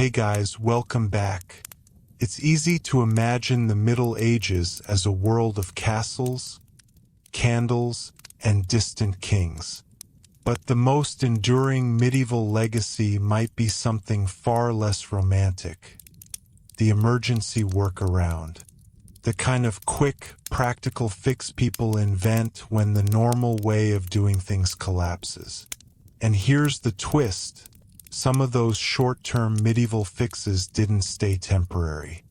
Hey guys, welcome back. It's easy to imagine the Middle Ages as a world of castles, candles, and distant kings. But the most enduring medieval legacy might be something far less romantic: the emergency workaround. The kind of quick, practical fix people invent when the normal way of doing things collapses. And here's the twist: some of those short-term medieval fixes didn't stay temporary.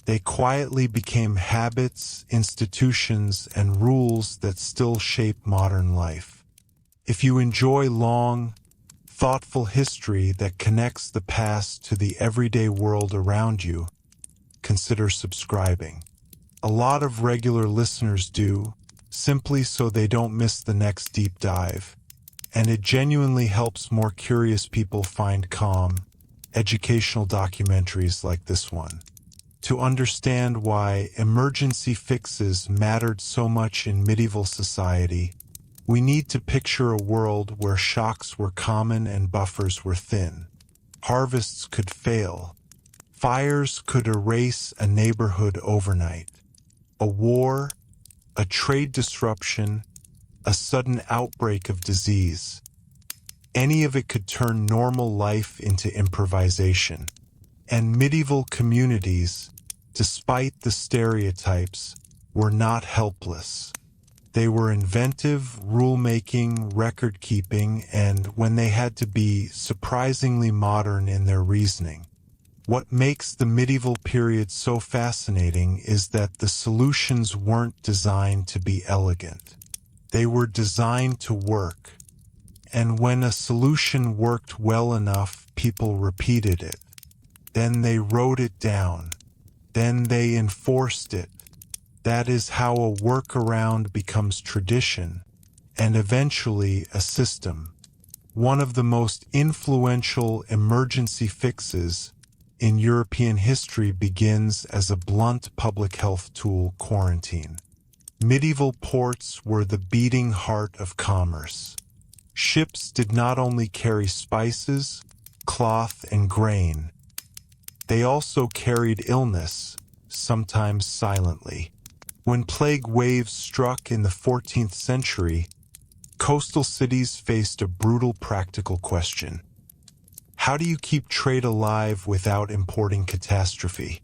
They quietly became habits, institutions, and rules that still shape modern life. If you enjoy long, thoughtful history that connects the past to the everyday world around you, consider subscribing. A lot of regular listeners do, simply so they don't miss the next deep dive. And it genuinely helps more curious people find calm, educational documentaries like this one. To understand why emergency fixes mattered so much in medieval society, we need to picture a world where shocks were common and buffers were thin. Harvests could fail. Fires could erase a neighborhood overnight. A war, a trade disruption, a sudden outbreak of disease. Any of it could turn normal life into improvisation. And medieval communities, despite the stereotypes, were not helpless. They were inventive, rule-making, record-keeping, and, when they had to be, surprisingly modern in their reasoning. What makes the medieval period so fascinating is that the solutions weren't designed to be elegant. They were designed to work. And when a solution worked well enough, people repeated it. Then they wrote it down. Then they enforced it. That is how a workaround becomes tradition, and eventually a system. One of the most influential emergency fixes in European history begins as a blunt public health tool: quarantine. Medieval ports were the beating heart of commerce. Ships did not only carry spices, cloth, and grain. They also carried illness, sometimes silently. When plague waves struck in the 14th century, coastal cities faced a brutal practical question. How do you keep trade alive without importing catastrophe?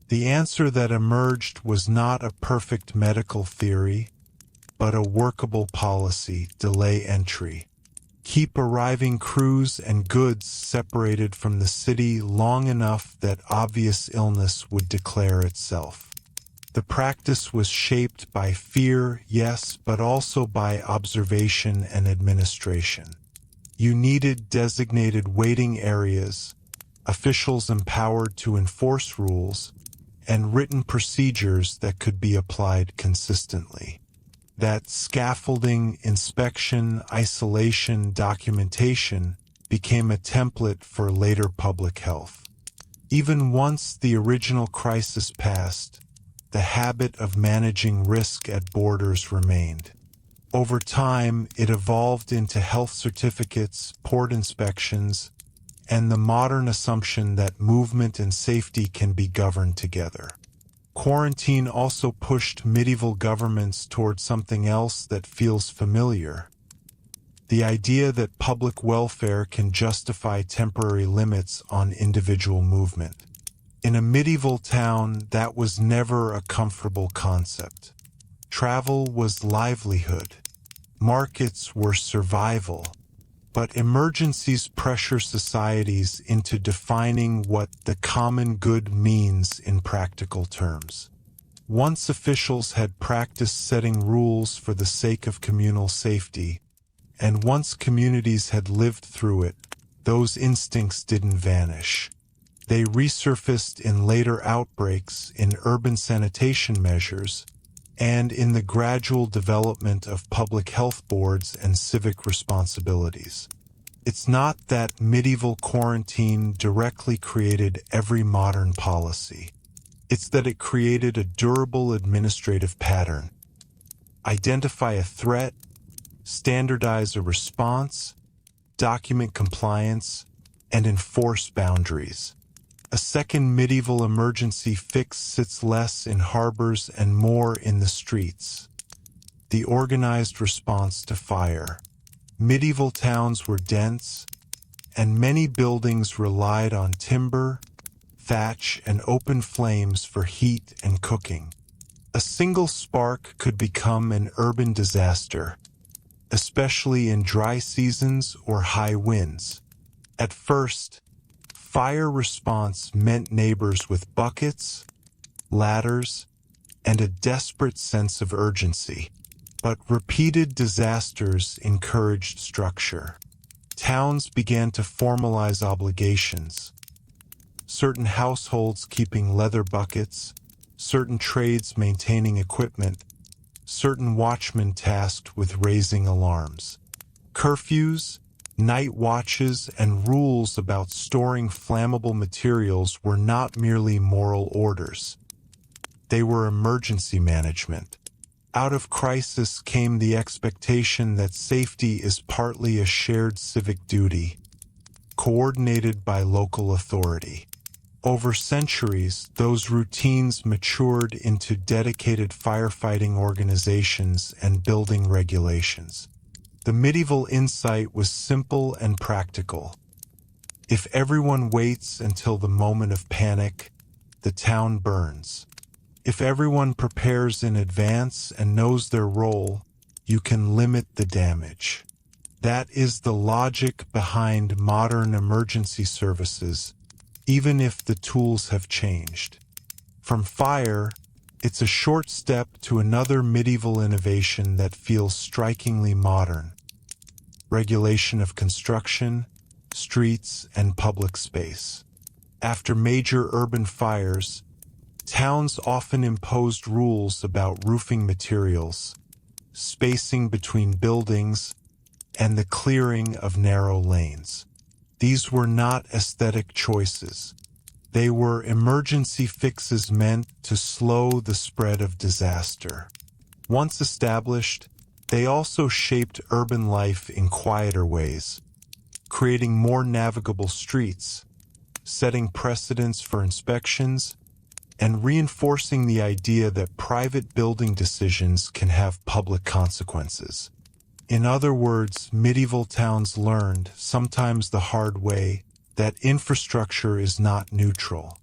The answer that emerged was not a perfect medical theory, but a workable policy: delay entry. Keep arriving crews and goods separated from the city long enough that obvious illness would declare itself. The practice was shaped by fear, yes, but also by observation and administration. You needed designated waiting areas, officials empowered to enforce rules, and written procedures that could be applied consistently. That scaffolding, inspection, isolation, documentation became a template for later public health. Even once the original crisis passed, the habit of managing risk at borders remained. Over time, it evolved into health certificates, port inspections, and the modern assumption that movement and safety can be governed together. Quarantine also pushed medieval governments toward something else that feels familiar: the idea that public welfare can justify temporary limits on individual movement. In a medieval town, that was never a comfortable concept. Travel was livelihood. Markets were survival. But emergencies pressure societies into defining what the common good means in practical terms. Once officials had practiced setting rules for the sake of communal safety, and once communities had lived through it, those instincts didn't vanish. They resurfaced in later outbreaks, in urban sanitation measures, and in the gradual development of public health boards and civic responsibilities. It's not that medieval quarantine directly created every modern policy. It's that it created a durable administrative pattern. Identify a threat, standardize a response, document compliance, and enforce boundaries. A second medieval emergency fix sits less in harbors and more in the streets. The organized response to fire. Medieval towns were dense, and many buildings relied on timber, thatch, and open flames for heat and cooking. A single spark could become an urban disaster, especially in dry seasons or high winds. At first, fire response meant neighbors with buckets, ladders, and a desperate sense of urgency. But repeated disasters encouraged structure. Towns began to formalize obligations. Certain households keeping leather buckets, certain trades maintaining equipment, certain watchmen tasked with raising alarms. Curfews, night watches, and rules about storing flammable materials were not merely moral orders. They were emergency management. Out of crisis came the expectation that safety is partly a shared civic duty, coordinated by local authority. Over centuries, those routines matured into dedicated firefighting organizations and building regulations. The medieval insight was simple and practical. If everyone waits until the moment of panic, the town burns. If everyone prepares in advance and knows their role, you can limit the damage. That is the logic behind modern emergency services, even if the tools have changed. From fire, it's a short step to another medieval innovation that feels strikingly modern: regulation of construction, streets, and public space. After major urban fires, towns often imposed rules about roofing materials, spacing between buildings, and the clearing of narrow lanes. These were not aesthetic choices. They were emergency fixes meant to slow the spread of disaster. Once established, they also shaped urban life in quieter ways, creating more navigable streets, setting precedents for inspections, and reinforcing the idea that private building decisions can have public consequences. In other words, medieval towns learned, sometimes the hard way, that infrastructure is not neutral.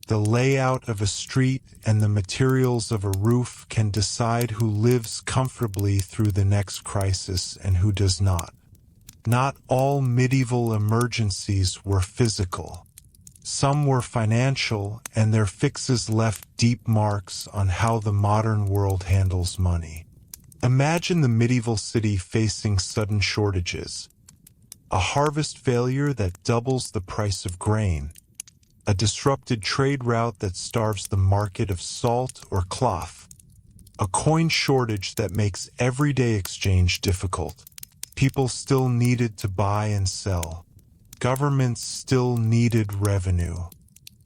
The layout of a street and the materials of a roof can decide who lives comfortably through the next crisis and who does not. Not all medieval emergencies were physical. Some were financial, and their fixes left deep marks on how the modern world handles money. Imagine the medieval city facing sudden shortages, a harvest failure that doubles the price of grain, a disrupted trade route that starves the market of salt or cloth, a coin shortage that makes everyday exchange difficult. People still needed to buy and sell. Governments still needed revenue.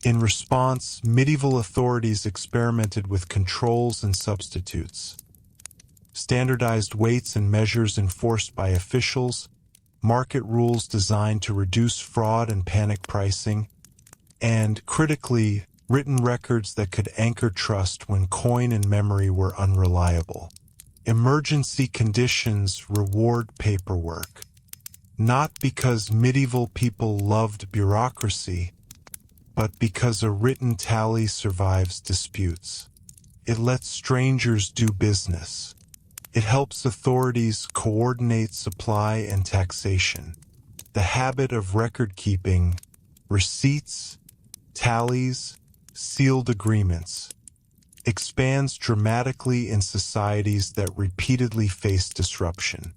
In response, medieval authorities experimented with controls and substitutes. Standardized weights and measures enforced by officials, market rules designed to reduce fraud and panic pricing, and, critically, written records that could anchor trust when coin and memory were unreliable. Emergency conditions reward paperwork. Not because medieval people loved bureaucracy, but because a written tally survives disputes. It lets strangers do business. It helps authorities coordinate supply and taxation. The habit of record-keeping, receipts, tallies, sealed agreements, expands dramatically in societies that repeatedly face disruption.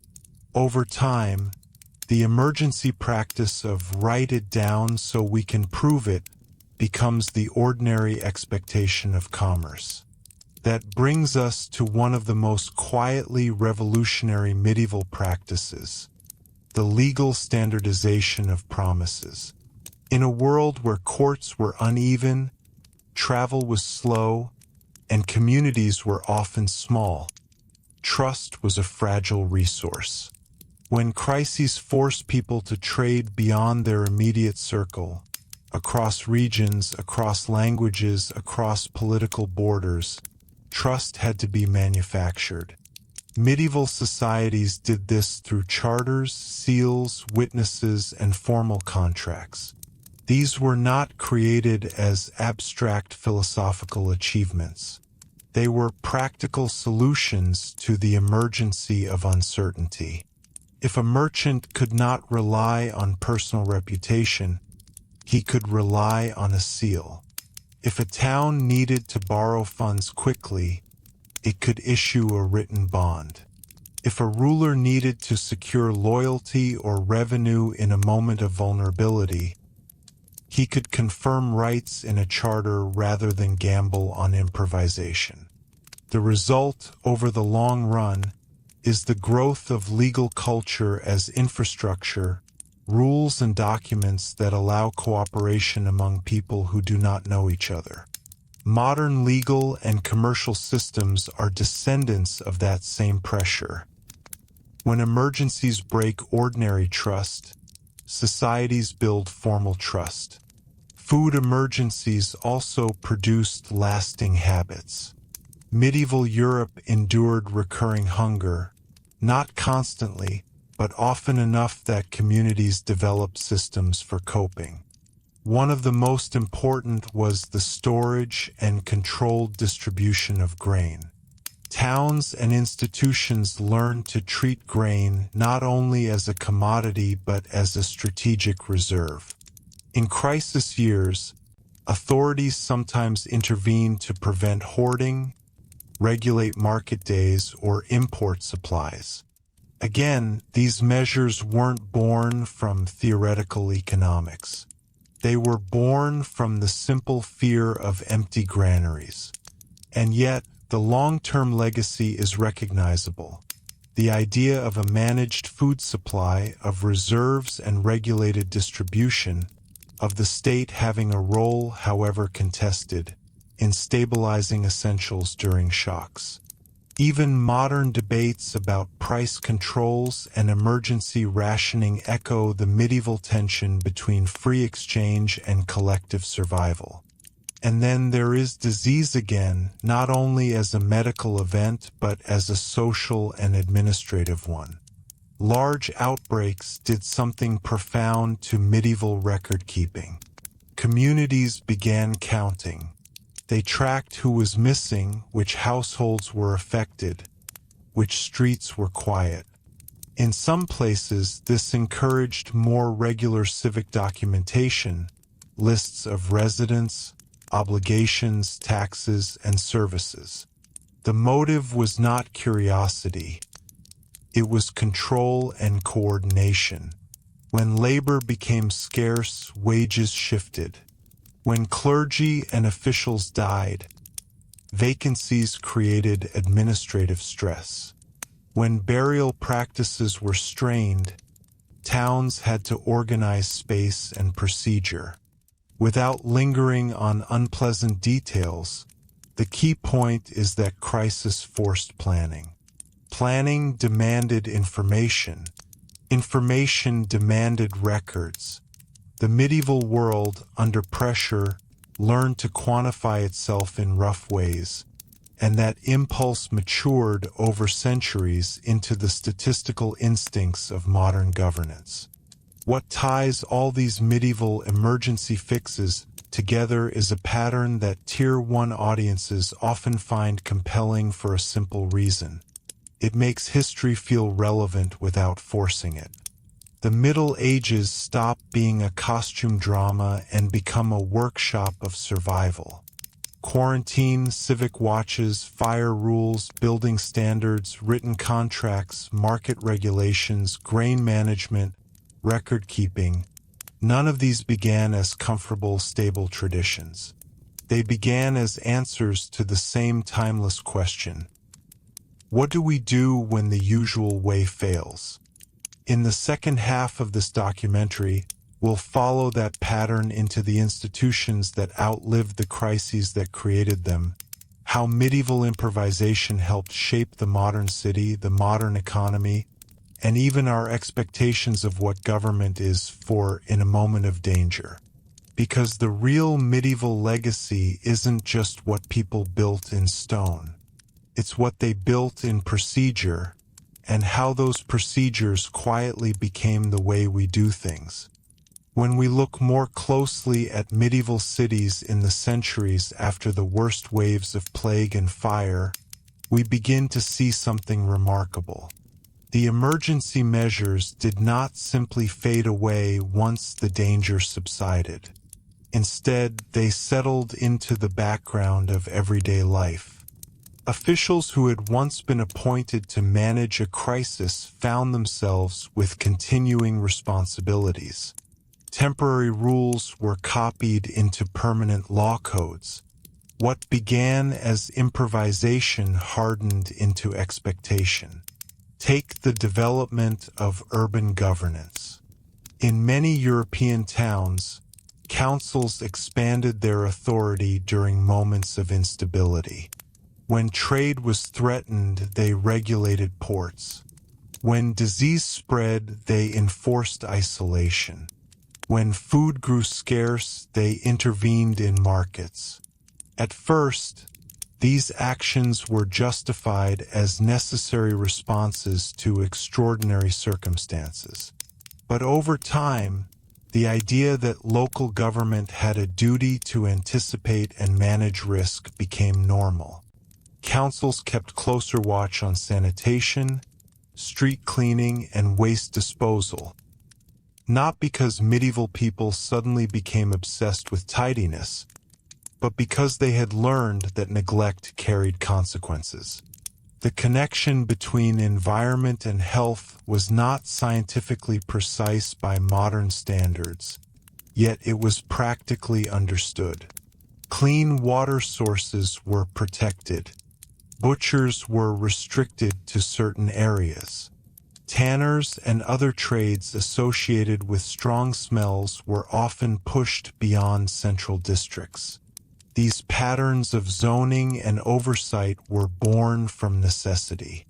Over time, the emergency practice of write it down so we can prove it becomes the ordinary expectation of commerce. That brings us to one of the most quietly revolutionary medieval practices: the legal standardization of promises. In a world where courts were uneven, travel was slow, and communities were often small, trust was a fragile resource. When crises forced people to trade beyond their immediate circle, across regions, across languages, across political borders. Trust had to be manufactured. Medieval societies did this through charters, seals, witnesses, and formal contracts. These were not created as abstract philosophical achievements. They were practical solutions to the emergency of uncertainty. If a merchant could not rely on personal reputation, he could rely on a seal. If a town needed to borrow funds quickly, it could issue a written bond. If a ruler needed to secure loyalty or revenue in a moment of vulnerability, he could confirm rights in a charter rather than gamble on improvisation. The result, over the long run, is the growth of legal culture as infrastructure, rules and documents that allow cooperation among people who do not know each other. Modern legal and commercial systems are descendants of that same pressure. When emergencies break ordinary trust, societies build formal trust. Food emergencies also produced lasting habits. Medieval Europe endured recurring hunger, not constantly, but often enough that communities developed systems for coping. One of the most important was the storage and controlled distribution of grain. Towns and institutions learned to treat grain not only as a commodity but as a strategic reserve. In crisis years, authorities sometimes intervened to prevent hoarding, regulate market days, or import supplies. Again, these measures weren't born from theoretical economics. They were born from the simple fear of empty granaries. And yet, the long-term legacy is recognizable. The idea of a managed food supply, of reserves and regulated distribution, of the state having a role, however contested, in stabilizing essentials during shocks. Even modern debates about price controls and emergency rationing echo the medieval tension between free exchange and collective survival. And then there is disease again, not only as a medical event but as a social and administrative one. Large outbreaks did something profound to medieval record-keeping. Communities began counting. They tracked who was missing, which households were affected, which streets were quiet. In some places, this encouraged more regular civic documentation, lists of residents, obligations, taxes, and services. The motive was not curiosity. It was control and coordination. When labor became scarce, wages shifted. When clergy and officials died, vacancies created administrative stress. When burial practices were strained, towns had to organize space and procedure. Without lingering on unpleasant details, the key point is that crisis forced planning. Planning demanded information. Information demanded records. The medieval world, under pressure, learned to quantify itself in rough ways, and that impulse matured over centuries into the statistical instincts of modern governance. What ties all these medieval emergency fixes together is a pattern that Tier 1 audiences often find compelling for a simple reason. It makes history feel relevant without forcing it. The Middle Ages stop being a costume drama and become a workshop of survival. Quarantine, civic watches, fire rules, building standards, written contracts, market regulations, grain management, record keeping. None of these began as comfortable, stable traditions. They began as answers to the same timeless question. What do we do when the usual way fails? In the second half of this documentary, we'll follow that pattern into the institutions that outlived the crises that created them, how medieval improvisation helped shape the modern city, the modern economy, and even our expectations of what government is for in a moment of danger. Because the real medieval legacy isn't just what people built in stone. It's what they built in procedure, and how those procedures quietly became the way we do things. When we look more closely at medieval cities in the centuries after the worst waves of plague and fire, we begin to see something remarkable. The emergency measures did not simply fade away once the danger subsided. Instead, they settled into the background of everyday life. Officials who had once been appointed to manage a crisis found themselves with continuing responsibilities. Temporary rules were copied into permanent law codes. What began as improvisation hardened into expectation. Take the development of urban governance. In many European towns, councils expanded their authority during moments of instability. When trade was threatened, they regulated ports. When disease spread, they enforced isolation. When food grew scarce, they intervened in markets. At first, these actions were justified as necessary responses to extraordinary circumstances. But over time, the idea that local government had a duty to anticipate and manage risk became normal. Councils kept closer watch on sanitation, street cleaning, and waste disposal. Not because medieval people suddenly became obsessed with tidiness, but because they had learned that neglect carried consequences. The connection between environment and health was not scientifically precise by modern standards, yet it was practically understood. Clean water sources were protected. Butchers were restricted to certain areas. Tanners and other trades associated with strong smells were often pushed beyond central districts. These patterns of zoning and oversight were born from necessity.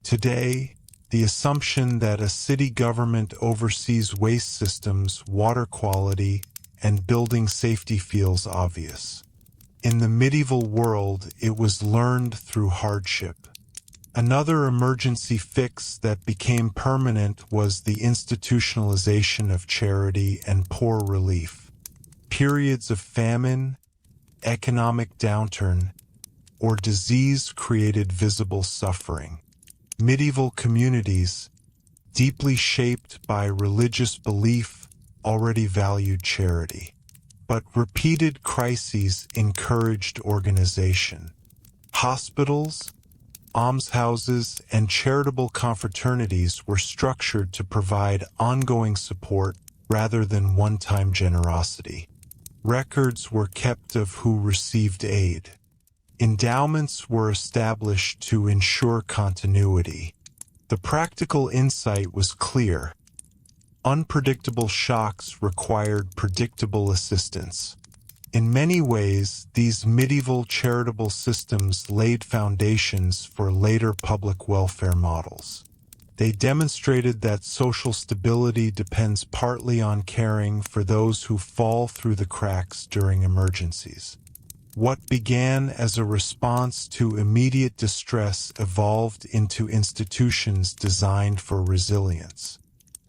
Today, the assumption that a city government oversees waste systems, water quality, and building safety feels obvious. In the medieval world, it was learned through hardship. Another emergency fix that became permanent was the institutionalization of charity and poor relief. Periods of famine, economic downturn, or disease created visible suffering. Medieval communities, deeply shaped by religious belief, already valued charity. But repeated crises encouraged organization. Hospitals, almshouses, and charitable confraternities were structured to provide ongoing support rather than one-time generosity. Records were kept of who received aid. Endowments were established to ensure continuity. The practical insight was clear. Unpredictable shocks required predictable assistance. In many ways, these medieval charitable systems laid foundations for later public welfare models. They demonstrated that social stability depends partly on caring for those who fall through the cracks during emergencies. What began as a response to immediate distress evolved into institutions designed for resilience.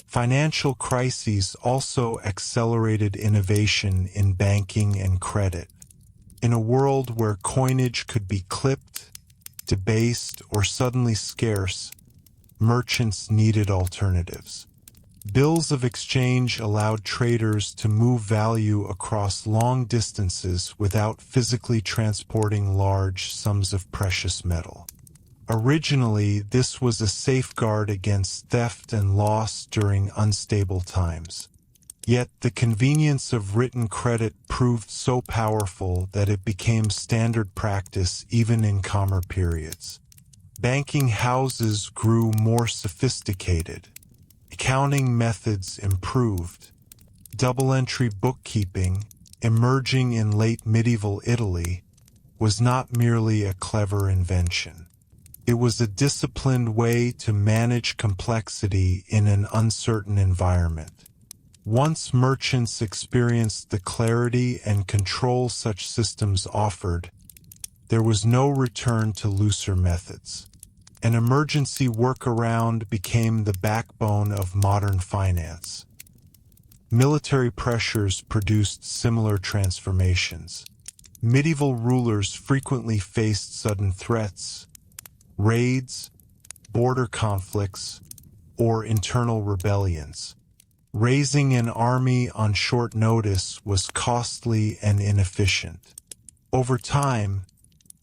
Financial crises also accelerated innovation in banking and credit. In a world where coinage could be clipped, debased, or suddenly scarce, merchants needed alternatives. Bills of exchange allowed traders to move value across long distances without physically transporting large sums of precious metal. Originally, this was a safeguard against theft and loss during unstable times. Yet the convenience of written credit proved so powerful that it became standard practice even in calmer periods. Banking houses grew more sophisticated. Accounting methods improved. Double-entry bookkeeping, emerging in late medieval Italy, was not merely a clever invention. It was a disciplined way to manage complexity in an uncertain environment. Once merchants experienced the clarity and control such systems offered, there was no return to looser methods. An emergency workaround became the backbone of modern finance. Military pressures produced similar transformations. Medieval rulers frequently faced sudden threats, raids, border conflicts, or internal rebellions. Raising an army on short notice was costly and inefficient. Over time,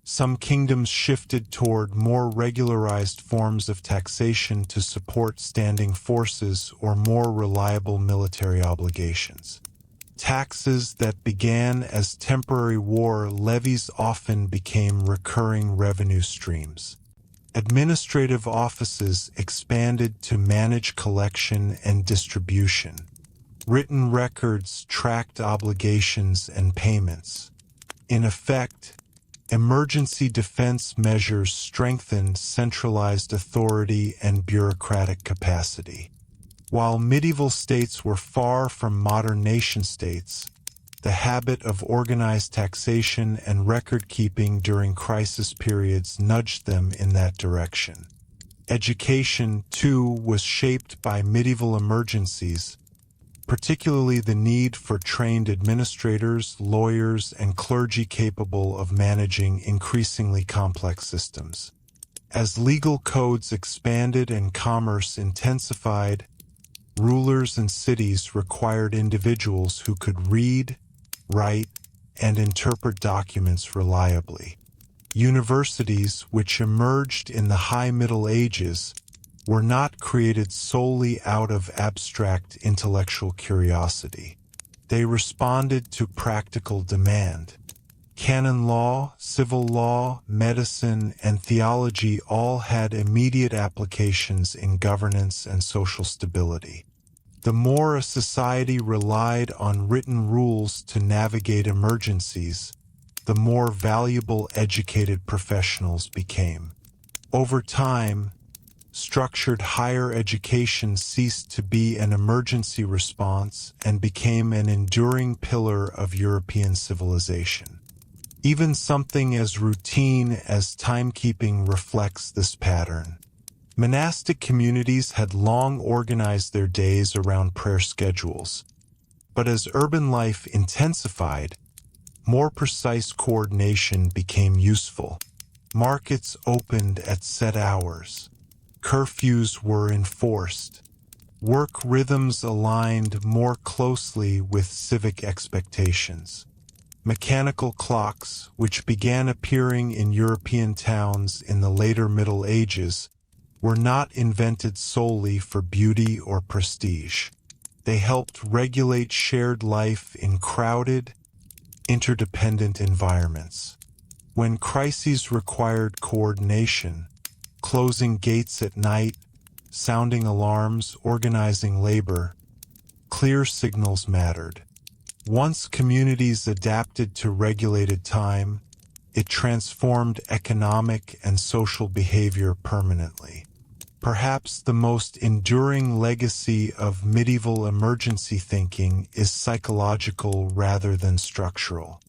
some kingdoms shifted toward more regularized forms of taxation to support standing forces or more reliable military obligations. Taxes that began as temporary war levies often became recurring revenue streams. Administrative offices expanded to manage collection and distribution. Written records tracked obligations and payments. In effect, emergency defense measures strengthened centralized authority and bureaucratic capacity. While medieval states were far from modern nation-states, the habit of organized taxation and record-keeping during crisis periods nudged them in that direction. Education, too, was shaped by medieval emergencies, particularly the need for trained administrators, lawyers, and clergy capable of managing increasingly complex systems. As legal codes expanded and commerce intensified, rulers and cities required individuals who could read, write, and interpret documents reliably. Universities, which emerged in the High Middle Ages, were not created solely out of abstract intellectual curiosity. They responded to practical demand. Canon law, civil law, medicine, and theology all had immediate applications in governance and social stability. The more a society relied on written rules to navigate emergencies, the more valuable educated professionals became. Over time, structured higher education ceased to be an emergency response and became an enduring pillar of European civilization. Even something as routine as timekeeping reflects this pattern. Monastic communities had long organized their days around prayer schedules, but as urban life intensified, more precise coordination became useful. Markets opened at set hours. Curfews were enforced. Work rhythms aligned more closely with civic expectations. Mechanical clocks, which began appearing in European towns in the later Middle Ages, were not invented solely for beauty or prestige. They helped regulate shared life in crowded, interdependent environments. When crises required coordination, closing gates at night, sounding alarms, organizing labor, clear signals mattered. Once communities adapted to regulated time, it transformed economic and social behavior permanently. Perhaps the most enduring legacy of medieval emergency thinking is psychological rather than structural.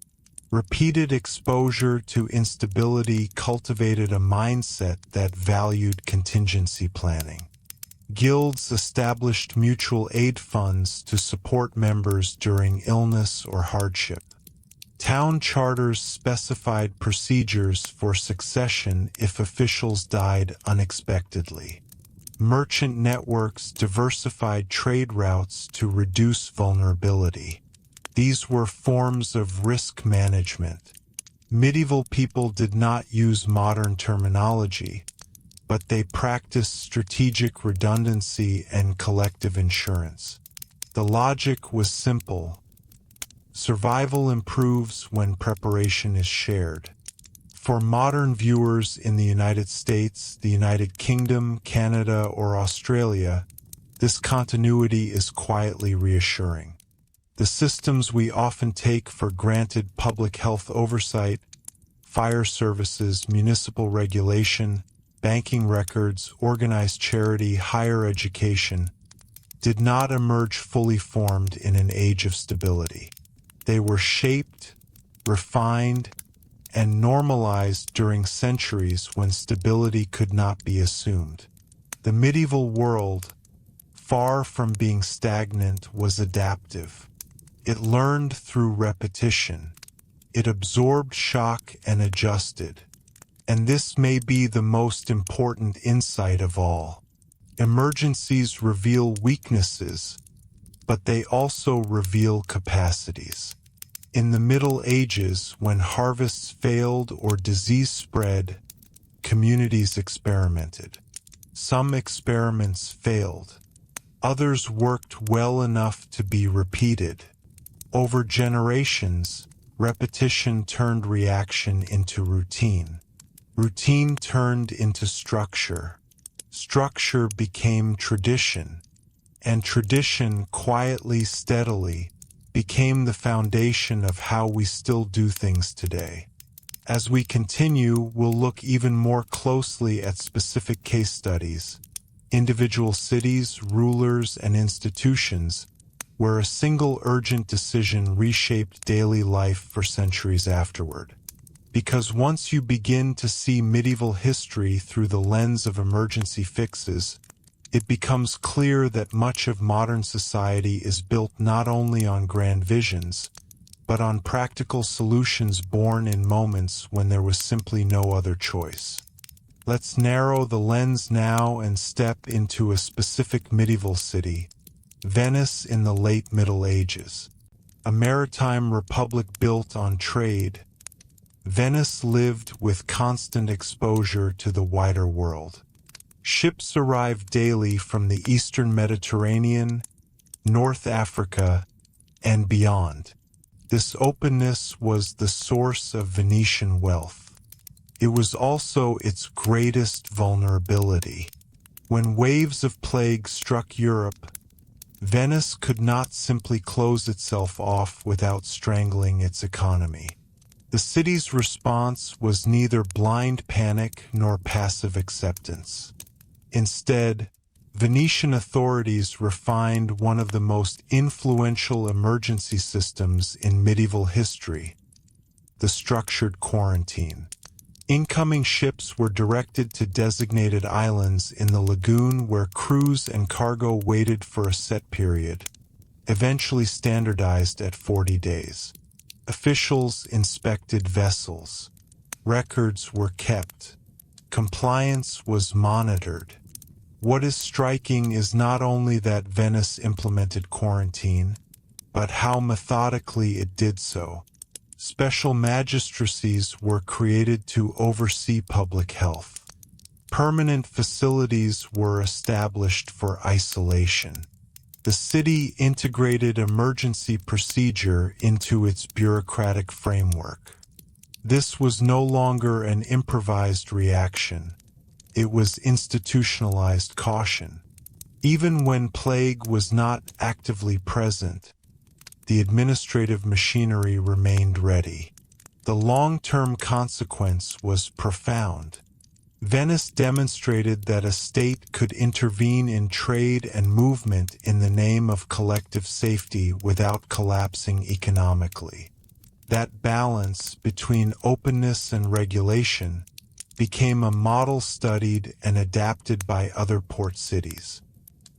Repeated exposure to instability cultivated a mindset that valued contingency planning. Guilds established mutual aid funds to support members during illness or hardship. Town charters specified procedures for succession if officials died unexpectedly. Merchant networks diversified trade routes to reduce vulnerability. These were forms of risk management. Medieval people did not use modern terminology, but they practiced strategic redundancy and collective insurance. The logic was simple. Survival improves when preparation is shared. For modern viewers in the United States, the United Kingdom, Canada, or Australia, this continuity is quietly reassuring. The systems we often take for granted, public health oversight, fire services, municipal regulation, banking records, organized charity, higher education, did not emerge fully formed in an age of stability. They were shaped, refined, and normalized during centuries when stability could not be assumed. The medieval world, far from being stagnant, was adaptive. It learned through repetition. It absorbed shock and adjusted. And this may be the most important insight of all. Emergencies reveal weaknesses, but they also reveal capacities. In the Middle Ages, when harvests failed or disease spread, communities experimented. Some experiments failed. Others worked well enough to be repeated. Over generations, repetition turned reaction into routine. Routine turned into structure. Structure became tradition. And tradition, quietly, steadily, became the foundation of how we still do things today. As we continue, we'll look even more closely at specific case studies, individual cities, rulers, and institutions, where a single urgent decision reshaped daily life for centuries afterward. Because once you begin to see medieval history through the lens of emergency fixes, it becomes clear that much of modern society is built not only on grand visions, but on practical solutions born in moments when there was simply no other choice. Let's narrow the lens now and step into a specific medieval city, Venice in the late Middle Ages. A maritime republic built on trade, Venice lived with constant exposure to the wider world. Ships arrived daily from the eastern Mediterranean, North Africa, and beyond. This openness was the source of Venetian wealth. It was also its greatest vulnerability. When waves of plague struck Europe, Venice could not simply close itself off without strangling its economy. The city's response was neither blind panic nor passive acceptance. Instead, Venetian authorities refined one of the most influential emergency systems in medieval history, the structured quarantine. Incoming ships were directed to designated islands in the lagoon where crews and cargo waited for a set period, eventually standardized at 40 days. Officials inspected vessels. Records were kept. Compliance was monitored. What is striking is not only that Venice implemented quarantine, but how methodically it did so. Special magistracies were created to oversee public health. Permanent facilities were established for isolation. The city integrated emergency procedure into its bureaucratic framework. This was no longer an improvised reaction. It was institutionalized caution. Even when plague was not actively present, the administrative machinery remained ready. The long-term consequence was profound. Venice demonstrated that a state could intervene in trade and movement in the name of collective safety without collapsing economically. That balance between openness and regulation became a model studied and adapted by other port cities.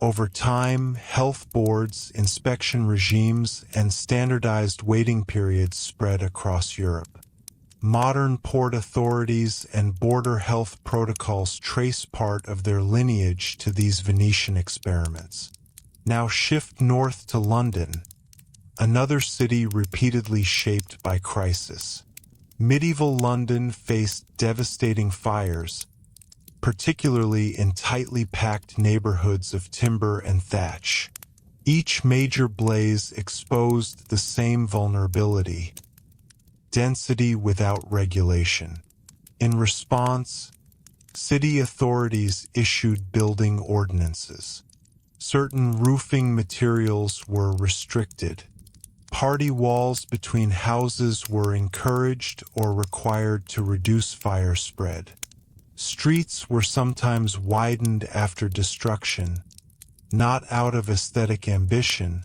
Over time, health boards, inspection regimes, and standardized waiting periods spread across Europe. Modern port authorities and border health protocols trace part of their lineage to these Venetian experiments. Now shift north to London, another city repeatedly shaped by crisis. Medieval London faced devastating fires, particularly in tightly packed neighborhoods of timber and thatch. Each major blaze exposed the same vulnerability: density without regulation. In response, city authorities issued building ordinances. Certain roofing materials were restricted. Party walls between houses were encouraged or required to reduce fire spread. Streets were sometimes widened after destruction, not out of aesthetic ambition,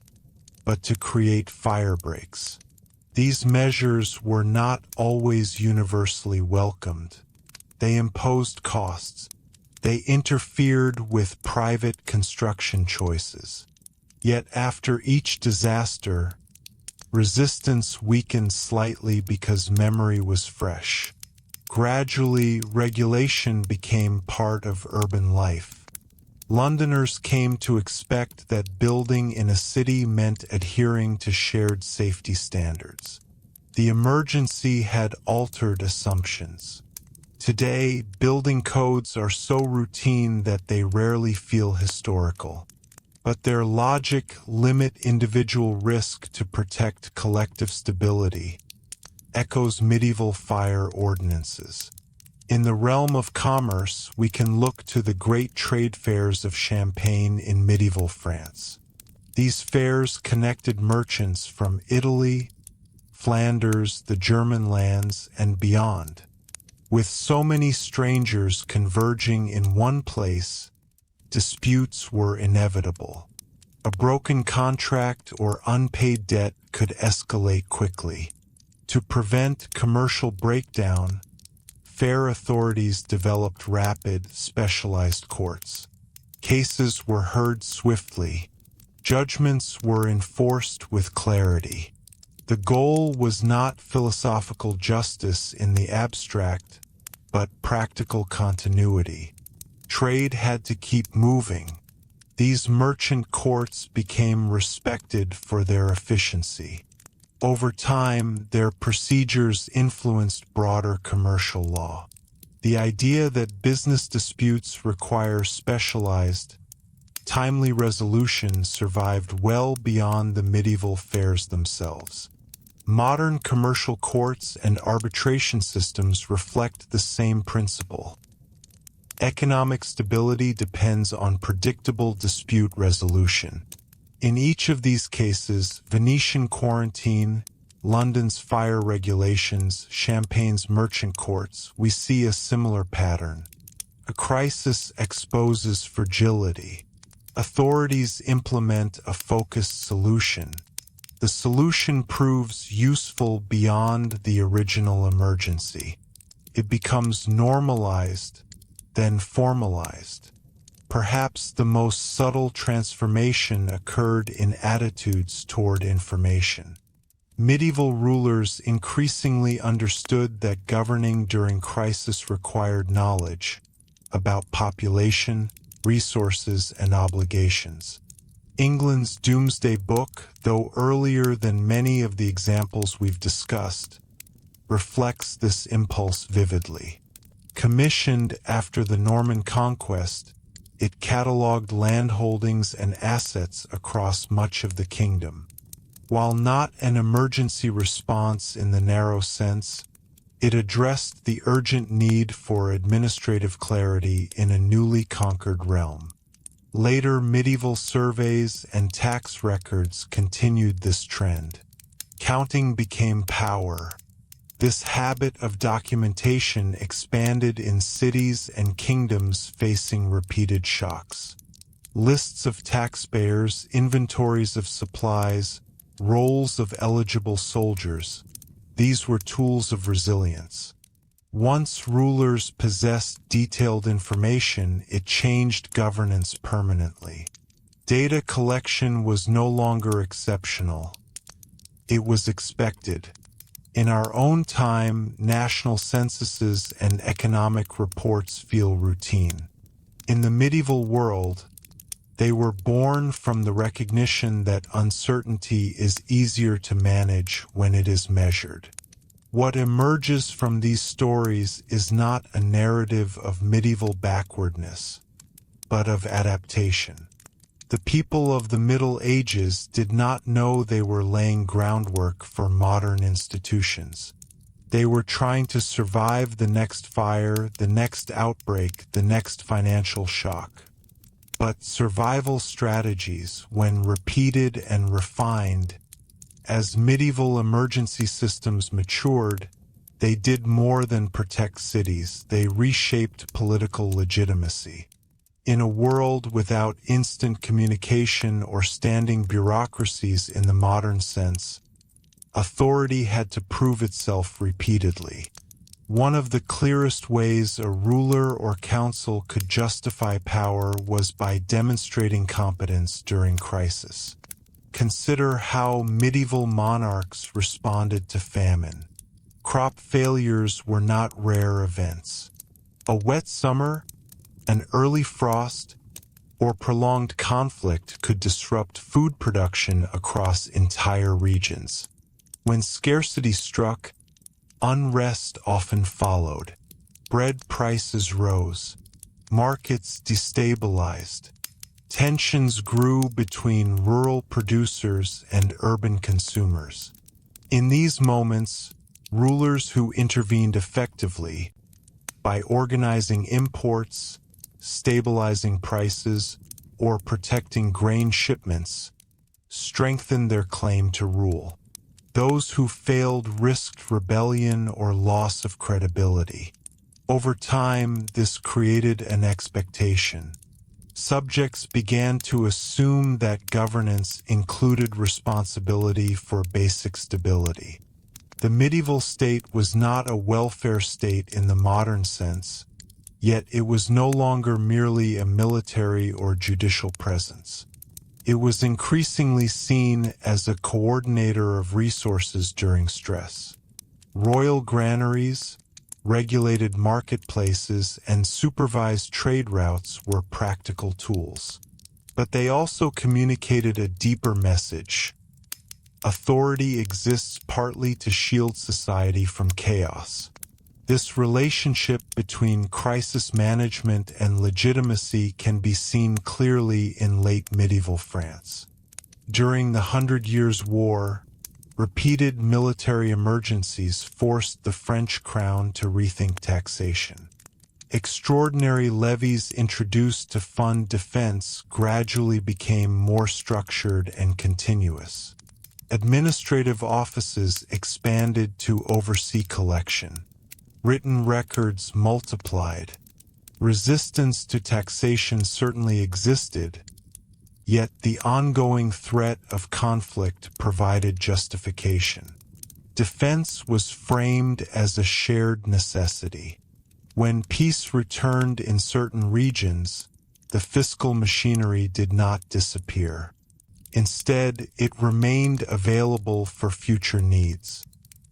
but to create fire breaks. These measures were not always universally welcomed. They imposed costs. They interfered with private construction choices. Yet after each disaster, resistance weakened slightly because memory was fresh. Gradually, regulation became part of urban life. Londoners came to expect that building in a city meant adhering to shared safety standards. The emergency had altered assumptions. Today, building codes are so routine that they rarely feel historical. But their logic limits individual risk to protect collective stability, echoes medieval fire ordinances. In the realm of commerce, we can look to the great trade fairs of Champagne in medieval France. These fairs connected merchants from Italy, Flanders, the German lands, and beyond. With so many strangers converging in one place, disputes were inevitable. A broken contract or unpaid debt could escalate quickly. To prevent commercial breakdown, fair authorities developed rapid, specialized courts. Cases were heard swiftly. Judgments were enforced with clarity. The goal was not philosophical justice in the abstract, but practical continuity. Trade had to keep moving. These merchant courts became respected for their efficiency. Over time, their procedures influenced broader commercial law. The idea that business disputes require specialized, timely resolution survived well beyond the medieval fairs themselves. Modern commercial courts and arbitration systems reflect the same principle. Economic stability depends on predictable dispute resolution. In each of these cases, Venetian quarantine, London's fire regulations, Champagne's merchant courts, we see a similar pattern. A crisis exposes fragility. Authorities implement a focused solution. The solution proves useful beyond the original emergency. It becomes normalized, then formalized. Perhaps the most subtle transformation occurred in attitudes toward information. Medieval rulers increasingly understood that governing during crisis required knowledge about population, resources, and obligations. England's Doomsday Book, though earlier than many of the examples we've discussed, reflects this impulse vividly. Commissioned after the Norman conquest, it catalogued landholdings and assets across much of the kingdom. While not an emergency response in the narrow sense, it addressed the urgent need for administrative clarity in a newly conquered realm. Later medieval surveys and tax records continued this trend. Counting became power. This habit of documentation expanded in cities and kingdoms facing repeated shocks. Lists of taxpayers, inventories of supplies, rolls of eligible soldiers. These were tools of resilience. Once rulers possessed detailed information, it changed governance permanently. Data collection was no longer exceptional. It was expected. In our own time, national censuses and economic reports feel routine. In the medieval world, they were born from the recognition that uncertainty is easier to manage when it is measured. What emerges from these stories is not a narrative of medieval backwardness, but of adaptation. The people of the Middle Ages did not know they were laying groundwork for modern institutions. They were trying to survive the next fire, the next outbreak, the next financial shock. But survival strategies, when repeated and refined, as medieval emergency systems matured, they did more than protect cities, they reshaped political legitimacy. In a world without instant communication or standing bureaucracies in the modern sense, authority had to prove itself repeatedly. One of the clearest ways a ruler or council could justify power was by demonstrating competence during crisis. Consider how medieval monarchs responded to famine. Crop failures were not rare events. A wet summer, an early frost, or prolonged conflict could disrupt food production across entire regions. When scarcity struck, unrest often followed. Bread prices rose. Markets destabilized. Tensions grew between rural producers and urban consumers. In these moments, rulers who intervened effectively by organizing imports, stabilizing prices, or protecting grain shipments, strengthened their claim to rule. Those who failed risked rebellion or loss of credibility. Over time, this created an expectation. Subjects began to assume that governance included responsibility for basic stability. The medieval state was not a welfare state in the modern sense, yet it was no longer merely a military or judicial presence. It was increasingly seen as a coordinator of resources during stress. Royal granaries, regulated marketplaces, and supervised trade routes were practical tools. But they also communicated a deeper message. Authority exists partly to shield society from chaos. This relationship between crisis management and legitimacy can be seen clearly in late medieval France. During the 100 Years' War, repeated military emergencies forced the French crown to rethink taxation. Extraordinary levies introduced to fund defense gradually became more structured and continuous. Administrative offices expanded to oversee collection. Written records multiplied. Resistance to taxation certainly existed, yet the ongoing threat of conflict provided justification. Defense was framed as a shared necessity. When peace returned in certain regions, the fiscal machinery did not disappear. Instead, it remained available for future needs.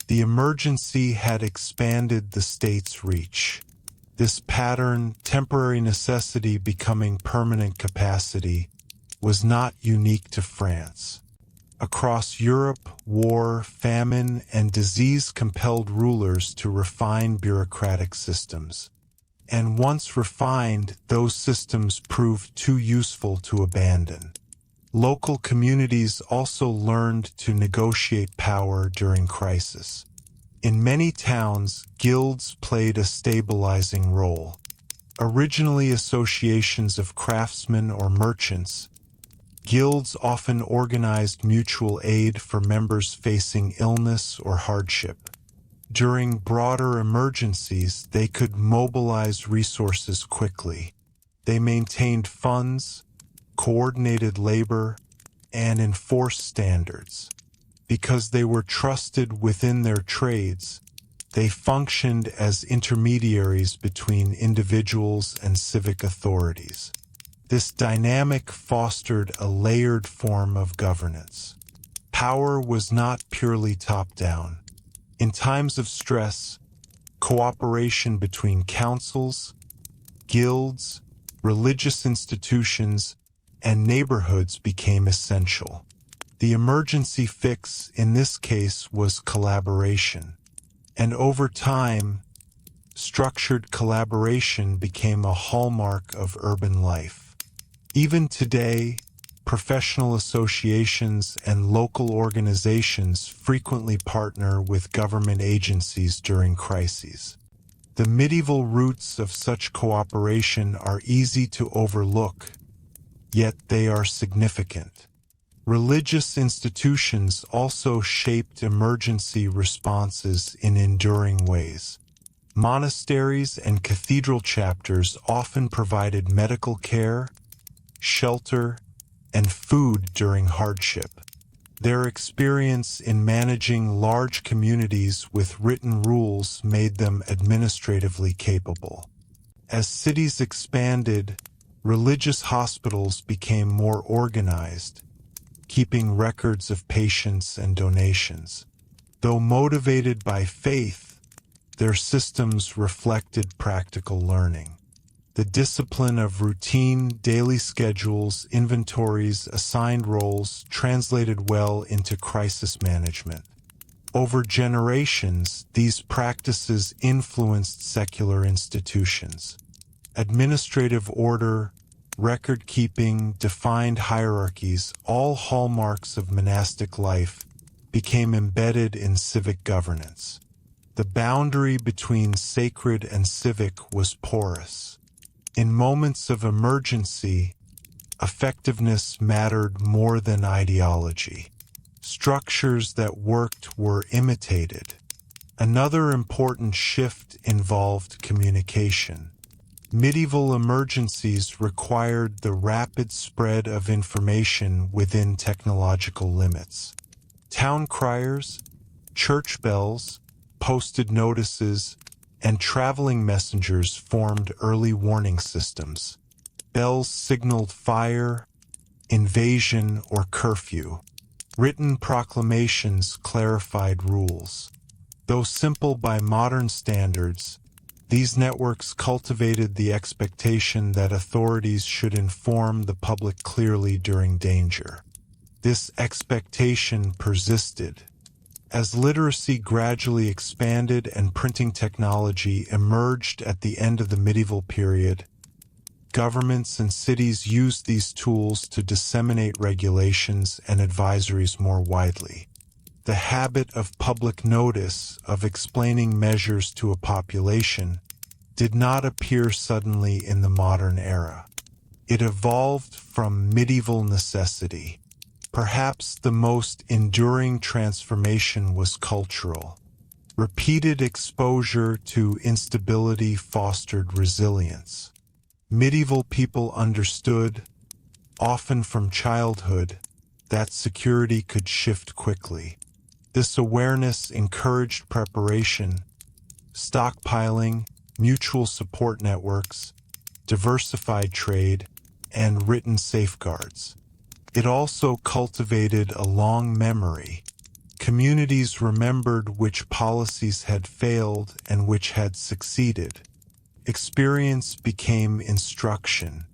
The emergency had expanded the state's reach. This pattern, temporary necessity becoming permanent capacity, was not unique to France. Across Europe, war, famine, and disease compelled rulers to refine bureaucratic systems. And once refined, those systems proved too useful to abandon. Local communities also learned to negotiate power during crisis. In many towns, guilds played a stabilizing role. Originally associations of craftsmen or merchants, guilds often organized mutual aid for members facing illness or hardship. During broader emergencies, they could mobilize resources quickly. They maintained funds, coordinated labor, and enforced standards. Because they were trusted within their trades, they functioned as intermediaries between individuals and civic authorities. This dynamic fostered a layered form of governance. Power was not purely top-down. In times of stress, cooperation between councils, guilds, religious institutions, and neighborhoods became essential. The emergency fix in this case was collaboration, and over time, structured collaboration became a hallmark of urban life. Even today, professional associations and local organizations frequently partner with government agencies during crises. The medieval roots of such cooperation are easy to overlook, yet they are significant. Religious institutions also shaped emergency responses in enduring ways. Monasteries and cathedral chapters often provided medical care, shelter, and food during hardship. Their experience in managing large communities with written rules made them administratively capable. As cities expanded, religious hospitals became more organized, keeping records of patients and donations. Though motivated by faith, their systems reflected practical learning. The discipline of routine, daily schedules, inventories, assigned roles translated well into crisis management. Over generations, these practices influenced secular institutions. Administrative order, record-keeping, defined hierarchies, all hallmarks of monastic life, became embedded in civic governance. The boundary between sacred and civic was porous. In moments of emergency, effectiveness mattered more than ideology. Structures that worked were imitated. Another important shift involved communication. Medieval emergencies required the rapid spread of information within technological limits. Town criers, church bells, posted notices, and traveling messengers formed early warning systems. Bells signaled fire, invasion, or curfew. Written proclamations clarified rules. Though simple by modern standards, these networks cultivated the expectation that authorities should inform the public clearly during danger. This expectation persisted. As literacy gradually expanded and printing technology emerged at the end of the medieval period, governments and cities used these tools to disseminate regulations and advisories more widely. The habit of public notice, of explaining measures to a population, did not appear suddenly in the modern era. It evolved from medieval necessity. Perhaps the most enduring transformation was cultural. Repeated exposure to instability fostered resilience. Medieval people understood, often from childhood, that security could shift quickly. This awareness encouraged preparation, stockpiling, mutual support networks, diversified trade, and written safeguards. It also cultivated a long memory. Communities remembered which policies had failed and which had succeeded. Experience became instruction.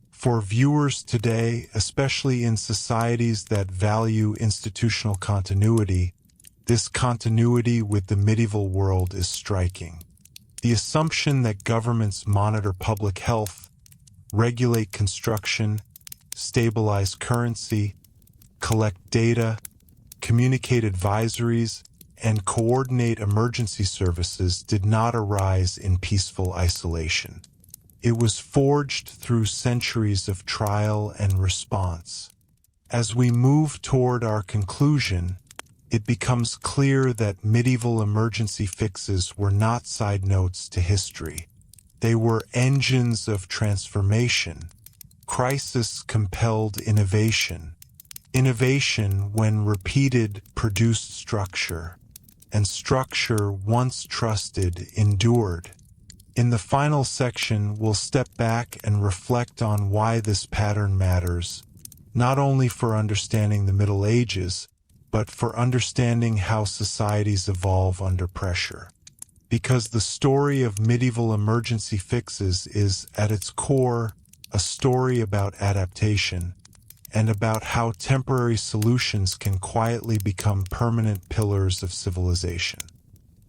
For viewers today, especially in societies that value institutional continuity, this continuity with the medieval world is striking. The assumption that governments monitor public health, regulate construction, stabilize currency, collect data, communicate advisories, and coordinate emergency services did not arise in peaceful isolation. It was forged through centuries of trial and response. As we move toward our conclusion, it becomes clear that medieval emergency fixes were not side notes to history. They were engines of transformation. Crisis compelled innovation. Innovation, when repeated, produced structure. And structure, once trusted, endured. In the final section, we'll step back and reflect on why this pattern matters, not only for understanding the Middle Ages, but for understanding how societies evolve under pressure. Because the story of medieval emergency fixes is, at its core, a story about adaptation, and about how temporary solutions can quietly become permanent pillars of civilization.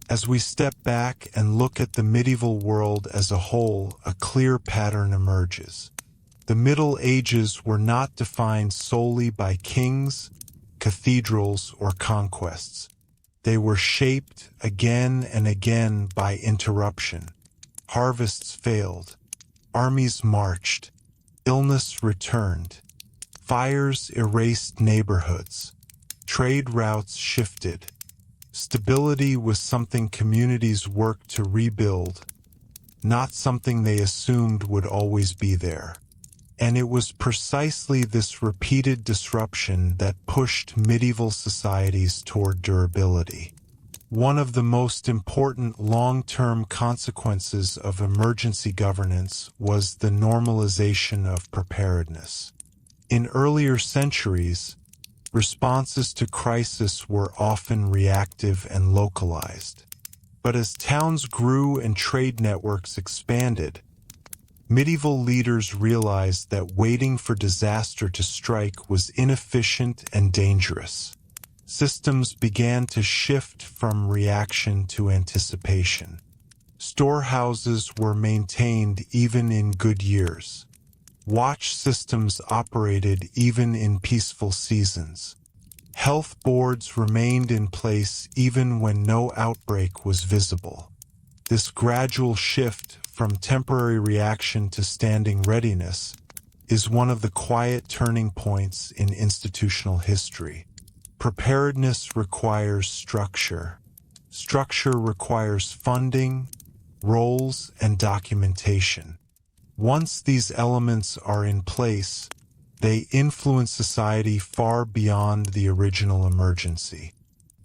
As we step back and look at the medieval world as a whole, a clear pattern emerges. The Middle Ages were not defined solely by kings, cathedrals, or conquests. They were shaped again and again by interruption. Harvests failed. Armies marched. Illness returned. Fires erased neighborhoods. Trade routes shifted. Stability was something communities worked to rebuild, not something they assumed would always be there. And it was precisely this repeated disruption that pushed medieval societies toward durability. One of the most important long-term consequences of emergency governance was the normalization of preparedness. In earlier centuries, responses to crisis were often reactive and localized. But as towns grew and trade networks expanded, medieval leaders realized that waiting for disaster to strike was inefficient and dangerous. Systems began to shift from reaction to anticipation. Storehouses were maintained even in good years. Watch systems operated even in peaceful seasons. Health boards remained in place even when no outbreak was visible. This gradual shift from temporary reaction to standing readiness is one of the quiet turning points in institutional history. Preparedness requires structure. Structure requires funding, roles, and documentation. Once these elements are in place, they influence society far beyond the original emergency.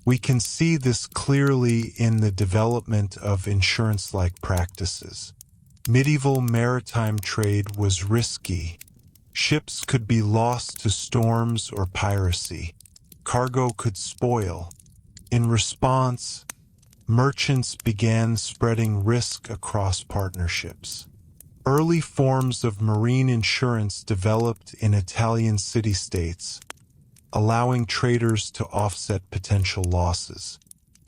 We can see this clearly in the development of insurance-like practices. Medieval maritime trade was risky. Ships could be lost to storms or piracy. Cargo could spoil. In response, merchants began spreading risk across partnerships. Early forms of marine insurance developed in Italian city-states, allowing traders to offset potential losses.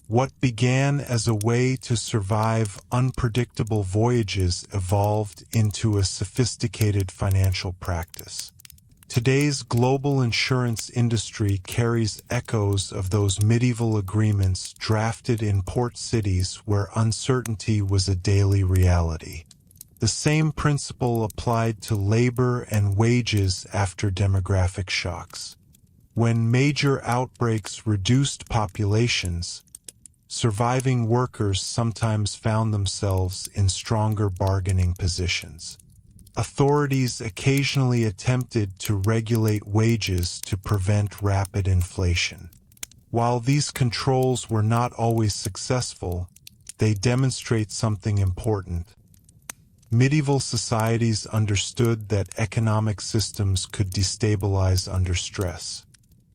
What began as a way to survive unpredictable voyages evolved into a sophisticated financial practice. Today's global insurance industry carries echoes of those medieval agreements drafted in port cities where uncertainty was a daily reality. The same principle applied to labor and wages after demographic shocks. When major outbreaks reduced populations, surviving workers sometimes found themselves in stronger bargaining positions. Authorities occasionally attempted to regulate wages to prevent rapid inflation. While these controls were not always successful, they demonstrate something important. Medieval societies understood that economic systems could destabilize under stress.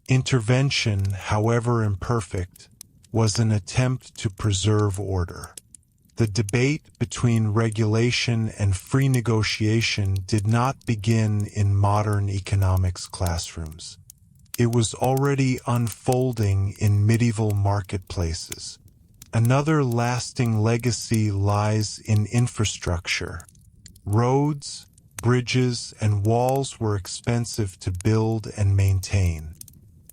Intervention, however imperfect, was an attempt to preserve order. The debate between regulation and free negotiation did not begin in modern economics classrooms. It was already unfolding in medieval marketplaces. Another lasting legacy lies in infrastructure. Roads, bridges, and walls were expensive to build and maintain.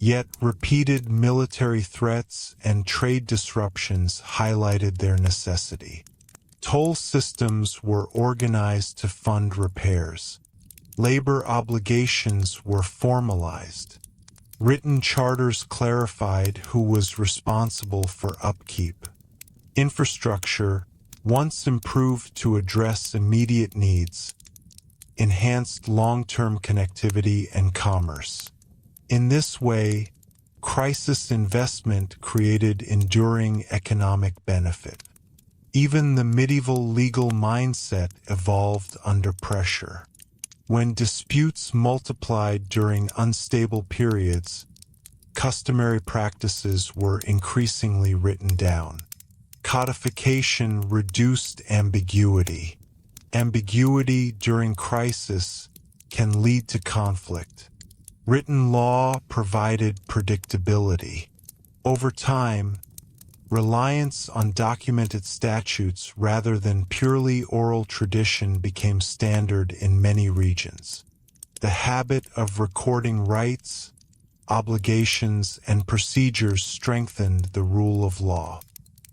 Yet repeated military threats and trade disruptions highlighted their necessity. Toll systems were organized to fund repairs. Labor obligations were formalized. Written charters clarified who was responsible for upkeep. Infrastructure, once improved to address immediate needs, enhanced long-term connectivity and commerce. In this way, crisis investment created enduring economic benefit. Even the medieval legal mindset evolved under pressure. When disputes multiplied during unstable periods, customary practices were increasingly written down. Codification reduced ambiguity. Ambiguity during crisis can lead to conflict. Written law provided predictability. Over time, reliance on documented statutes rather than purely oral tradition became standard in many regions. The habit of recording rights, obligations, and procedures strengthened the rule of law.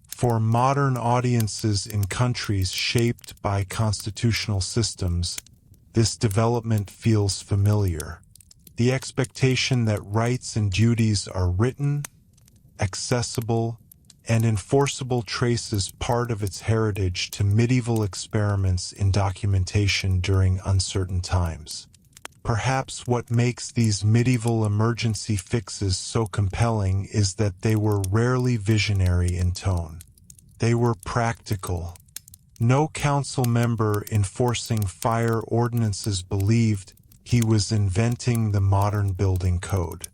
For modern audiences in countries shaped by constitutional systems, this development feels familiar. The expectation that rights and duties are written, accessible, and enforceable traces part of its heritage to medieval experiments in documentation during uncertain times. Perhaps what makes these medieval emergency fixes so compelling is that they were rarely visionary in tone. They were practical. No council member enforcing fire ordinances believed he was inventing the modern building code.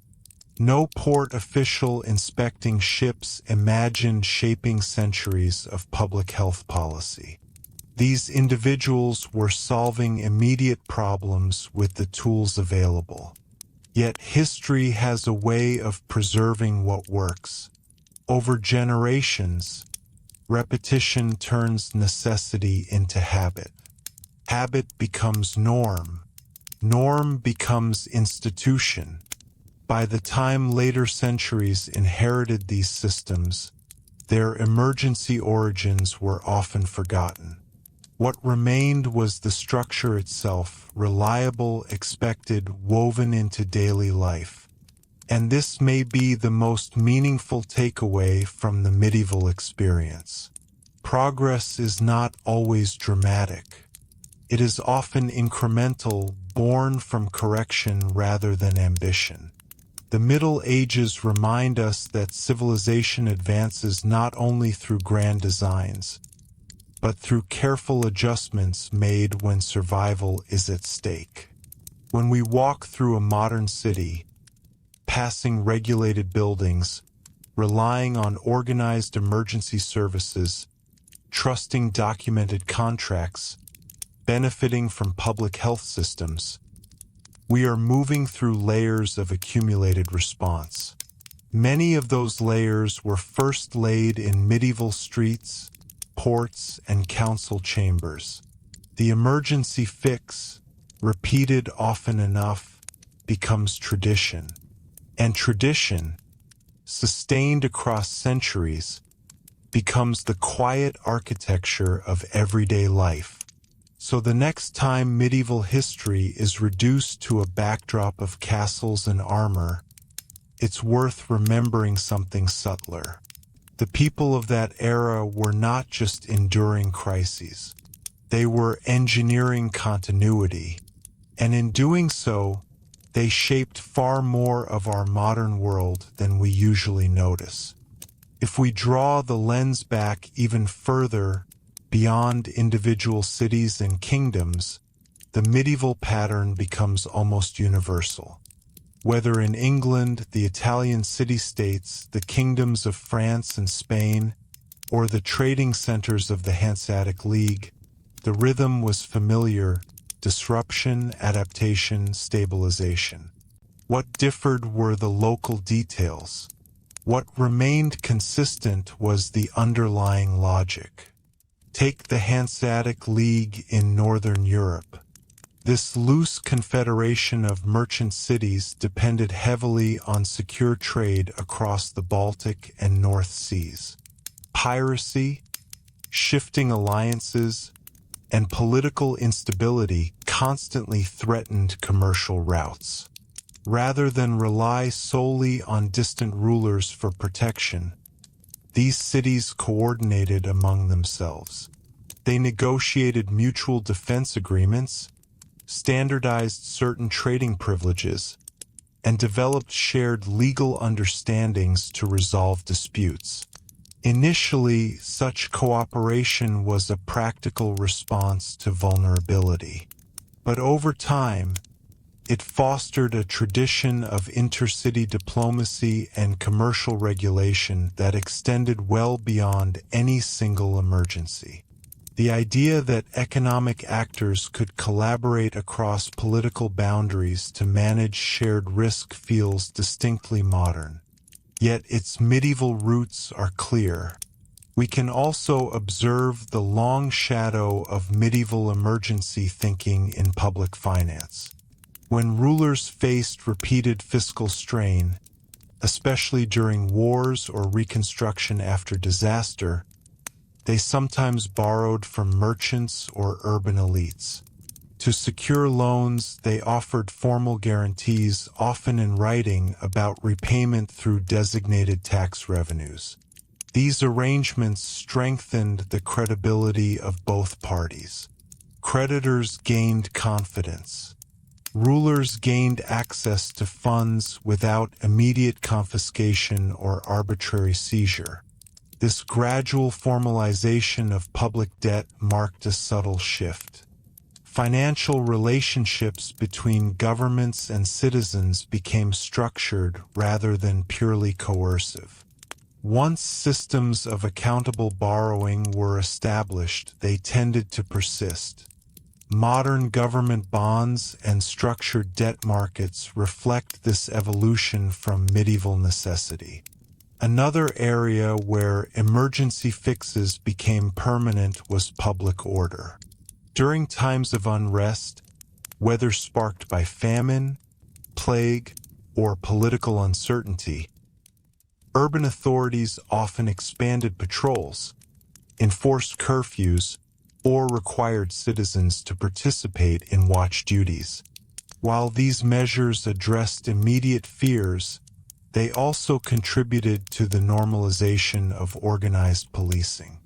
No port official inspecting ships imagined shaping centuries of public health policy. These individuals were solving immediate problems with the tools available. Yet history has a way of preserving what works. Over generations, repetition turns necessity into habit. Habit becomes norm. Norm becomes institution. By the time later centuries inherited these systems, their emergency origins were often forgotten. What remained was the structure itself, reliable, expected, woven into daily life. And this may be the most meaningful takeaway from the medieval experience. Progress is not always dramatic. It is often incremental, born from correction rather than ambition. The Middle Ages remind us that civilization advances not only through grand designs, but through careful adjustments made when survival is at stake. When we walk through a modern city, passing regulated buildings, relying on organized emergency services, trusting documented contracts, benefiting from public health systems, we are moving through layers of accumulated response. Many of those layers were first laid in medieval streets, ports, and council chambers. The emergency fix, repeated often enough, becomes tradition. And tradition, sustained across centuries, becomes the quiet architecture of everyday life. So the next time medieval history is reduced to a backdrop of castles and armor, it's worth remembering something subtler. The people of that era were not just enduring crises. They were engineering continuity, and in doing so, they shaped far more of our modern world than we usually notice. If we draw the lens back even further, beyond individual cities and kingdoms, the medieval pattern becomes almost universal. Whether in England, the Italian city-states, the kingdoms of France and Spain, or the trading centers of the Hanseatic League, the rhythm was familiar: disruption, adaptation, stabilization. What differed were the local details. What remained consistent was the underlying logic. Take the Hanseatic League in Northern Europe. This loose confederation of merchant cities depended heavily on secure trade across the Baltic and North Seas. Piracy, shifting alliances, and political instability constantly threatened commercial routes. Rather than rely solely on distant rulers for protection, these cities coordinated among themselves. They negotiated mutual defense agreements, standardized certain trading privileges, and developed shared legal understandings to resolve disputes. Initially, such cooperation was a practical response to vulnerability. But over time, it fostered a tradition of intercity diplomacy and commercial regulation that extended well beyond any single emergency. The idea that economic actors could collaborate across political boundaries to manage shared risk feels distinctly modern. Yet its medieval roots are clear. We can also observe the long shadow of medieval emergency thinking in public finance. When rulers faced repeated fiscal strain, especially during wars or reconstruction after disaster, they sometimes borrowed from merchants or urban elites. To secure loans, they offered formal guarantees, often in writing, about repayment through designated tax revenues. These arrangements strengthened the credibility of both parties. Creditors gained confidence. Rulers gained access to funds without immediate confiscation or arbitrary seizure. This gradual formalization of public debt marked a subtle shift. Financial relationships between governments and citizens became structured rather than purely coercive. Once systems of accountable borrowing were established, they tended to persist. Modern government bonds and structured debt markets reflect this evolution from medieval necessity. Another area where emergency fixes became permanent was public order. During times of unrest, whether sparked by famine, plague, or political uncertainty, urban authorities often expanded patrols, enforced curfews, or required citizens to participate in watch duties. While these measures addressed immediate fears, they also contributed to the normalization of organized policing.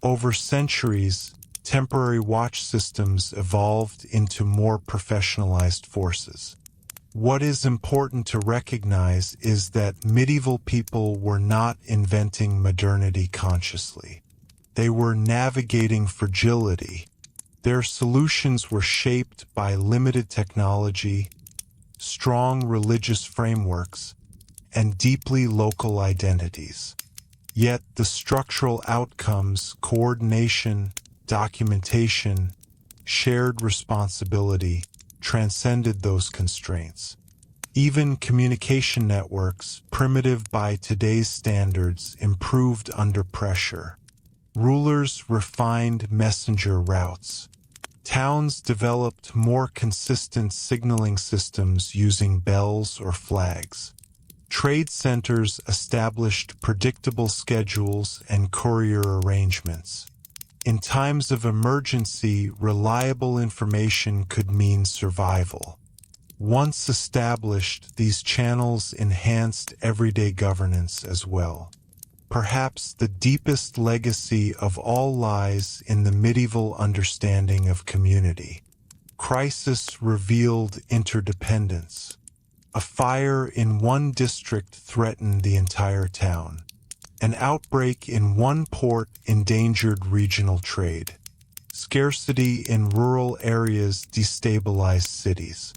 Over centuries, temporary watch systems evolved into more professionalized forces. What is important to recognize is that medieval people were not inventing modernity consciously. They were navigating fragility. Their solutions were shaped by limited technology, strong religious frameworks, and deeply local identities. Yet the structural outcomes, coordination, documentation, shared responsibility, transcended those constraints. Even communication networks, primitive by today's standards, improved under pressure. Rulers refined messenger routes. Towns developed more consistent signaling systems using bells or flags. Trade centers established predictable schedules and courier arrangements. In times of emergency, reliable information could mean survival. Once established, these channels enhanced everyday governance as well. Perhaps the deepest legacy of all lies in the medieval understanding of community. Crisis revealed interdependence. A fire in one district threatened the entire town. An outbreak in one port endangered regional trade. Scarcity in rural areas destabilized cities.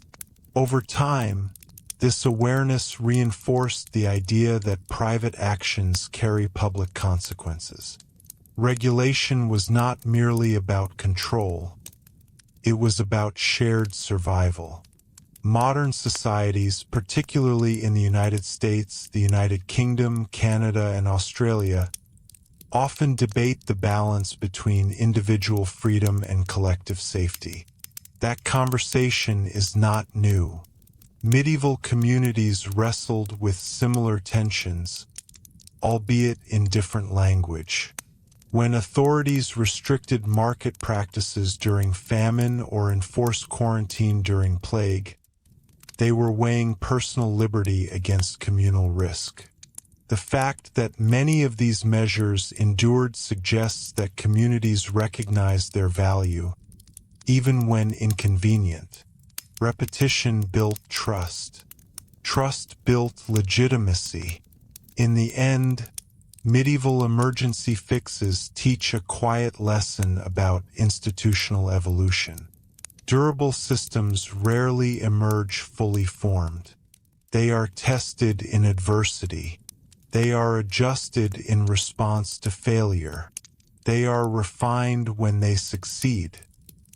Over time, this awareness reinforced the idea that private actions carry public consequences. Regulation was not merely about control. It was about shared survival. Modern societies, particularly in the United States, the United Kingdom, Canada, and Australia, often debate the balance between individual freedom and collective safety. That conversation is not new. Medieval communities wrestled with similar tensions, albeit in different language. When authorities restricted market practices during famine or enforced quarantine during plague, they were weighing personal liberty against communal risk. The fact that many of these measures endured suggests that communities recognized their value, even when inconvenient. Repetition built trust. Trust built legitimacy. In the end, medieval emergency fixes teach a quiet lesson about institutional evolution. Durable systems rarely emerge fully formed. They are tested in adversity. They are adjusted in response to failure. They are refined when they succeed.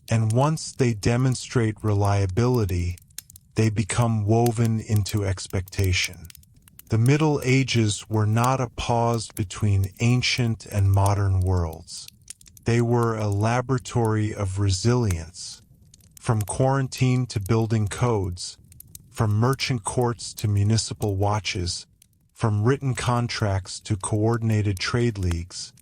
And once they demonstrate reliability, they become woven into expectation. The Middle Ages were not a pause between ancient and modern worlds. They were a laboratory of resilience. From quarantine to building codes, from merchant courts to municipal watches, from written contracts to coordinated trade leagues,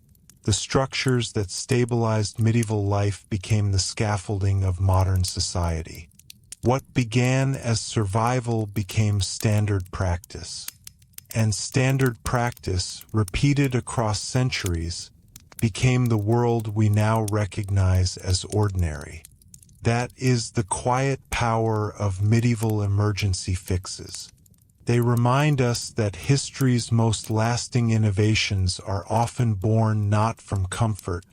the structures that stabilized medieval life became the scaffolding of modern society. What began as survival became standard practice. and standard practice repeated across centuries became the world we now recognize as ordinary. That is the quiet power of medieval emergency fixes. They remind us that history's most lasting innovations are often born not from comfort,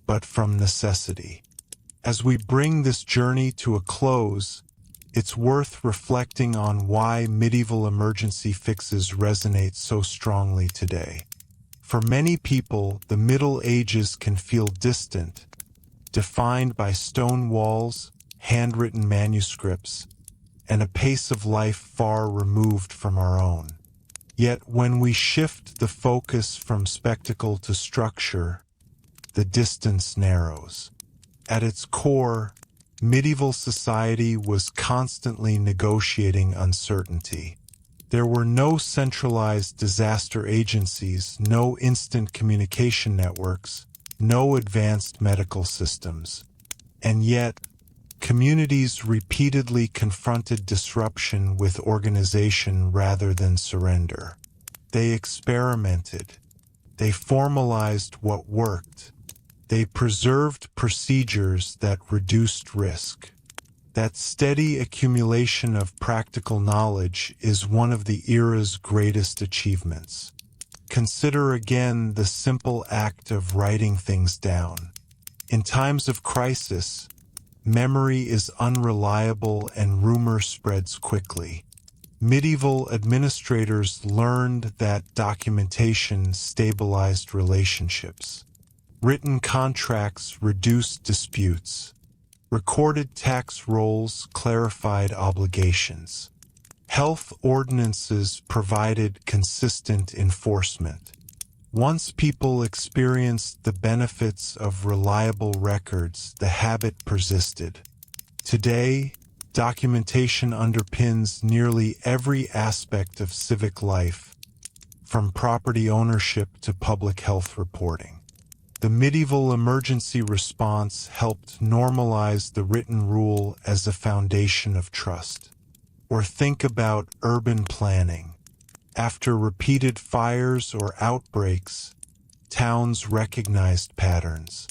but from necessity. As we bring this journey to a close, it's worth reflecting on why medieval emergency fixes resonate so strongly today. For many people, the Middle Ages can feel distant, defined by stone walls, handwritten manuscripts, and a pace of life far removed from our own. Yet when we shift the focus from spectacle to structure, the distance narrows. At its core, medieval society was constantly negotiating uncertainty. There were no centralized disaster agencies, no instant communication networks, no advanced medical systems. And yet, communities repeatedly confronted disruption with organization rather than surrender. They experimented. They formalized what worked. They preserved procedures that reduced risk. That steady accumulation of practical knowledge is one of the era's greatest achievements. Consider again the simple act of writing things down. In times of crisis, memory is unreliable and rumor spreads quickly. Medieval administrators learned that documentation stabilized relationships. Written contracts reduced disputes. Recorded tax rolls clarified obligations. Health ordinances provided consistent enforcement. Once people experienced the benefits of reliable records, the habit persisted. Today, documentation underpins nearly every aspect of civic life, from property ownership to public health reporting. The medieval emergency response helped normalize the written rule as a foundation of trust. Or think about urban planning. After repeated fires or outbreaks, towns recognized patterns.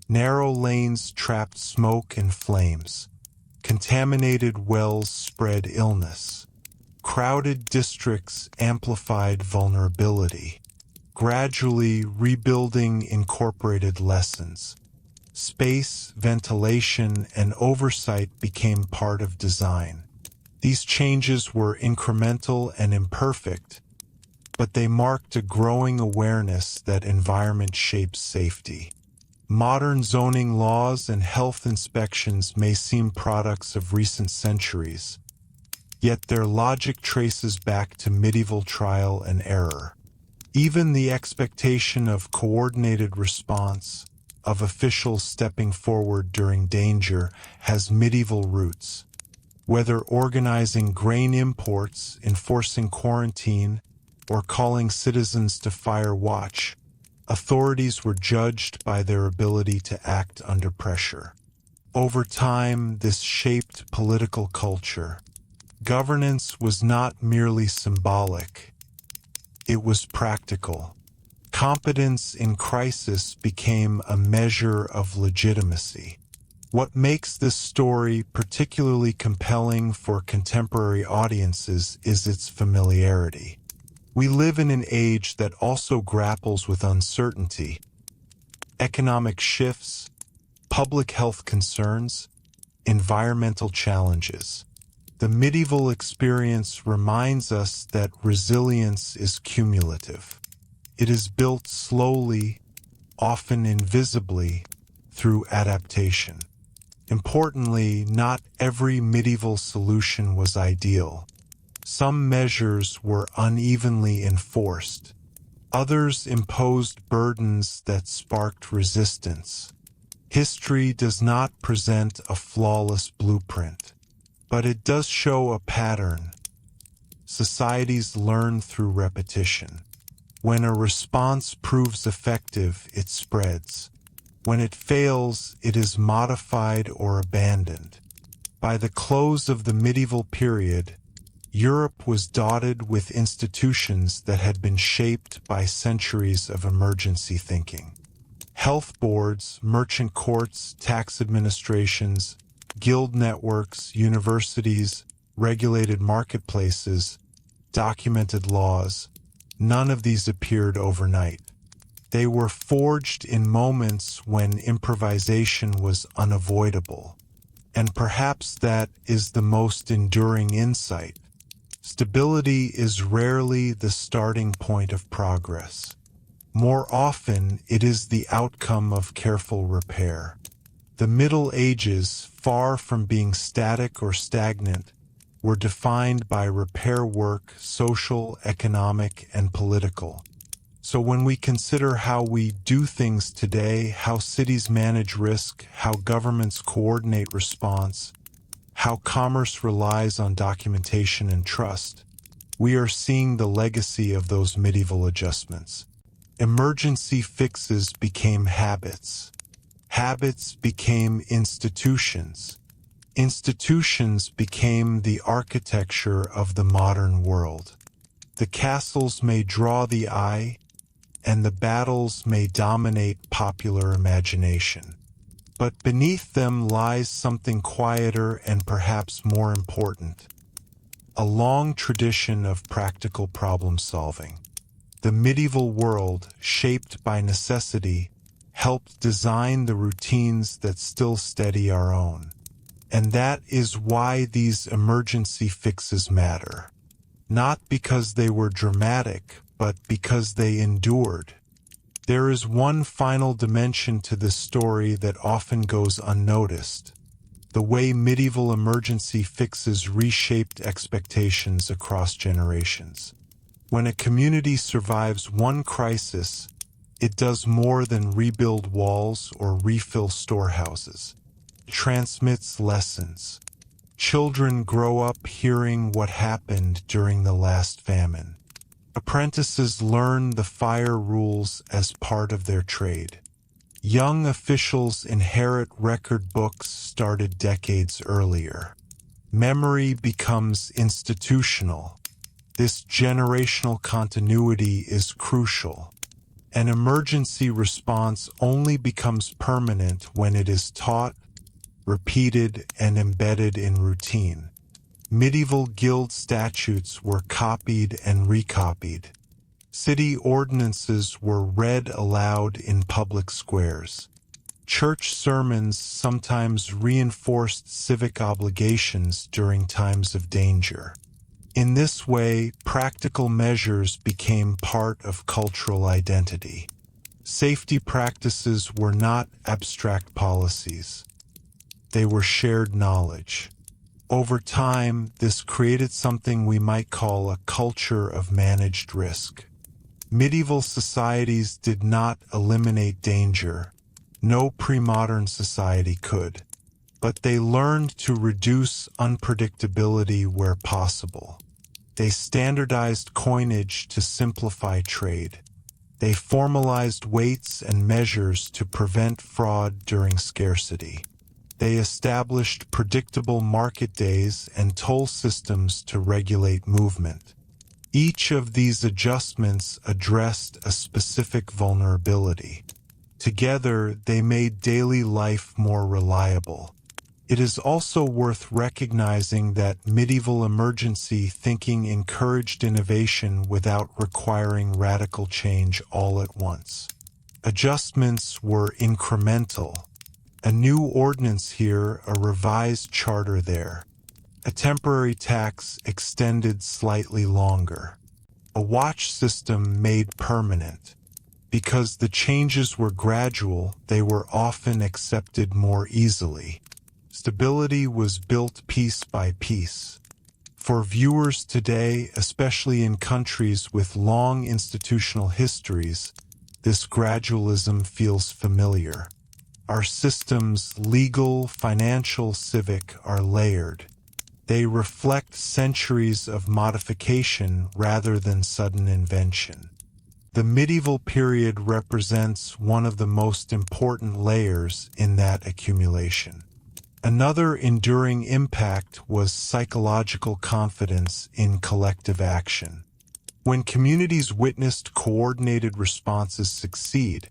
Narrow lanes trapped smoke and flames. Contaminated wells spread illness. Crowded districts amplified vulnerability. Gradually, rebuilding incorporated lessons. Space, ventilation, and oversight became part of design. These changes were incremental and imperfect, but they marked a growing awareness that environment shapes safety. Modern zoning laws and health inspections may seem products of recent centuries, yet their logic traces back to medieval trial and error. Even the expectation of coordinated response, of officials stepping forward during danger, has medieval roots. Whether organizing grain imports, enforcing quarantine, or calling citizens to fire watch, authorities were judged by their ability to act under pressure. Over time, this shaped political culture. Governance was not merely symbolic. It was practical. Competence in crisis became a measure of legitimacy. What makes this story particularly compelling for contemporary audiences is its familiarity. We live in an age that also grapples with uncertainty, economic shifts, public health concerns, environmental challenges. The medieval experience reminds us that resilience is cumulative. It is built slowly, often invisibly, through adaptation. Importantly, not every medieval solution was ideal. Some measures were unevenly enforced. Others imposed burdens that sparked resistance. History does not present a flawless blueprint, but it does show a pattern. Societies learn through repetition. When a response proves effective, it spreads. When it fails, it is modified or abandoned. By the close of the medieval period, Europe was dotted with institutions that had been shaped by centuries of emergency thinking. Health boards, merchant courts, tax administrations, guild networks, universities, regulated marketplaces, documented laws. None of these appeared overnight. They were forged in moments when improvisation was unavoidable. And perhaps that is the most enduring insight. Stability is rarely the starting point of progress. More often, it is the outcome of careful repair. The Middle Ages, far from being static or stagnant, were defined by repair work, social, economic, and political. So when we consider how we do things today, how cities manage risk, how governments coordinate response, how commerce relies on documentation and trust, we are seeing the legacy of those medieval adjustments. Emergency fixes became habits. Habits became institutions. Institutions became the architecture of the modern world. The castles may draw the eye, and the battles may dominate popular imagination. But beneath them lies something quieter and perhaps more important: a long tradition of practical problem-solving. The medieval world, shaped by necessity, helped design the routines that still steady our own. And that is why these emergency fixes matter. Not because they were dramatic, but because they endured. There is one final dimension to this story that often goes unnoticed: the way medieval emergency fixes reshaped expectations across generations. When a community survives one crisis, it does more than rebuild walls or refill storehouses. It transmits lessons. Children grow up hearing what happened during the last famine. Apprentices learn the fire rules as part of their trade. Young officials inherit record books started decades earlier. Memory becomes institutional. This generational continuity is crucial. An emergency response only becomes permanent when it is taught, repeated, and embedded in routine. Medieval guild statutes were copied and recopied. City ordinances were read aloud in public squares. Church sermons sometimes reinforced civic obligations during times of danger. In this way, practical measures became part of cultural identity. Safety practices were not abstract policies. They were shared knowledge. Over time, this created something we might call a culture of managed risk. Medieval societies did not eliminate danger. No pre-modern society could. But they learned to reduce unpredictability where possible. They standardized coinage to simplify trade. They formalized weights and measures to prevent fraud during scarcity. They established predictable market days and toll systems to regulate movement. Each of these adjustments addressed a specific vulnerability. Together, they made daily life more reliable. It is also worth recognizing that medieval emergency thinking encouraged innovation without requiring radical change all at once. Adjustments were incremental. A new ordinance here, a revised charter there. A temporary tax extended slightly longer. A watch system made permanent. Because the changes were gradual, they were often accepted more easily. Stability was built piece by piece. For viewers today, especially in countries with long institutional histories, this gradualism feels familiar. Our systems, legal, financial, civic, are layered. They reflect centuries of modification rather than sudden invention. The medieval period represents one of the most important layers in that accumulation. Another enduring impact was psychological confidence in collective action. When communities witnessed coordinated responses succeed,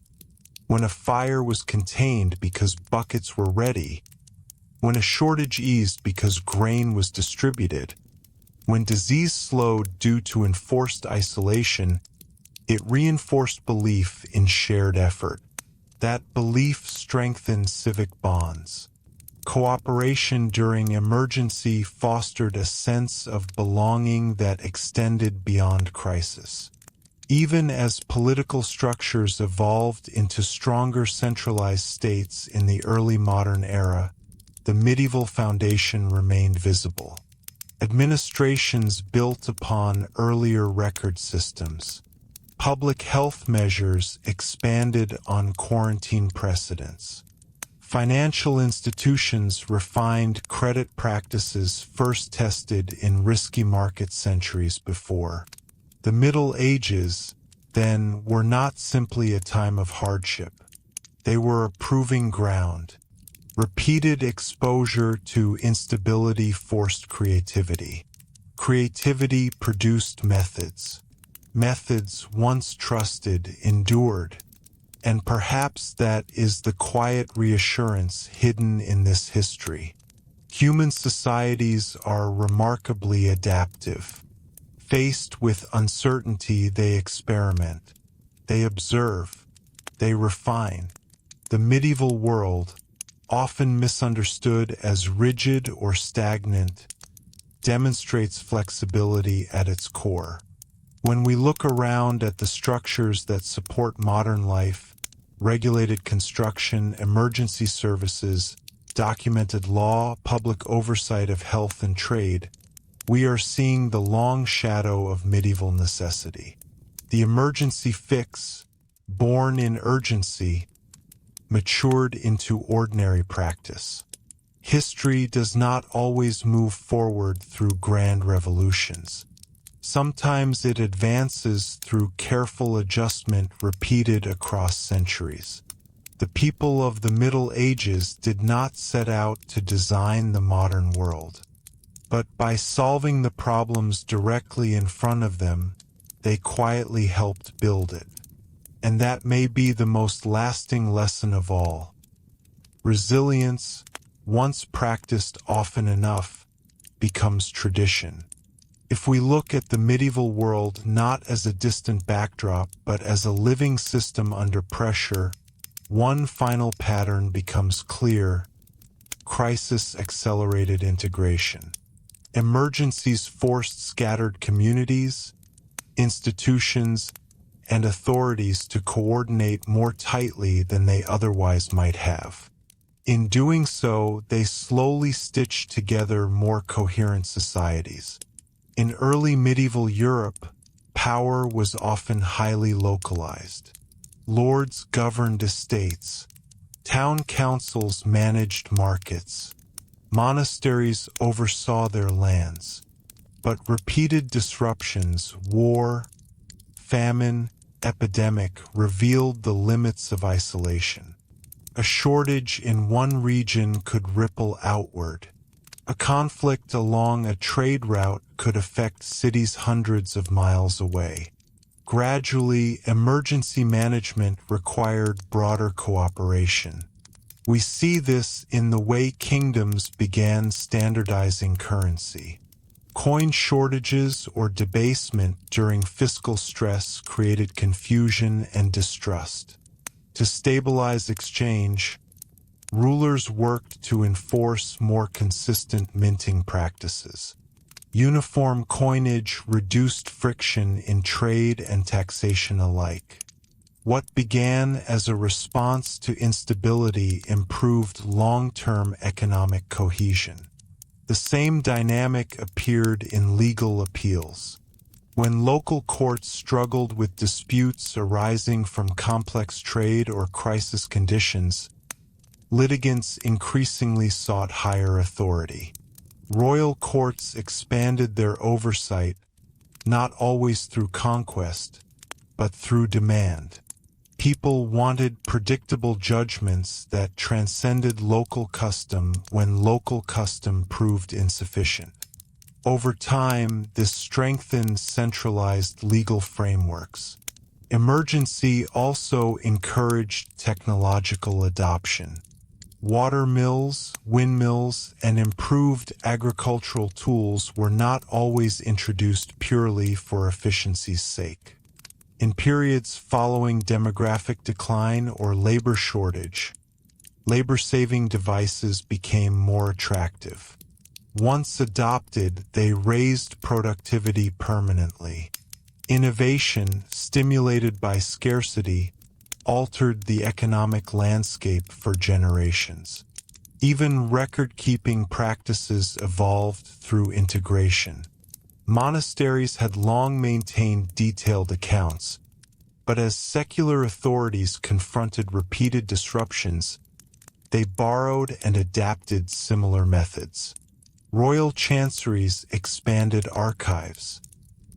when a fire was contained because buckets were ready, when a shortage eased because grain was distributed, when disease slowed due to enforced isolation, it reinforced belief in shared effort. That belief strengthened civic bonds. Cooperation during emergency fostered a sense of belonging that extended beyond crisis. Even as political structures evolved into stronger centralized states in the early modern era, the medieval foundation remained visible. Administrations built upon earlier record systems. Public health measures expanded on quarantine precedents. Financial institutions refined credit practices first tested in risky markets centuries before. The Middle Ages, then, were not simply a time of hardship. They were a proving ground. Repeated exposure to instability forced creativity. Creativity produced methods. Methods once trusted endured. And perhaps that is the quiet reassurance hidden in this history. Human societies are remarkably adaptive. Faced with uncertainty, they experiment. They observe. They refine. The medieval world, often misunderstood as rigid or stagnant, demonstrates flexibility at its core. When we look around at the structures that support modern life, regulated construction, emergency services, documented law, public oversight of health and trade, we are seeing the long shadow of medieval necessity. The emergency fix, born in urgency, matured into ordinary practice. History does not always move forward through grand revolutions. Sometimes it advances through careful adjustment repeated across centuries. The people of the Middle Ages did not set out to design the modern world. But by solving the problems directly in front of them, they quietly helped build it. And that may be the most lasting lesson of all. Resilience, once practiced often enough, becomes tradition. If we look at the medieval world not as a distant backdrop but as a living system under pressure, one final pattern becomes clear: crisis-accelerated integration. Emergencies forced scattered communities, institutions, and authorities to coordinate more tightly than they otherwise might have. In doing so, they slowly stitched together more coherent societies. In early medieval Europe, power was often highly localized. Lords governed estates. Town councils managed markets. Monasteries oversaw their lands. But repeated disruptions, war, famine, epidemic, revealed the limits of isolation. A shortage in one region could ripple outward. A conflict along a trade route could affect cities hundreds of miles away. Gradually, emergency management required broader cooperation. We see this in the way kingdoms began standardizing currency. Coin shortages or debasement during fiscal stress created confusion and distrust. To stabilize exchange, rulers worked to enforce more consistent minting practices. Uniform coinage reduced friction in trade and taxation alike. What began as a response to instability improved long-term economic cohesion. The same dynamic appeared in legal appeals. When local courts struggled with disputes arising from complex trade or crisis conditions, litigants increasingly sought higher authority. Royal courts expanded their oversight, not always through conquest, but through demand. People wanted predictable judgments that transcended local custom when local custom proved insufficient. Over time, this strengthened centralized legal frameworks. Emergency also encouraged technological adoption. Water mills, windmills, and improved agricultural tools were not always introduced purely for efficiency's sake. In periods following demographic decline or labor shortage, labor-saving devices became more attractive. Once adopted, they raised productivity permanently. Innovation, stimulated by scarcity, altered the economic landscape for generations. Even record-keeping practices evolved through integration. Monasteries had long maintained detailed accounts, but as secular authorities confronted repeated disruptions, they borrowed and adapted similar methods. Royal chanceries expanded archives.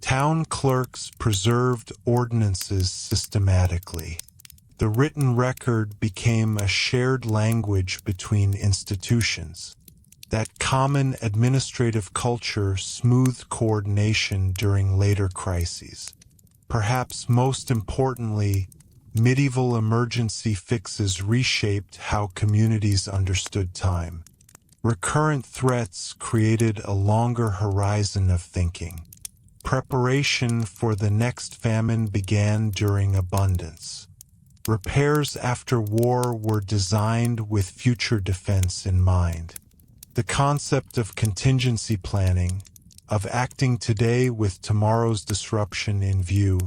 Town clerks preserved ordinances systematically. The written record became a shared language between institutions. That common administrative culture smoothed coordination during later crises. Perhaps most importantly, medieval emergency fixes reshaped how communities understood time. Recurrent threats created a longer horizon of thinking. Preparation for the next famine began during abundance. Repairs after war were designed with future defense in mind. The concept of contingency planning, of acting today with tomorrow's disruption in view,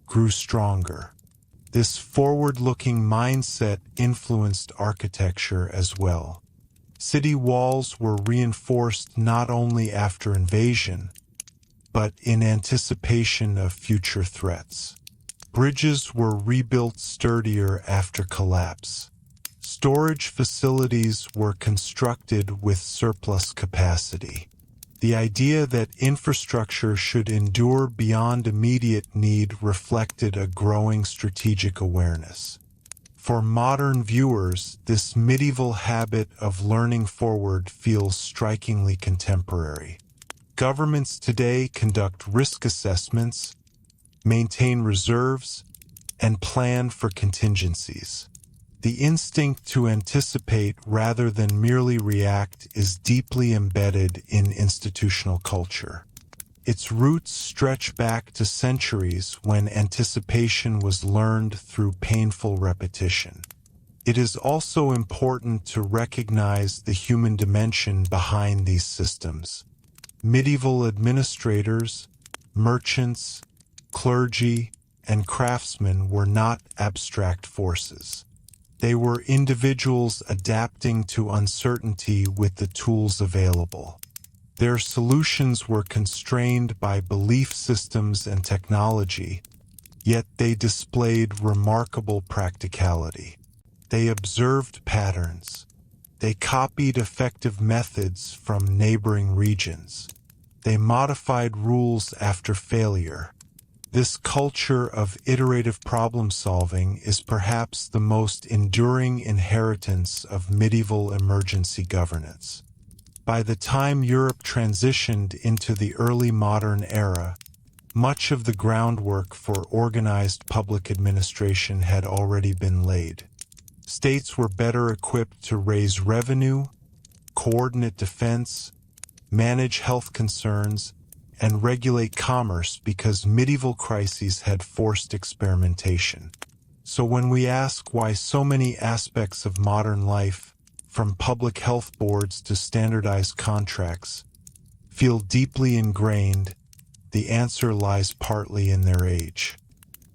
grew stronger. This forward-looking mindset influenced architecture as well. City walls were reinforced not only after invasion, but in anticipation of future threats. Bridges were rebuilt sturdier after collapse. Storage facilities were constructed with surplus capacity. The idea that infrastructure should endure beyond immediate need reflected a growing strategic awareness. For modern viewers, this medieval habit of learning forward feels strikingly contemporary. Governments today conduct risk assessments, maintain reserves, and plan for contingencies. The instinct to anticipate rather than merely react is deeply embedded in institutional culture. Its roots stretch back to centuries when anticipation was learned through painful repetition. It is also important to recognize the human dimension behind these systems. Medieval administrators, merchants, clergy, and craftsmen were not abstract forces. They were individuals adapting to uncertainty with the tools available. Their solutions were constrained by belief systems and technology, yet they displayed remarkable practicality. They observed patterns. They copied effective methods from neighboring regions. They modified rules after failure. This culture of iterative problem-solving is perhaps the most enduring inheritance of medieval emergency governance. By the time Europe transitioned into the early modern era, much of the groundwork for organized public administration had already been laid. States were better equipped to raise revenue, coordinate defense, manage health concerns, and regulate commerce because medieval crises had forced experimentation. So when we ask why so many aspects of modern life, from public health boards to standardized contracts, feel deeply ingrained, the answer lies partly in their age.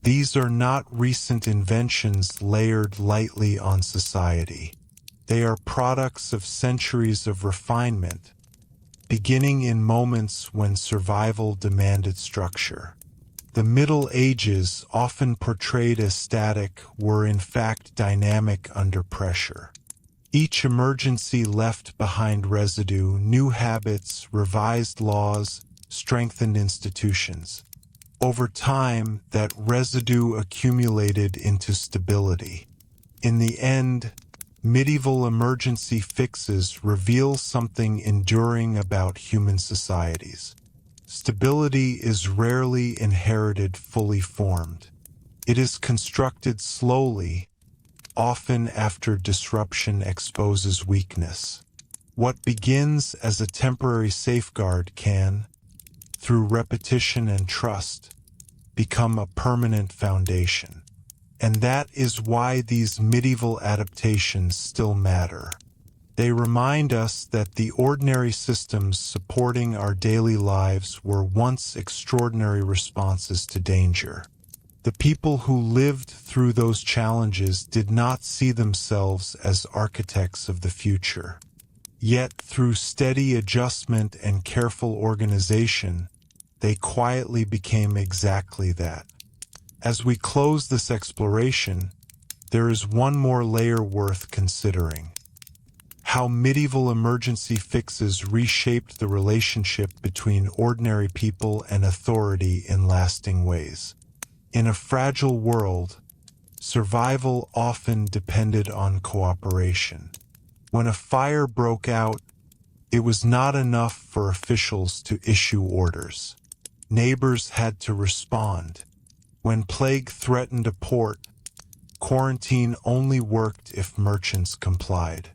These are not recent inventions layered lightly on society. They are products of centuries of refinement, beginning in moments when survival demanded structure. The Middle Ages, often portrayed as static, were in fact dynamic under pressure. Each emergency left behind residue, new habits, revised laws, strengthened institutions. Over time, that residue accumulated into stability. In the end, medieval emergency fixes reveal something enduring about human societies. Stability is rarely inherited fully formed. It is constructed slowly, often after disruption exposes weakness. What begins as a temporary safeguard can, through repetition and trust, become a permanent foundation. And that is why these medieval adaptations still matter. They remind us that the ordinary systems supporting our daily lives were once extraordinary responses to danger. The people who lived through those challenges did not see themselves as architects of the future. Yet, through steady adjustment and careful organization, they quietly became exactly that. As we close this exploration, there is one more layer worth considering. How medieval emergency fixes reshaped the relationship between ordinary people and authority in lasting ways. In a fragile world, survival often depended on cooperation. When a fire broke out, it was not enough for officials to issue orders. Neighbors had to respond. When plague threatened a port, quarantine only worked if merchants complied.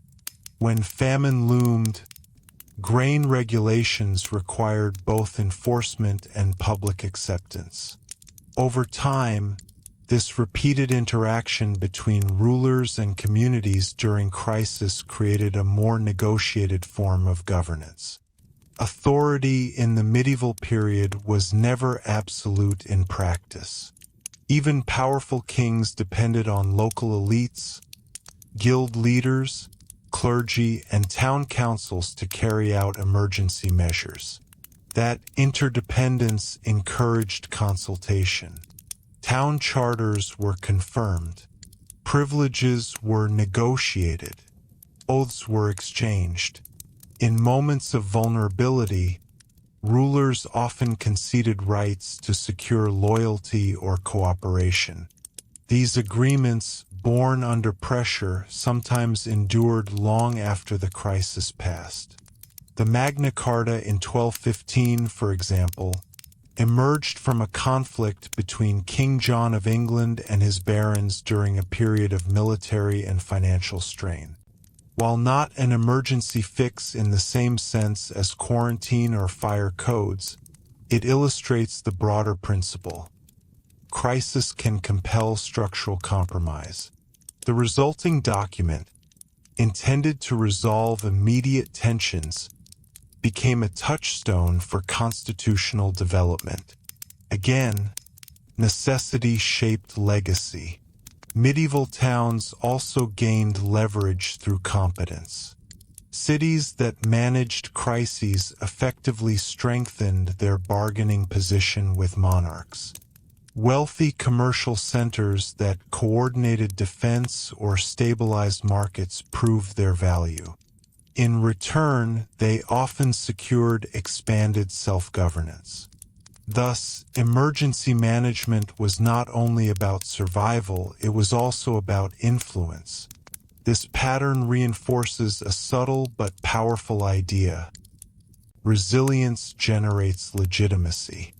When famine loomed, grain regulations required both enforcement and public acceptance. Over time, this repeated interaction between rulers and communities during crisis created a more negotiated form of governance. Authority in the medieval period was never absolute in practice. Even powerful kings depended on local elites, guild leaders, clergy, and town councils to carry out emergency measures. That interdependence encouraged consultation. Town charters were confirmed. Privileges were negotiated. Oaths were exchanged. In moments of vulnerability, rulers often conceded rights to secure loyalty or cooperation. These agreements, born under pressure, sometimes endured long after the crisis passed. The Magna Carta in 1215, for example, emerged from a conflict between King John of England and his barons during a period of military and financial strain. While not an emergency fix in the same sense as quarantine or fire codes, it illustrates the broader principle. Crisis can compel structural compromise. The resulting document, intended to resolve immediate tensions, became a touchstone for constitutional development. Again, necessity shaped legacy. Medieval towns also gained leverage through competence. Cities that managed crises effectively strengthened their bargaining position with monarchs. Wealthy commercial centers that coordinated defense or stabilized markets proved their value. In return, they often secured expanded self-governance. Thus, emergency management was not only about survival, it was also about influence. This pattern reinforces a subtle but powerful idea. Resilience generates legitimacy.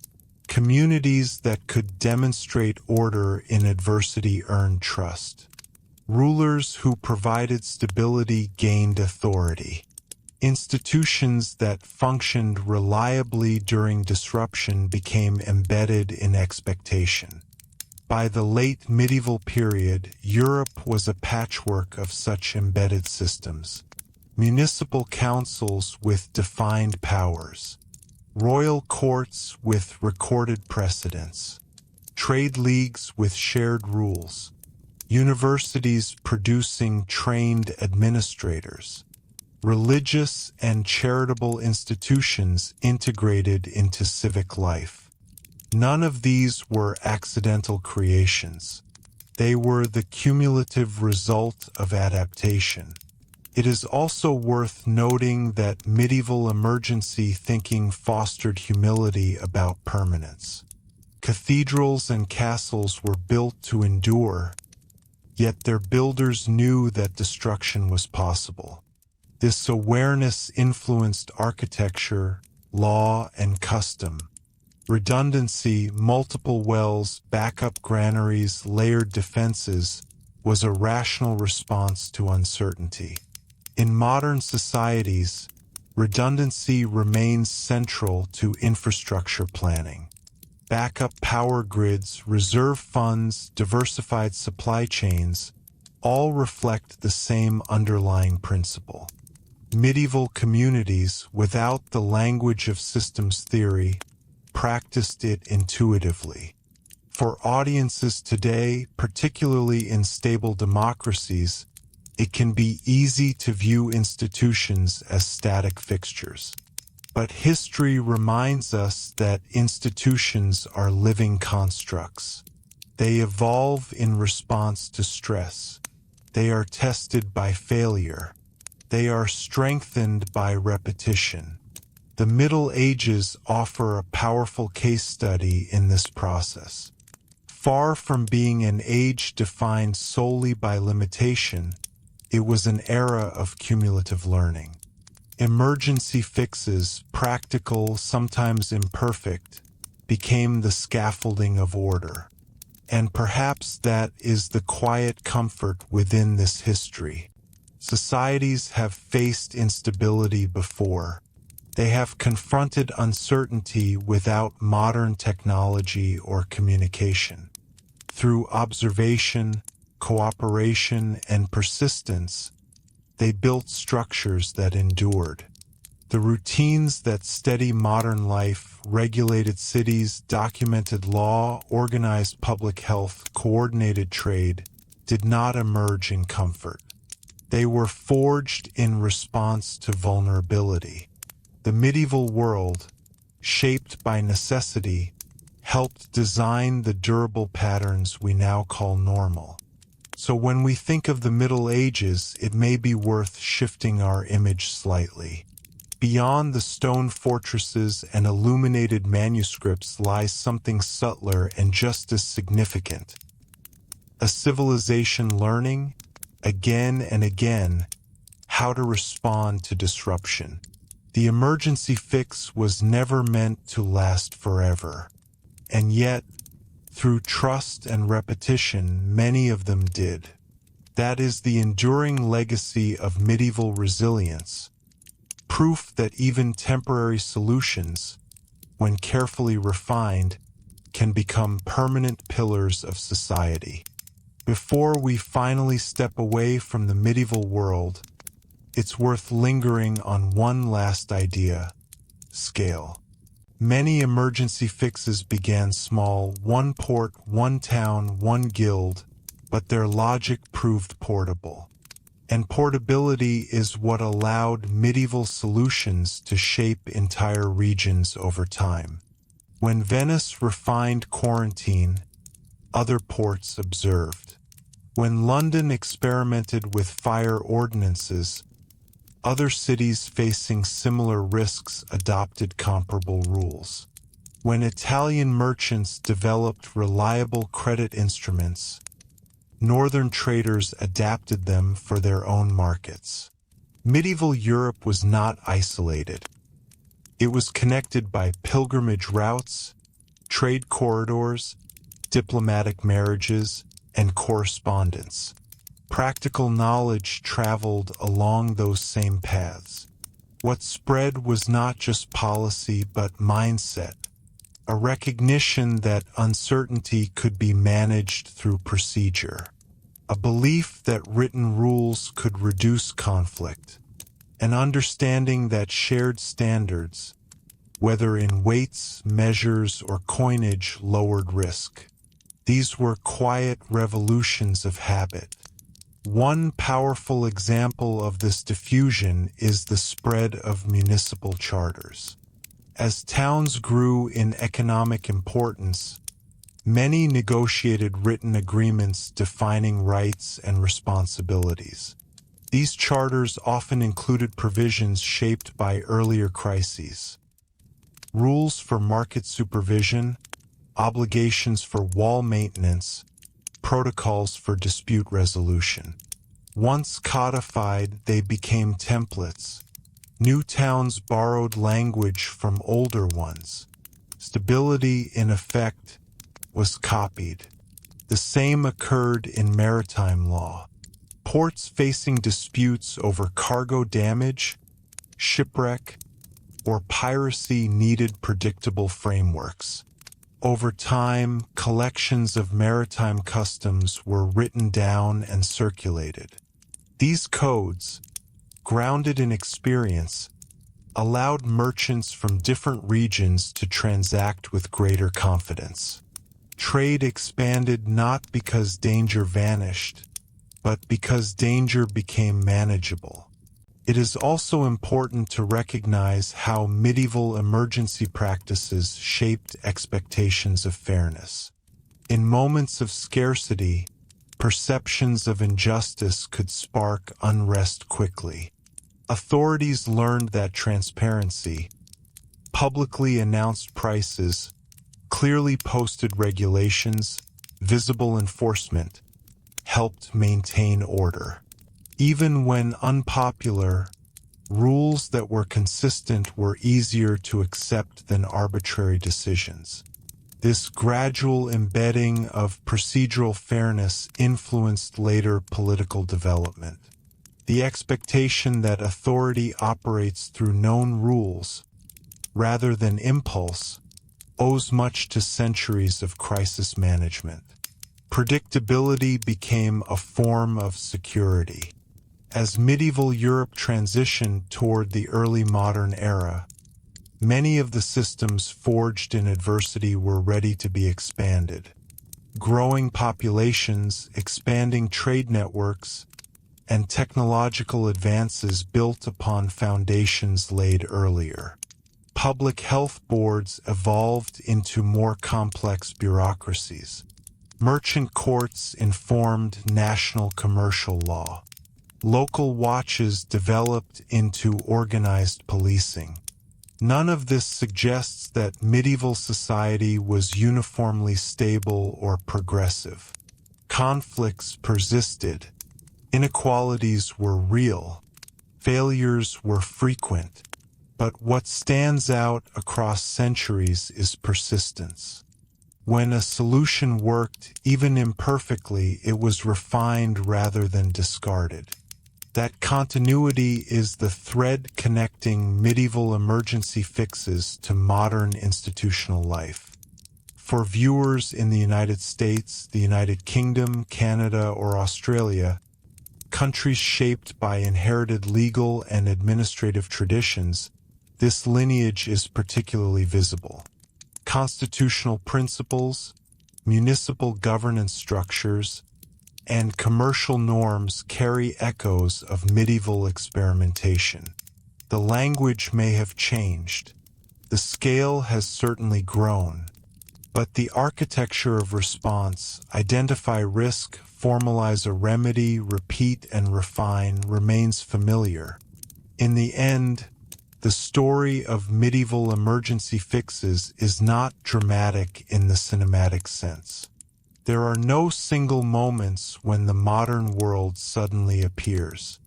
Communities that could demonstrate order in adversity earned trust. Rulers who provided stability gained authority. Institutions that functioned reliably during disruption became embedded in expectation. By the late medieval period, Europe was a patchwork of such embedded systems. Municipal councils with defined powers. Royal courts with recorded precedents. Trade leagues with shared rules. Universities producing trained administrators. Religious and charitable institutions integrated into civic life. None of these were accidental creations. They were the cumulative result of adaptation. It is also worth noting that medieval emergency thinking fostered humility about permanence. Cathedrals and castles were built to endure, yet their builders knew that destruction was possible. This awareness influenced architecture, law, and custom. Redundancy, multiple wells, backup granaries, layered defenses, was a rational response to uncertainty. In modern societies, redundancy remains central to infrastructure planning. Backup power grids, reserve funds, diversified supply chains all reflect the same underlying principle. Medieval communities, without the language of systems theory, practiced it intuitively. For audiences today, particularly in stable democracies, it can be easy to view institutions as static fixtures. But history reminds us that institutions are living constructs. They evolve in response to stress. They are tested by failure. They are strengthened by repetition. The Middle Ages offer a powerful case study in this process. Far from being an age defined solely by limitation, it was an era of cumulative learning. Emergency fixes, practical, sometimes imperfect, became the scaffolding of order. And perhaps that is the quiet comfort within this history. Societies have faced instability before. They have confronted uncertainty without modern technology or communication. Through observation, cooperation, and persistence, they built structures that endured. The routines that steady modern life, regulated cities, documented law, organized public health, coordinated trade, did not emerge in comfort. They were forged in response to vulnerability. The medieval world, shaped by necessity, helped design the durable patterns we now call normal. So when we think of the Middle Ages, it may be worth shifting our image slightly. Beyond the stone fortresses and illuminated manuscripts lies something subtler and just as significant. A civilization learning, again and again, how to respond to disruption. The emergency fix was never meant to last forever. And yet, through trust and repetition, many of them did. That is the enduring legacy of medieval resilience, proof that even temporary solutions, when carefully refined, can become permanent pillars of society. Before we finally step away from the medieval world, it's worth lingering on one last idea: scale. Many emergency fixes began small, one port, one town, one guild, but their logic proved portable. And portability is what allowed medieval solutions to shape entire regions over time. When Venice refined quarantine, other ports observed. When London experimented with fire ordinances, other cities facing similar risks adopted comparable rules. When Italian merchants developed reliable credit instruments, northern traders adapted them for their own markets. Medieval Europe was not isolated. It was connected by pilgrimage routes, trade corridors, diplomatic marriages, and correspondence. Practical knowledge traveled along those same paths. What spread was not just policy but mindset, a recognition that uncertainty could be managed through procedure, a belief that written rules could reduce conflict, an understanding that shared standards, whether in weights, measures, or coinage, lowered risk. These were quiet revolutions of habit. One powerful example of this diffusion is the spread of municipal charters. As towns grew in economic importance, many negotiated written agreements defining rights and responsibilities. These charters often included provisions shaped by earlier crises. Rules for market supervision, obligations for wall maintenance, protocols for dispute resolution. Once codified, they became templates. New towns borrowed language from older ones. Stability, in effect, was copied. The same occurred in maritime law. Ports facing disputes over cargo damage, shipwreck, or piracy needed predictable frameworks. Over time, collections of maritime customs were written down and circulated. These codes, grounded in experience, allowed merchants from different regions to transact with greater confidence. Trade expanded not because danger vanished, but because danger became manageable. It is also important to recognize how medieval emergency practices shaped expectations of fairness. In moments of scarcity, perceptions of injustice could spark unrest quickly. Authorities learned that transparency, publicly announced prices, clearly posted regulations, visible enforcement, helped maintain order. Even when unpopular, rules that were consistent were easier to accept than arbitrary decisions. This gradual embedding of procedural fairness influenced later political development. The expectation that authority operates through known rules, rather than impulse, owes much to centuries of crisis management. Predictability became a form of security. As medieval Europe transitioned toward the early modern era, many of the systems forged in adversity were ready to be expanded. Growing populations, expanding trade networks, and technological advances built upon foundations laid earlier. Public health boards evolved into more complex bureaucracies. Merchant courts informed national commercial law. Local watches developed into organized policing. None of this suggests that medieval society was uniformly stable or progressive. Conflicts persisted. Inequalities were real. Failures were frequent. But what stands out across centuries is persistence. When a solution worked, even imperfectly, it was refined rather than discarded. That continuity is the thread connecting medieval emergency fixes to modern institutional life. For viewers in the United States, the United Kingdom, Canada, or Australia, countries shaped by inherited legal and administrative traditions, this lineage is particularly visible. Constitutional principles, municipal governance structures, and commercial norms carry echoes of medieval experimentation. The language may have changed. The scale has certainly grown. But the architecture of response, identify risk, formalize a remedy, repeat and refine, remains familiar. In the end, the story of medieval emergency fixes is not dramatic in the cinematic sense. There are no single moments when the modern world suddenly appears.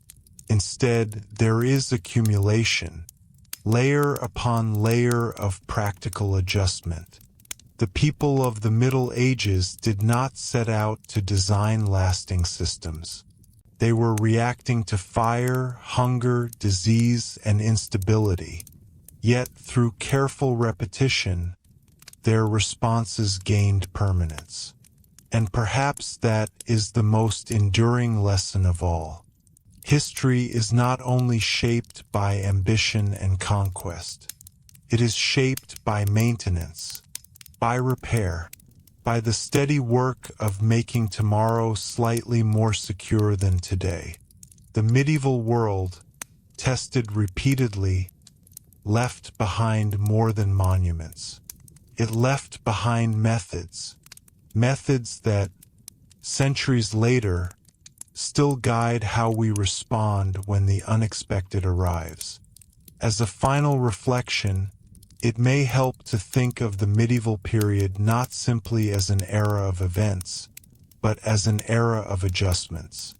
Instead, there is accumulation, layer upon layer of practical adjustment. The people of the Middle Ages did not set out to design lasting systems. They were reacting to fire, hunger, disease, and instability. Yet, through careful repetition, their responses gained permanence. And perhaps that is the most enduring lesson of all. History is not only shaped by ambition and conquest. It is shaped by maintenance, by repair, by the steady work of making tomorrow slightly more secure than today. The medieval world, tested repeatedly, left behind more than monuments. It left behind methods that, centuries later, still guide how we respond when the unexpected arrives. As a final reflection, it may help to think of the medieval period not simply as an era of events, but as an era of adjustments.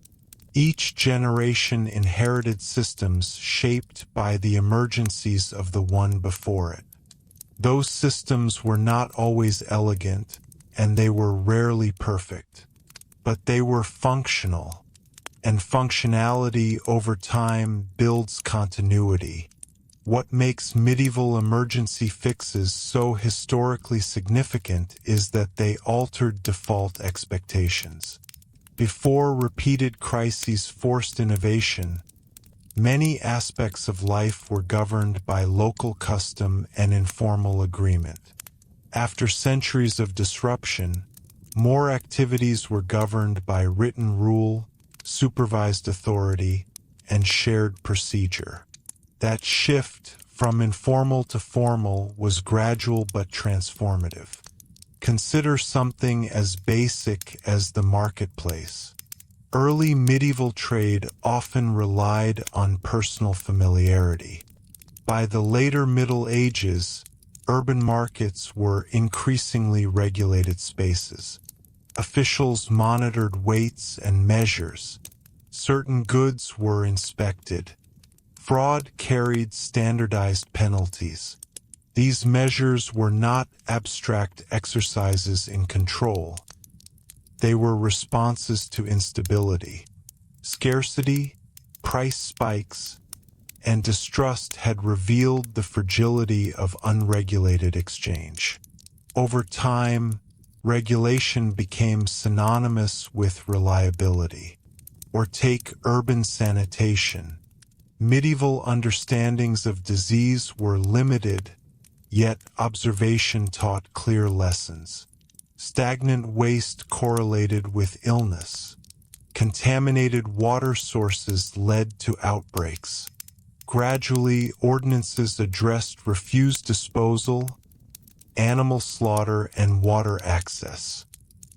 Each generation inherited systems shaped by the emergencies of the one before it. Those systems were not always elegant, and they were rarely perfect, but they were functional, and functionality over time builds continuity. What makes medieval emergency fixes so historically significant is that they altered default expectations. Before repeated crises forced innovation, many aspects of life were governed by local custom and informal agreement. After centuries of disruption, more activities were governed by written rule, supervised authority, and shared procedure. That shift from informal to formal was gradual but transformative. Consider something as basic as the marketplace. Early medieval trade often relied on personal familiarity. By the later Middle Ages, urban markets were increasingly regulated spaces. Officials monitored weights and measures. Certain goods were inspected. Fraud carried standardized penalties. These measures were not abstract exercises in control. They were responses to instability. Scarcity, price spikes, and distrust had revealed the fragility of unregulated exchange. Over time, regulation became synonymous with reliability. Or take urban sanitation. Medieval understandings of disease were limited, yet observation taught clear lessons. Stagnant waste correlated with illness. Contaminated water sources led to outbreaks. Gradually, ordinances addressed refuse disposal, animal slaughter, and water access.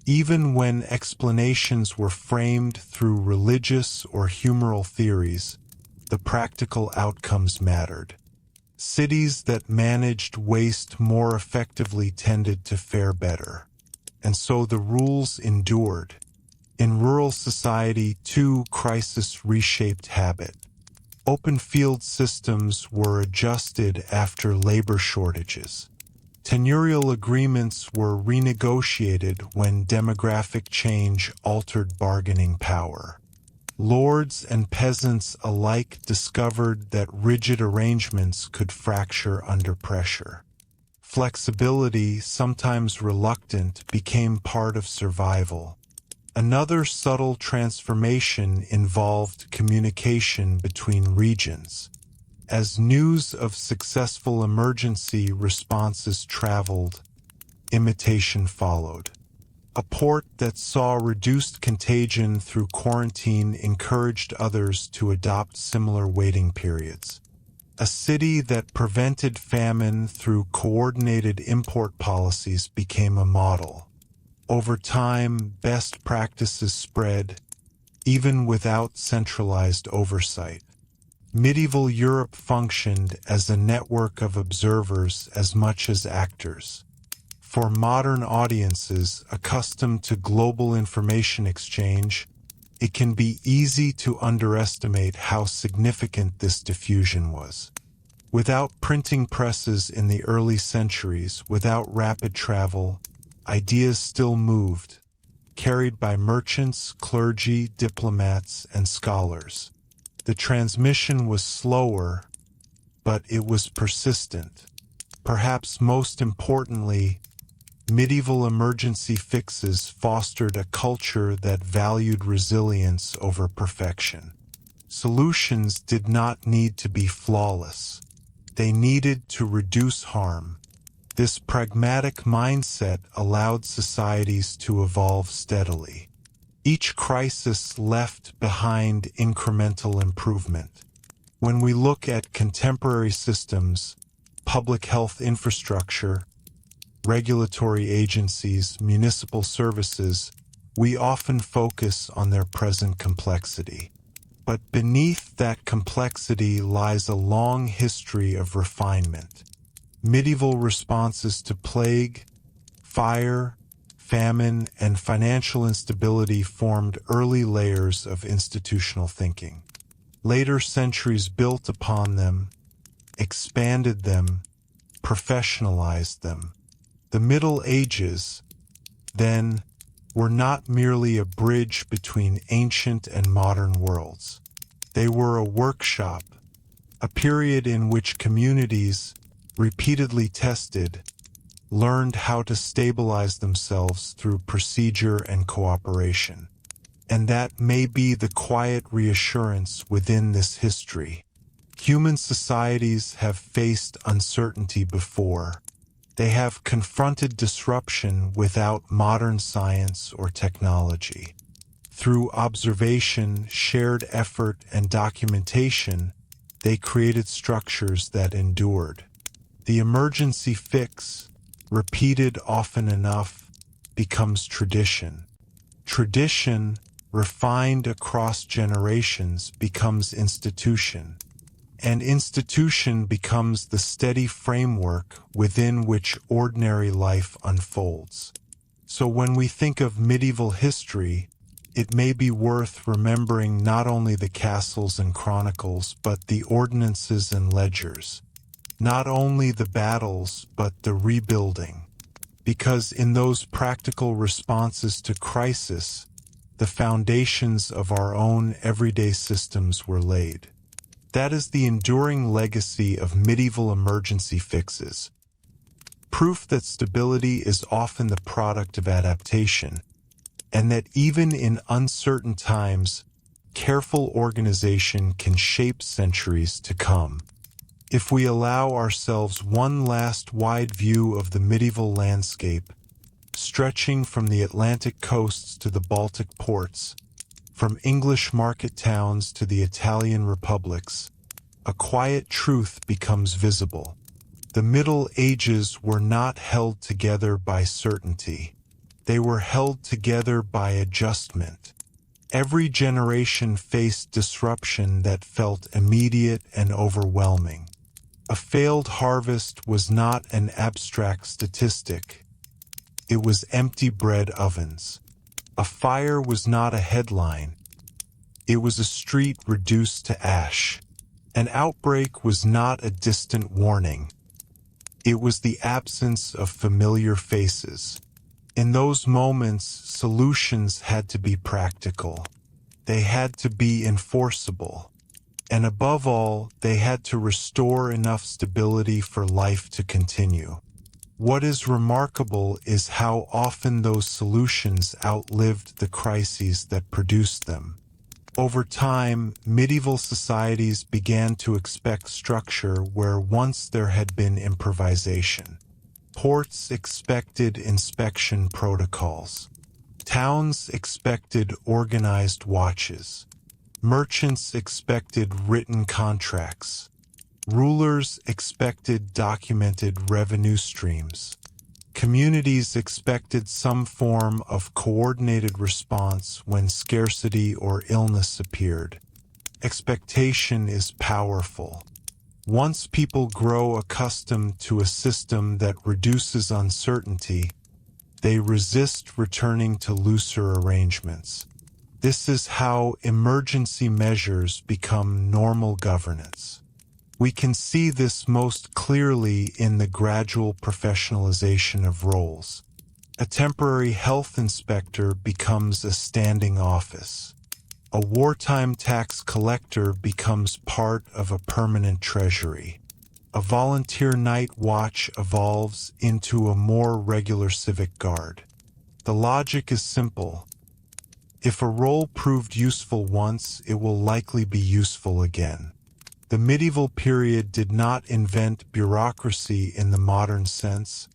Even when explanations were framed through religious or humoral theories, the practical outcomes mattered. Cities that managed waste more effectively tended to fare better, and so the rules endured. In rural society, too, crisis reshaped habit. Open field systems were adjusted after labor shortages. Tenurial agreements were renegotiated when demographic change altered bargaining power. Lords and peasants alike discovered that rigid arrangements could fracture under pressure. Flexibility, sometimes reluctant, became part of survival. Another subtle transformation involved communication between regions. As news of successful emergency responses traveled, imitation followed. A port that saw reduced contagion through quarantine encouraged others to adopt similar waiting periods. A city that prevented famine through coordinated import policies became a model. Over time, best practices spread, even without centralized oversight. Medieval Europe functioned as a network of observers as much as actors. For modern audiences accustomed to global information exchange, it can be easy to underestimate how significant this diffusion was. Without printing presses in the early centuries, without rapid travel, ideas still moved, carried by merchants, clergy, diplomats, and scholars. The transmission was slower, but it was persistent. Perhaps most importantly, medieval emergency fixes fostered a culture that valued resilience over perfection. Solutions did not need to be flawless. They needed to reduce harm. This pragmatic mindset allowed societies to evolve steadily. Each crisis left behind incremental improvement. When we look at contemporary systems, public health infrastructure, regulatory agencies, municipal services, we often focus on their present complexity. But beneath that complexity lies a long history of refinement. Medieval responses to plague, fire, famine, and financial instability formed early layers of institutional thinking. Later centuries built upon them, expanded them, professionalized them. The Middle Ages, then, were not merely a bridge between ancient and modern worlds. They were a workshop, a period in which communities, repeatedly tested, learned how to stabilize themselves through procedure and cooperation. And that may be the quiet reassurance within this history. Human societies have faced uncertainty before. They have confronted disruption without modern science or technology. Through observation, shared effort, and documentation, they created structures that endured. The emergency fix, repeated often enough, becomes tradition. Tradition, refined across generations, becomes institution. And institution becomes the steady framework within which ordinary life unfolds. So when we think of medieval history, it may be worth remembering not only the castles and chronicles, but the ordinances and ledgers. Not only the battles, but the rebuilding. Because in those practical responses to crisis, the foundations of our own everyday systems were laid. That is the enduring legacy of medieval emergency fixes. Proof that stability is often the product of adaptation, and that even in uncertain times, careful organization can shape centuries to come. If we allow ourselves one last wide view of the medieval landscape, stretching from the Atlantic coasts to the Baltic ports, from English market towns to the Italian republics, a quiet truth becomes visible. The Middle Ages were not held together by certainty. They were held together by adjustment. Every generation faced disruption that felt immediate and overwhelming. A failed harvest was not an abstract statistic. It was empty bread ovens. A fire was not a headline. It was a street reduced to ash. An outbreak was not a distant warning. It was the absence of familiar faces. In those moments, solutions had to be practical. They had to be enforceable. And above all, they had to restore enough stability for life to continue. What is remarkable is how often those solutions outlived the crises that produced them. Over time, medieval societies began to expect structure where once there had been improvisation. Ports expected inspection protocols. Towns expected organized watches. Merchants expected written contracts. Rulers expected documented revenue streams. Communities expected some form of coordinated response when scarcity or illness appeared. Expectation is powerful. Once people grow accustomed to a system that reduces uncertainty, they resist returning to looser arrangements. This is how emergency measures become normal governance. We can see this most clearly in the gradual professionalization of roles. A temporary health inspector becomes a standing office. A wartime tax collector becomes part of a permanent treasury. A volunteer night watch evolves into a more regular civic guard. The logic is simple. If a role proved useful once, it will likely be useful again. The medieval period did not invent bureaucracy in the modern sense,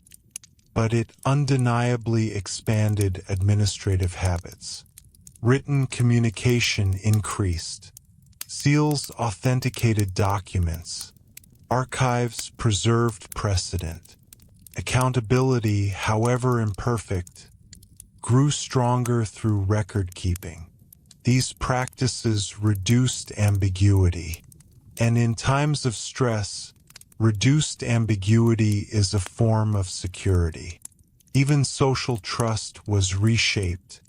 but it undeniably expanded administrative habits. Written communication increased. Seals authenticated documents. Archives preserved precedent. Accountability, however imperfect, grew stronger through record-keeping. These practices reduced ambiguity. And in times of stress, Reduced ambiguity is a form of security. Even social trust was reshaped.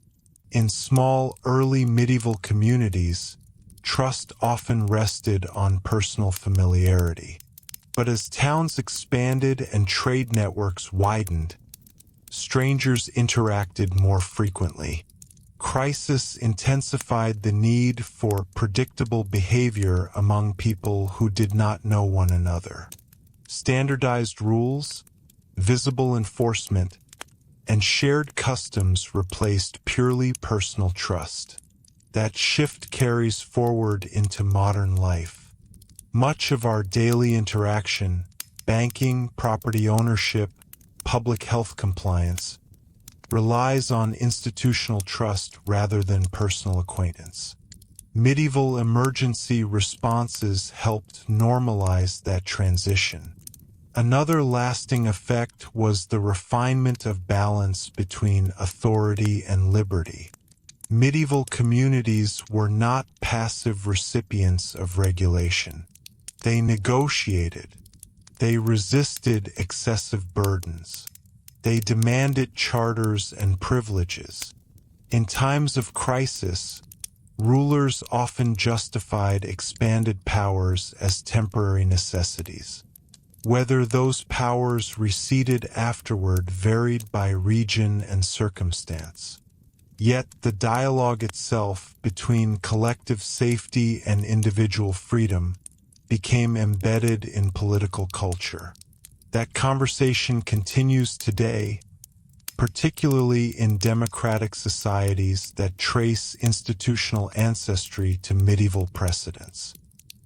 In small, early medieval communities, trust often rested on personal familiarity. But as towns expanded and trade networks widened, strangers interacted more frequently. Crisis intensified the need for predictable behavior among people who did not know one another. Standardized rules, visible enforcement, and shared customs replaced purely personal trust. That shift carries forward into modern life. Much of our daily interaction, banking, property ownership, public health compliance, relies on institutional trust rather than personal acquaintance. Medieval emergency responses helped normalize that transition. Another lasting effect was the refinement of balance between authority and liberty. Medieval communities were not passive recipients of regulation. They negotiated. They resisted excessive burdens. They demanded charters and privileges. In times of crisis, rulers often justified expanded powers as temporary necessities. Whether those powers receded afterward varied by region and circumstance. Yet the dialogue itself between collective safety and individual freedom became embedded in political culture. That conversation continues today, particularly in democratic societies that trace institutional ancestry to medieval precedents.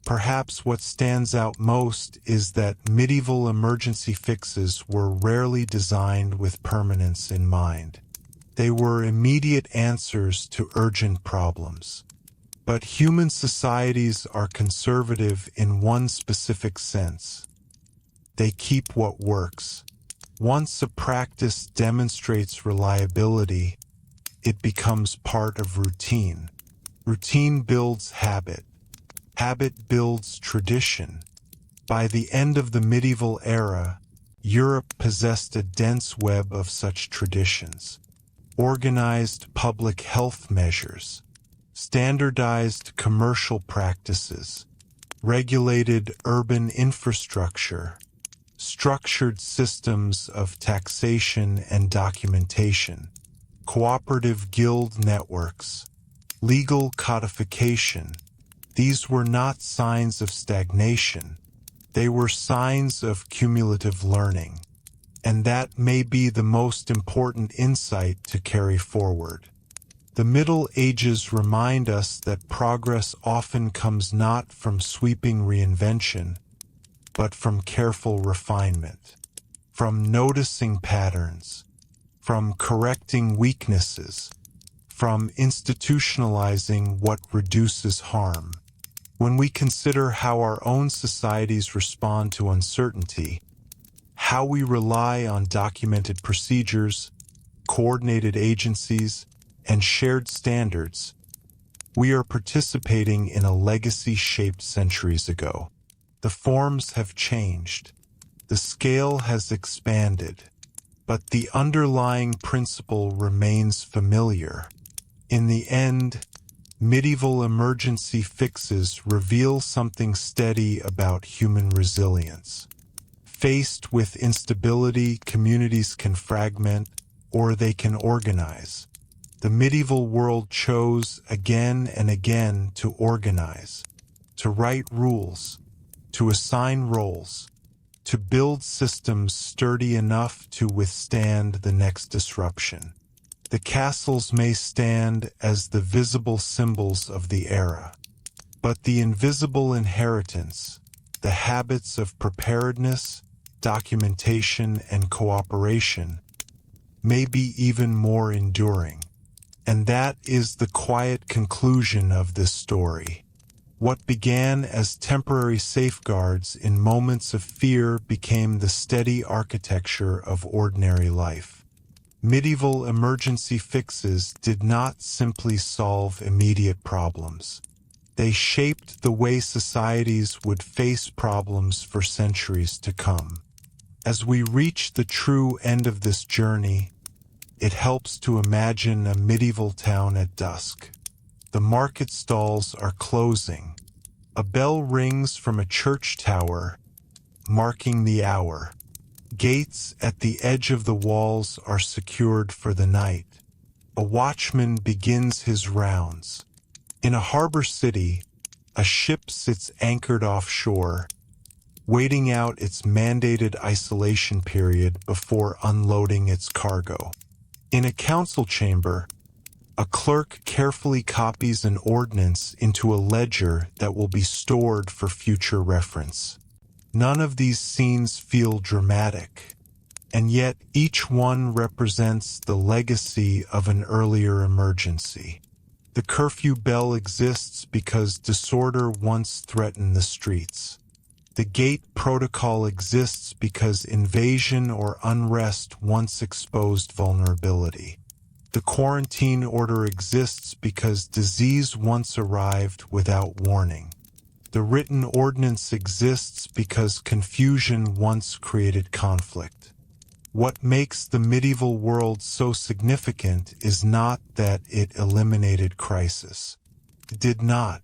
Perhaps what stands out most is that medieval emergency fixes were rarely designed with permanence in mind. They were immediate answers to urgent problems. But human societies are conservative in one specific sense. They keep what works. Once a practice demonstrates reliability, it becomes part of routine. Routine builds habit. Habit builds tradition. By the end of the medieval era, Europe possessed a dense web of such traditions. Organized public health measures, standardized commercial practices, regulated urban infrastructure, structured systems of taxation and documentation, cooperative guild networks, legal codification. These were not signs of stagnation. They were signs of cumulative learning. And that may be the most important insight to carry forward. The Middle Ages remind us that progress often comes not from sweeping reinvention, but from careful refinement, from noticing patterns, from correcting weaknesses, from institutionalizing what reduces harm. When we consider how our own societies respond to uncertainty, how we rely on documented procedures, coordinated agencies, and shared standards, we are participating in a legacy shaped centuries ago. The forms have changed. The scale has expanded. But the underlying principle remains familiar. In the end, medieval emergency fixes reveal something steady about human resilience. Faced with instability, communities can fragment, or they can organize. The medieval world chose again and again to organize, to write rules, to assign roles, to build systems sturdy enough to withstand the next disruption. The castles may stand as the visible symbols of the era, but the invisible inheritance, the habits of preparedness, documentation, and cooperation, may be even more enduring. And that is the quiet conclusion of this story. What began as temporary safeguards in moments of fear became the steady architecture of ordinary life. Medieval emergency fixes did not simply solve immediate problems. They shaped the way societies would face problems for centuries to come. As we reach the true end of this journey, it helps to imagine a medieval town at dusk. The market stalls are closing. A bell rings from a church tower, marking the hour. Gates at the edge of the walls are secured for the night. A watchman begins his rounds. In a harbor city, a ship sits anchored offshore, waiting out its mandated isolation period before unloading its cargo. In a council chamber, a clerk carefully copies an ordinance into a ledger that will be stored for future reference. None of these scenes feel dramatic, and yet each one represents the legacy of an earlier emergency. The curfew bell exists because disorder once threatened the streets. The gate protocol exists because invasion or unrest once exposed vulnerability. The quarantine order exists because disease once arrived without warning. The written ordinance exists because confusion once created conflict. What makes the medieval world so significant is not that it eliminated crisis. It did not,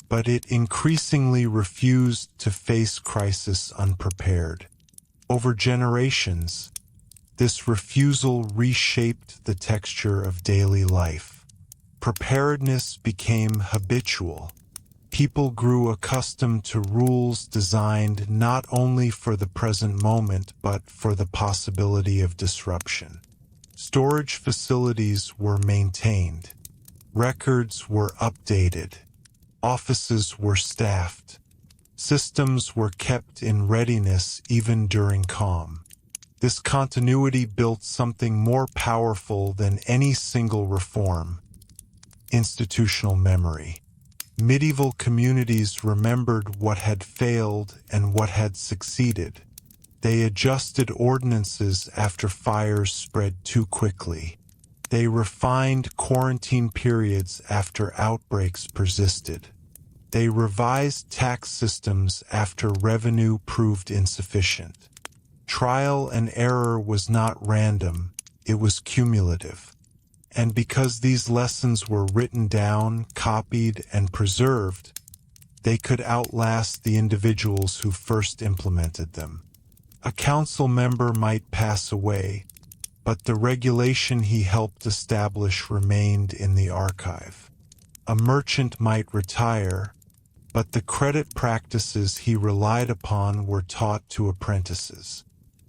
but it increasingly refused to face crisis unprepared. Over generations, this refusal reshaped the texture of daily life. Preparedness became habitual. People grew accustomed to rules designed not only for the present moment but for the possibility of disruption. Storage facilities were maintained. Records were updated. Offices were staffed. Systems were kept in readiness even during calm. This continuity built something more powerful than any single reform: institutional memory. Medieval communities remembered what had failed and what had succeeded. They adjusted ordinances after fires spread too quickly. They refined quarantine periods after outbreaks persisted. They revised tax systems after revenue proved insufficient. Trial and error was not random, it was cumulative. And because these lessons were written down, copied, and preserved, they could outlast the individuals who first implemented them. A council member might pass away, but the regulation he helped establish remained in the archive. A merchant might retire, but the credit practices he relied upon were taught to apprentices.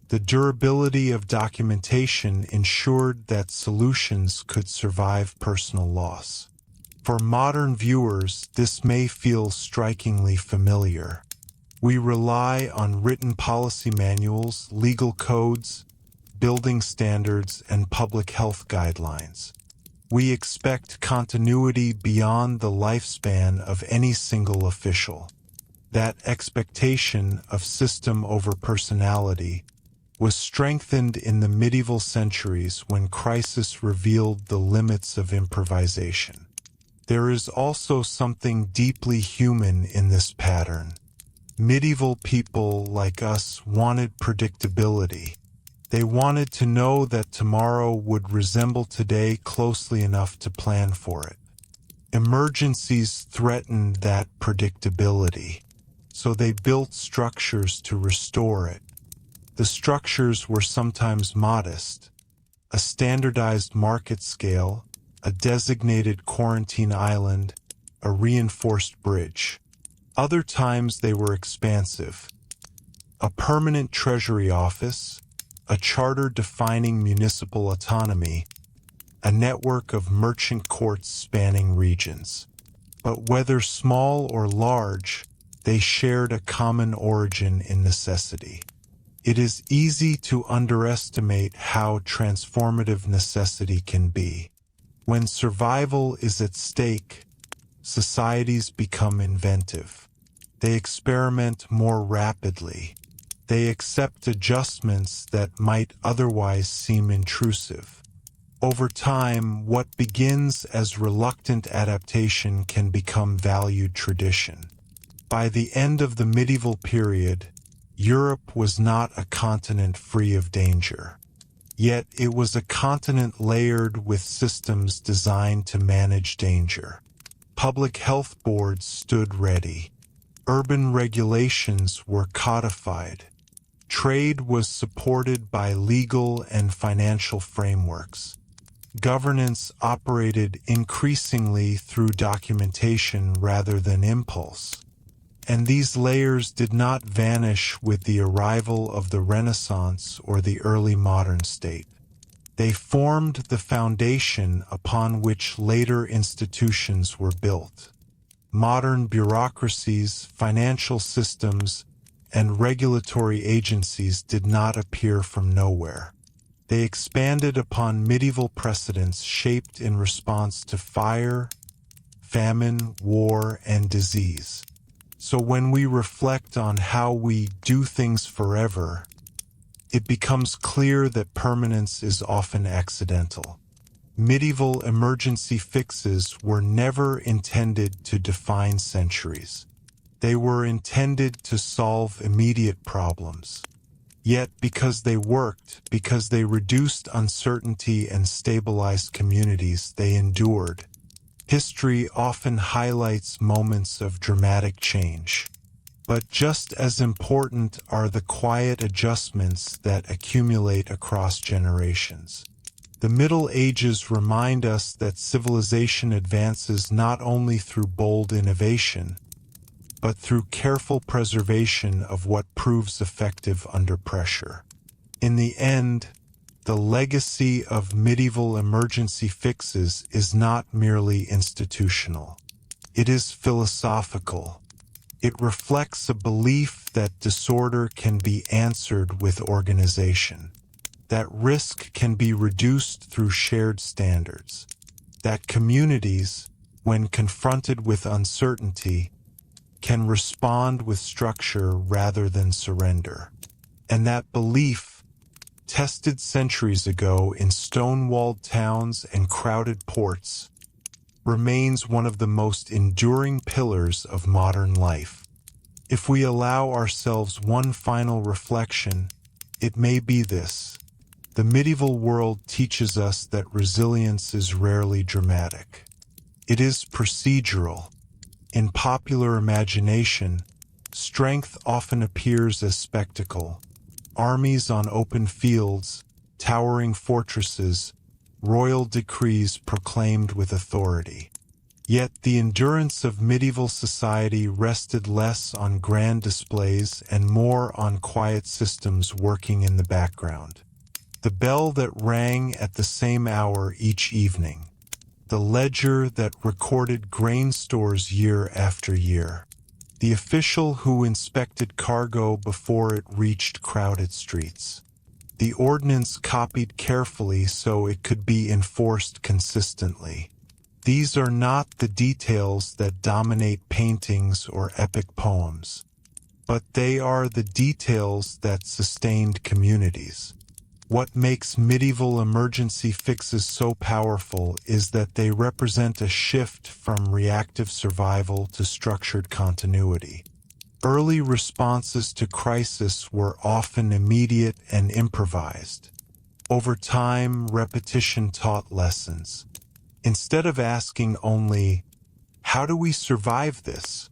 The durability of documentation ensured that solutions could survive personal loss. For modern viewers, this may feel strikingly familiar. We rely on written policy manuals, legal codes, building standards, and public health guidelines. We expect continuity beyond the lifespan of any single official. That expectation of system over personality was strengthened in the medieval centuries when crisis revealed the limits of improvisation. There is also something deeply human in this pattern. Medieval people like us wanted predictability. They wanted to know that tomorrow would resemble today closely enough to plan for it. Emergencies threatened that predictability, so they built structures to restore it. The structures were sometimes modest: a standardized market scale, a designated quarantine island, a reinforced bridge. Other times they were expansive: a permanent treasury office, a charter defining municipal autonomy, a network of merchant courts spanning regions. But whether small or large, they shared a common origin in necessity. It is easy to underestimate how transformative necessity can be. When survival is at stake, societies become inventive. They experiment more rapidly. They accept adjustments that might otherwise seem intrusive. Over time, what begins as reluctant adaptation can become valued tradition. By the end of the medieval period, Europe was not a continent free of danger. Yet it was a continent layered with systems designed to manage danger. Public health boards stood ready. Urban regulations were codified. Trade was supported by legal and financial frameworks. Governance operated increasingly through documentation rather than impulse. And these layers did not vanish with the arrival of the Renaissance or the early modern state. They formed the foundation upon which later institutions were built. Modern bureaucracies, financial systems, and regulatory agencies did not appear from nowhere. They expanded upon medieval precedents shaped in response to fire, famine, war, and disease. So when we reflect on how we do things forever, it becomes clear that permanence is often accidental. Medieval emergency fixes were never intended to define centuries. They were intended to solve immediate problems. Yet because they worked, because they reduced uncertainty and stabilized communities, they endured. History often highlights moments of dramatic change. But just as important are the quiet adjustments that accumulate across generations. The Middle Ages remind us that civilization advances not only through bold innovation, but through careful preservation of what proves effective under pressure. In the end, the legacy of medieval emergency fixes is not merely institutional. It is philosophical. It reflects a belief that disorder can be answered with organization, that risk can be reduced through shared standards, that communities, when confronted with uncertainty, can respond with structure rather than surrender. And that belief, tested centuries ago in stone-walled towns and crowded ports, remains one of the most enduring pillars of modern life. If we allow ourselves one final reflection, it may be this. The medieval world teaches us that resilience is rarely dramatic. It is procedural. In popular imagination, strength often appears as spectacle. Armies on open fields, towering fortresses, royal decrees proclaimed with authority. Yet the endurance of medieval society rested less on grand displays and more on quiet systems working in the background. The bell that rang at the same hour each evening. The ledger that recorded grain stores year after year. The official who inspected cargo before it reached crowded streets. The ordinance copied carefully so it could be enforced consistently. These are not the details that dominate paintings or epic poems, but they are the details that sustained communities. What makes medieval emergency fixes so powerful is that they represent a shift from reactive survival to structured continuity. Early responses to crisis were often immediate and improvised. Over time, repetition taught lessons. Instead of asking only, "How do we survive this?"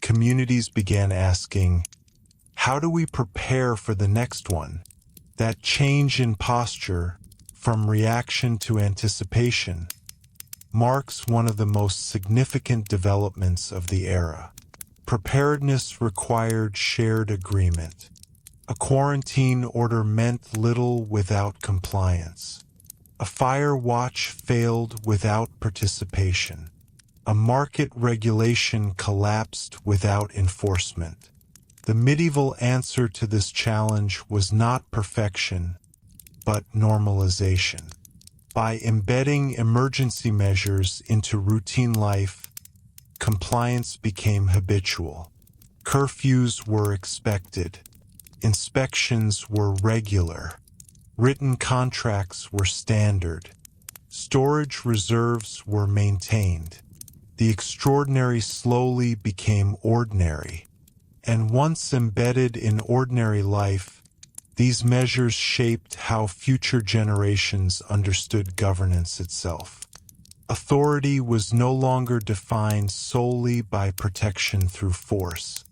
communities began asking, "How do we prepare for the next one?" That change in posture, from reaction to anticipation, marks one of the most significant developments of the era. Preparedness required shared agreement. A quarantine order meant little without compliance. A fire watch failed without participation. A market regulation collapsed without enforcement. The medieval answer to this challenge was not perfection, but normalization. By embedding emergency measures into routine life, compliance became habitual. Curfews were expected. Inspections were regular. Written contracts were standard. Storage reserves were maintained. The extraordinary slowly became ordinary. And once embedded in ordinary life, these measures shaped how future generations understood governance itself. Authority was no longer defined solely by protection through force.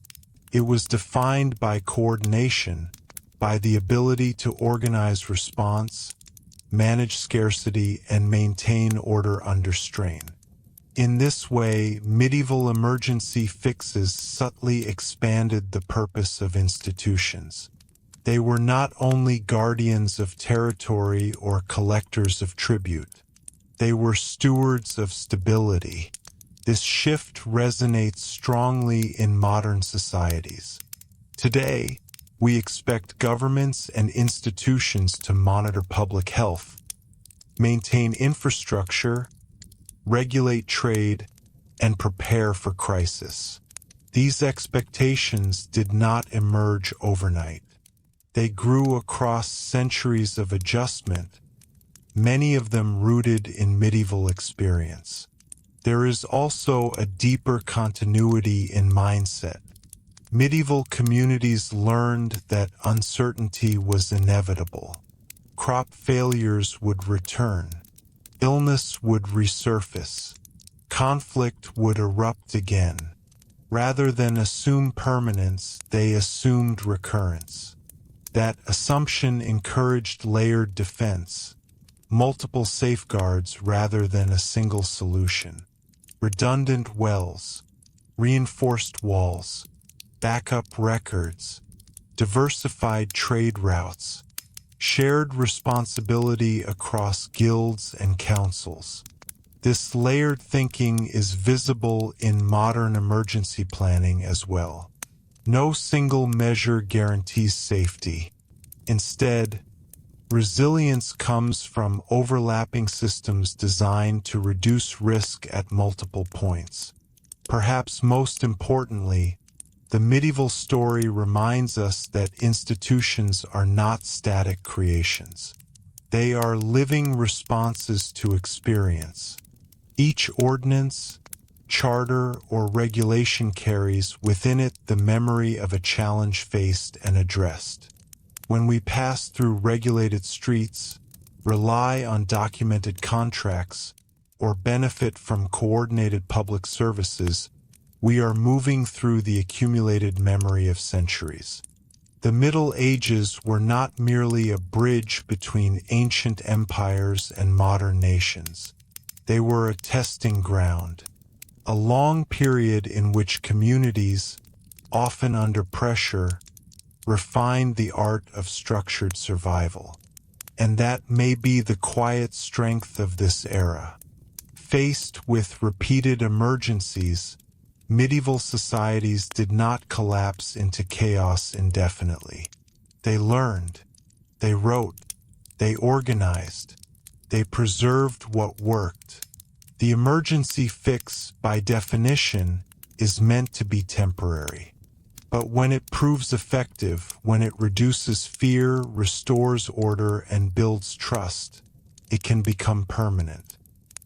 It was defined by coordination, by the ability to organize response, manage scarcity, and maintain order under strain. In this way, medieval emergency fixes subtly expanded the purpose of institutions. They were not only guardians of territory or collectors of tribute. They were stewards of stability. This shift resonates strongly in modern societies. Today, we expect governments and institutions to monitor public health, maintain infrastructure, regulate trade, and prepare for crisis. These expectations did not emerge overnight. They grew across centuries of adjustment, many of them rooted in medieval experience. There is also a deeper continuity in mindset. Medieval communities learned that uncertainty was inevitable. Crop failures would return. Illness would resurface. Conflict would erupt again. Rather than assume permanence, they assumed recurrence. That assumption encouraged layered defense, multiple safeguards rather than a single solution, redundant wells, reinforced walls, backup records, diversified trade routes, shared responsibility across guilds and councils. This layered thinking is visible in modern emergency planning as well. No single measure guarantees safety. Instead, resilience comes from overlapping systems designed to reduce risk at multiple points. Perhaps most importantly, the medieval story reminds us that institutions are not static creations. They are living responses to experience. Each ordinance, charter, or regulation carries within it the memory of a challenge faced and addressed. When we pass through regulated streets, rely on documented contracts, or benefit from coordinated public services, we are moving through the accumulated memory of centuries. The Middle Ages were not merely a bridge between ancient empires and modern nations. They were a testing ground, a long period in which communities, often under pressure, refined the art of structured survival. And that may be the quiet strength of this era. Faced with repeated emergencies, medieval societies did not collapse into chaos indefinitely. They learned, they wrote, they organized, they preserved what worked. The emergency fix, by definition, is meant to be temporary. But when it proves effective, when it reduces fear, restores order, and builds trust, it can become permanent.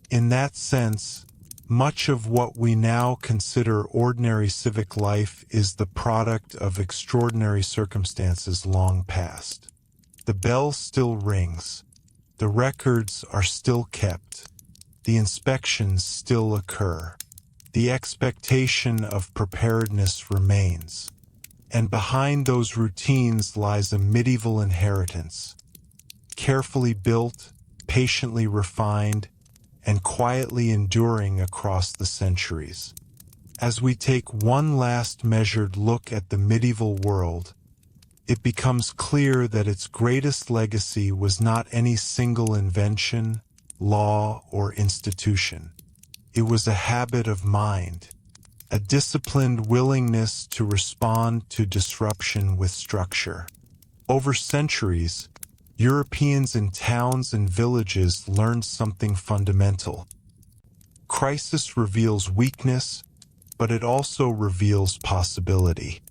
In that sense, much of what we now consider ordinary civic life is the product of extraordinary circumstances long past. The bell still rings. The records are still kept. The inspections still occur. The expectation of preparedness remains. And behind those routines lies a medieval inheritance, carefully built, patiently refined, and quietly enduring across the centuries. As we take one last measured look at the medieval world, it becomes clear that its greatest legacy was not any single invention, law, or institution. It was a habit of mind, a disciplined willingness to respond to disruption with structure. Over centuries, Europeans in towns and villages learned something fundamental. Crisis reveals weakness, but it also reveals possibility.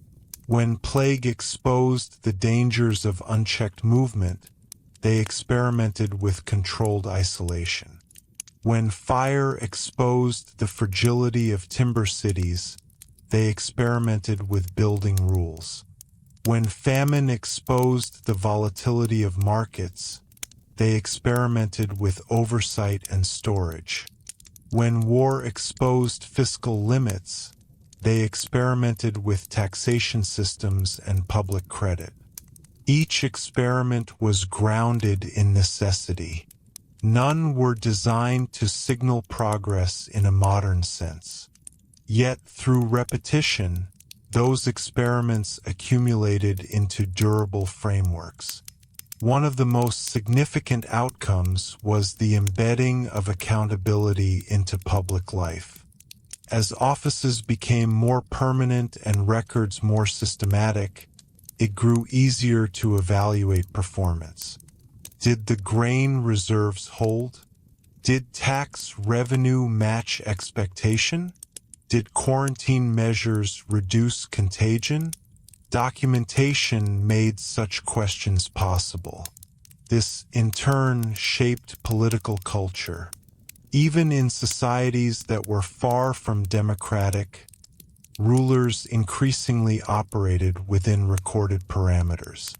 When plague exposed the dangers of unchecked movement, they experimented with controlled isolation. When fire exposed the fragility of timber cities, they experimented with building rules. When famine exposed the volatility of markets, they experimented with oversight and storage. When war exposed fiscal limits, they experimented with taxation systems and public credit. Each experiment was grounded in necessity. None were designed to signal progress in a modern sense. Yet, through repetition, those experiments accumulated into durable frameworks. One of the most significant outcomes was the embedding of accountability into public life. As offices became more permanent and records more systematic, it grew easier to evaluate performance. Did the grain reserves hold? Did tax revenue match expectation? Did quarantine measures reduce contagion? Documentation made such questions possible. This, in turn, shaped political culture. Even in societies that were far from democratic, rulers increasingly operated within recorded parameters.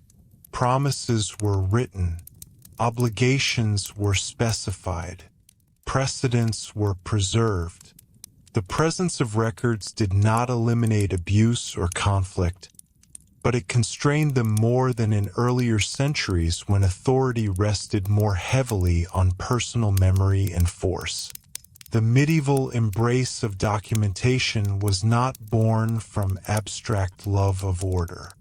Promises were written, obligations were specified, precedents were preserved. The presence of records did not eliminate abuse or conflict, but it constrained them more than in earlier centuries when authority rested more heavily on personal memory and force. The medieval embrace of documentation was not born from abstract love of order.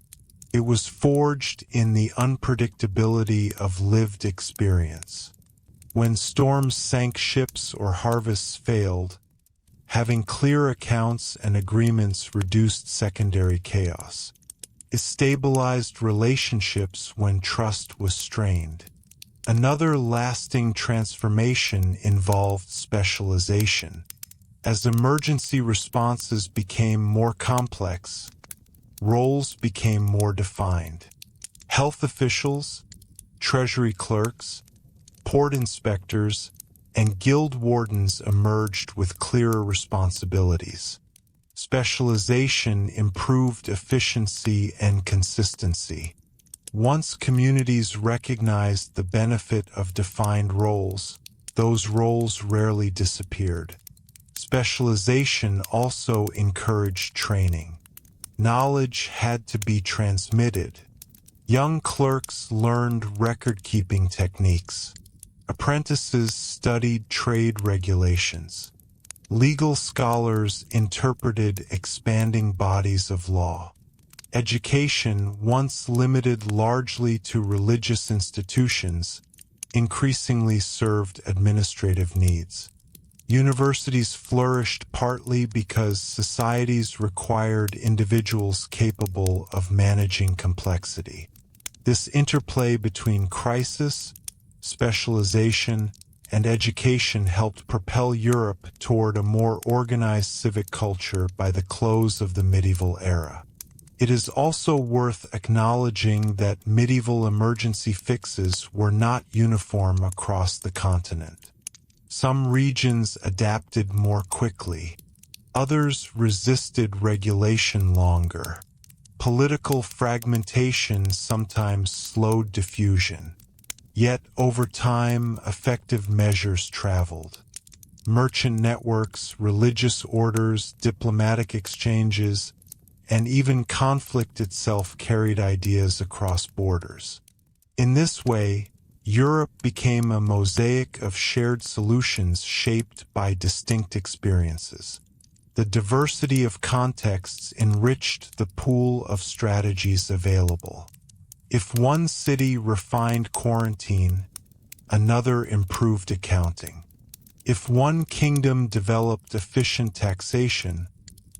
It was forged in the unpredictability of lived experience. When storms sank ships or harvests failed, having clear accounts and agreements reduced secondary chaos. It stabilized relationships when trust was strained. Another lasting transformation involved specialization. As emergency responses became more complex, roles became more defined. Health officials, treasury clerks, port inspectors, and guild wardens emerged with clearer responsibilities. Specialization improved efficiency and consistency. Once communities recognized the benefit of defined roles, those roles rarely disappeared. Specialization also encouraged training. Knowledge had to be transmitted. Young clerks learned record-keeping techniques. Apprentices studied trade regulations. Legal scholars interpreted expanding bodies of law. Education, once limited largely to religious institutions, increasingly served administrative needs. Universities flourished partly because societies required individuals capable of managing complexity. This interplay between crisis, specialization, and education helped propel Europe toward a more organized civic culture by the close of the medieval era. It is also worth acknowledging that medieval emergency fixes were not uniform across the continent. Some regions adapted more quickly. Others resisted regulation longer. Political fragmentation sometimes slowed diffusion. Yet, over time, effective measures traveled. Merchant networks, religious orders, diplomatic exchanges, and even conflict itself carried ideas across borders. In this way, Europe became a mosaic of shared solutions shaped by distinct experiences. The diversity of contexts enriched the pool of strategies available. If one city refined quarantine, another improved accounting. If one kingdom developed efficient taxation,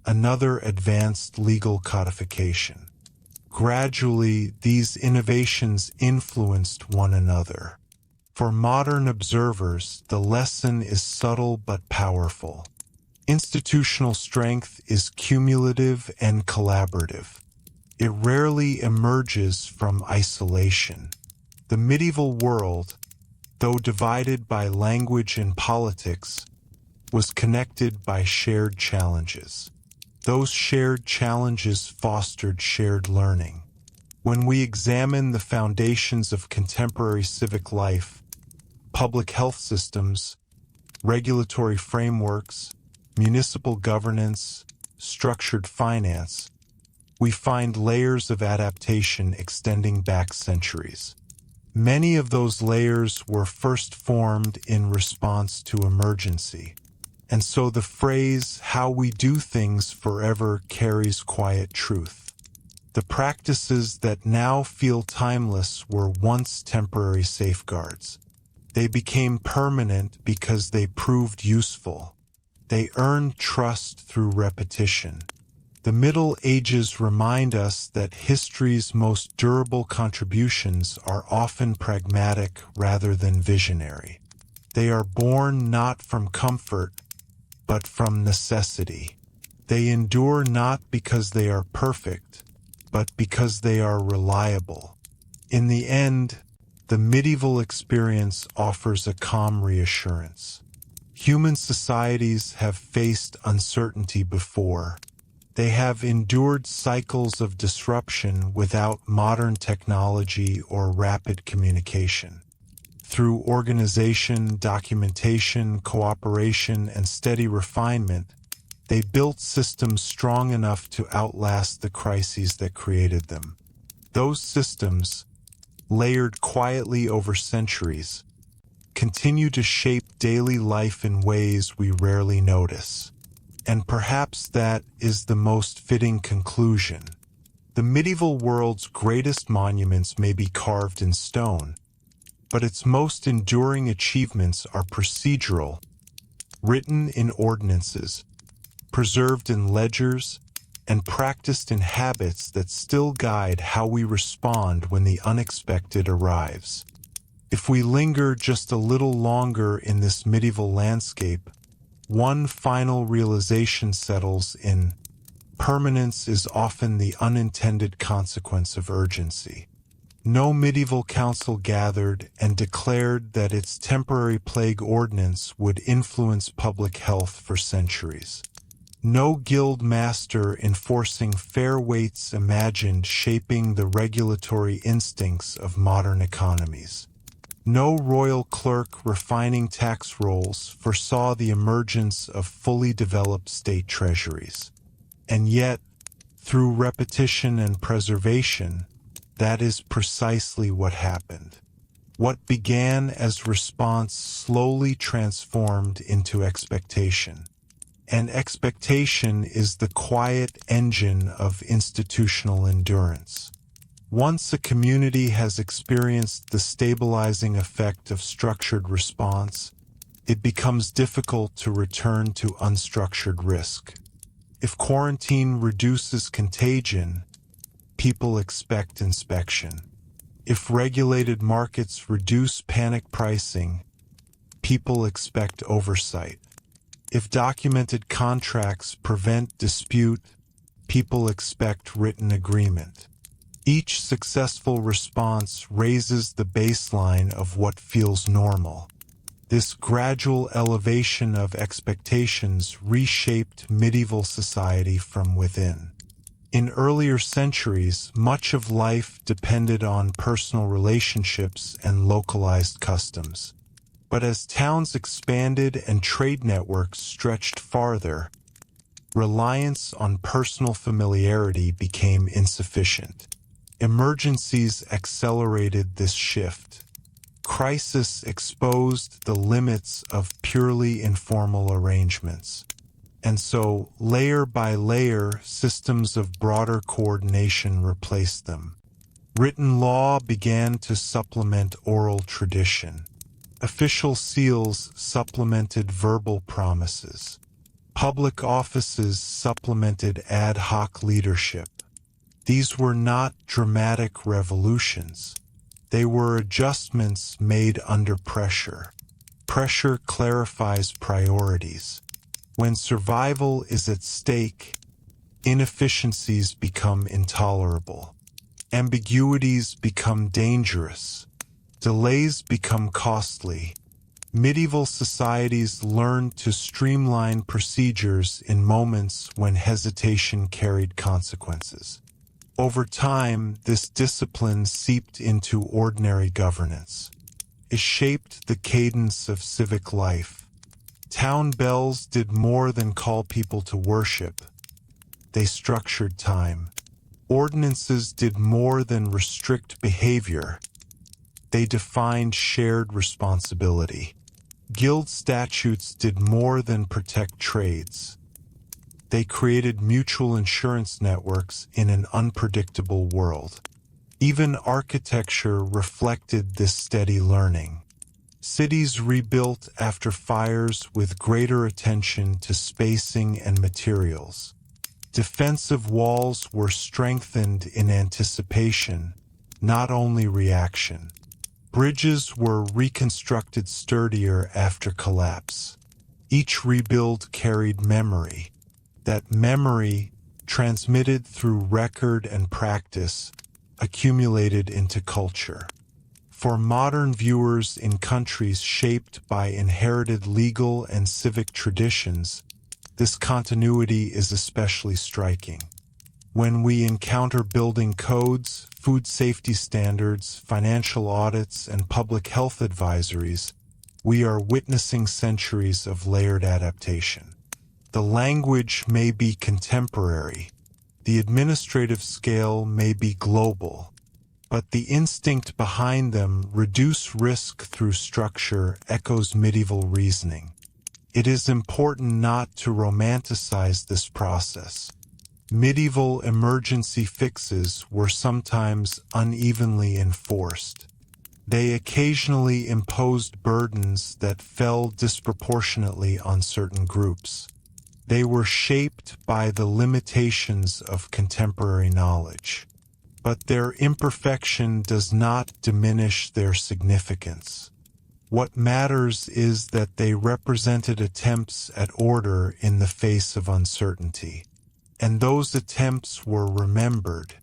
another advanced legal codification. Gradually, these innovations influenced one another. For modern observers, the lesson is subtle but powerful. Institutional strength is cumulative and collaborative. It rarely emerges from isolation. The medieval world, though divided by language and politics, was connected by shared challenges. Those shared challenges fostered shared learning. When we examine the foundations of contemporary civic life, public health systems, regulatory frameworks, municipal governance, structured finance, we find layers of adaptation extending back centuries. Many of those layers were first formed in response to emergency, and so the phrase, "how we do things forever," carries quiet truth. The practices that now feel timeless were once temporary safeguards. They became permanent because they proved useful. They earned trust through repetition. The Middle Ages remind us that history's most durable contributions are often pragmatic rather than visionary. They are born not from comfort, but from necessity. They endure not because they are perfect, but because they are reliable. In the end, the medieval experience offers a calm reassurance. Human societies have faced uncertainty before. They have endured cycles of disruption without modern technology or rapid communication. Through organization, documentation, cooperation, and steady refinement, they built systems strong enough to outlast the crises that created them. Those systems, layered quietly over centuries, continue to shape daily life in ways we rarely notice. And perhaps that is the most fitting conclusion. The medieval world's greatest monuments may be carved in stone, but its most enduring achievements are procedural, written in ordinances, preserved in ledgers, and practiced in habits that still guide how we respond when the unexpected arrives. If we linger just a little longer in this medieval landscape, one final realization settles in: permanence is often the unintended consequence of urgency. No medieval council gathered and declared that its temporary plague ordinance would influence public health for centuries. No guild master enforcing fair weights imagined shaping the regulatory instincts of modern economies. No royal clerk refining tax rolls foresaw the emergence of fully developed state treasuries. And yet, through repetition and preservation, that is precisely what happened. What began as response slowly transformed into expectation. And expectation is the quiet engine of institutional endurance. Once a community has experienced the stabilizing effect of structured response, it becomes difficult to return to unstructured risk. If quarantine reduces contagion, people expect inspection. If regulated markets reduce panic pricing, people expect oversight. If documented contracts prevent dispute, people expect written agreement. Each successful response raises the baseline of what feels normal. This gradual elevation of expectations reshaped medieval society from within. In earlier centuries, much of life depended on personal relationships and localized customs. But as towns expanded and trade networks stretched farther, reliance on personal familiarity became insufficient. Emergencies accelerated this shift. Crisis exposed the limits of purely informal arrangements. And so, layer by layer, systems of broader coordination replaced them. Written law began to supplement oral tradition. Official seals supplemented verbal promises. Public offices supplemented ad hoc leadership. These were not dramatic revolutions. They were adjustments made under pressure. Pressure clarifies priorities. When survival is at stake, inefficiencies become intolerable. Ambiguities become dangerous. Delays become costly. Medieval societies learned to streamline procedures in moments when hesitation carried consequences. Over time, this discipline seeped into ordinary governance. It shaped the cadence of civic life. Town bells did more than call people to worship. They structured time. Ordinances did more than restrict behavior. They defined shared responsibility. Guild statutes did more than protect trades. They created mutual insurance networks in an unpredictable world. Even architecture reflected this steady learning. Cities rebuilt after fires with greater attention to spacing and materials. Defensive walls were strengthened in anticipation, not only reaction. Bridges were reconstructed sturdier after collapse. Each rebuild carried memory. That memory, transmitted through record and practice, accumulated into culture. For modern viewers in countries shaped by inherited legal and civic traditions, this continuity is especially striking. When we encounter building codes, food safety standards, financial audits, and public health advisories, we are witnessing centuries of layered adaptation. The language may be contemporary, the administrative scale may be global, but the instinct behind them, reduce risk through structure, echoes medieval reasoning. It is important not to romanticize this process. Medieval emergency fixes were sometimes unevenly enforced. They occasionally imposed burdens that fell disproportionately on certain groups. They were shaped by the limitations of contemporary knowledge. But their imperfection does not diminish their significance. What matters is that they represented attempts at order in the face of uncertainty. And those attempts were remembered.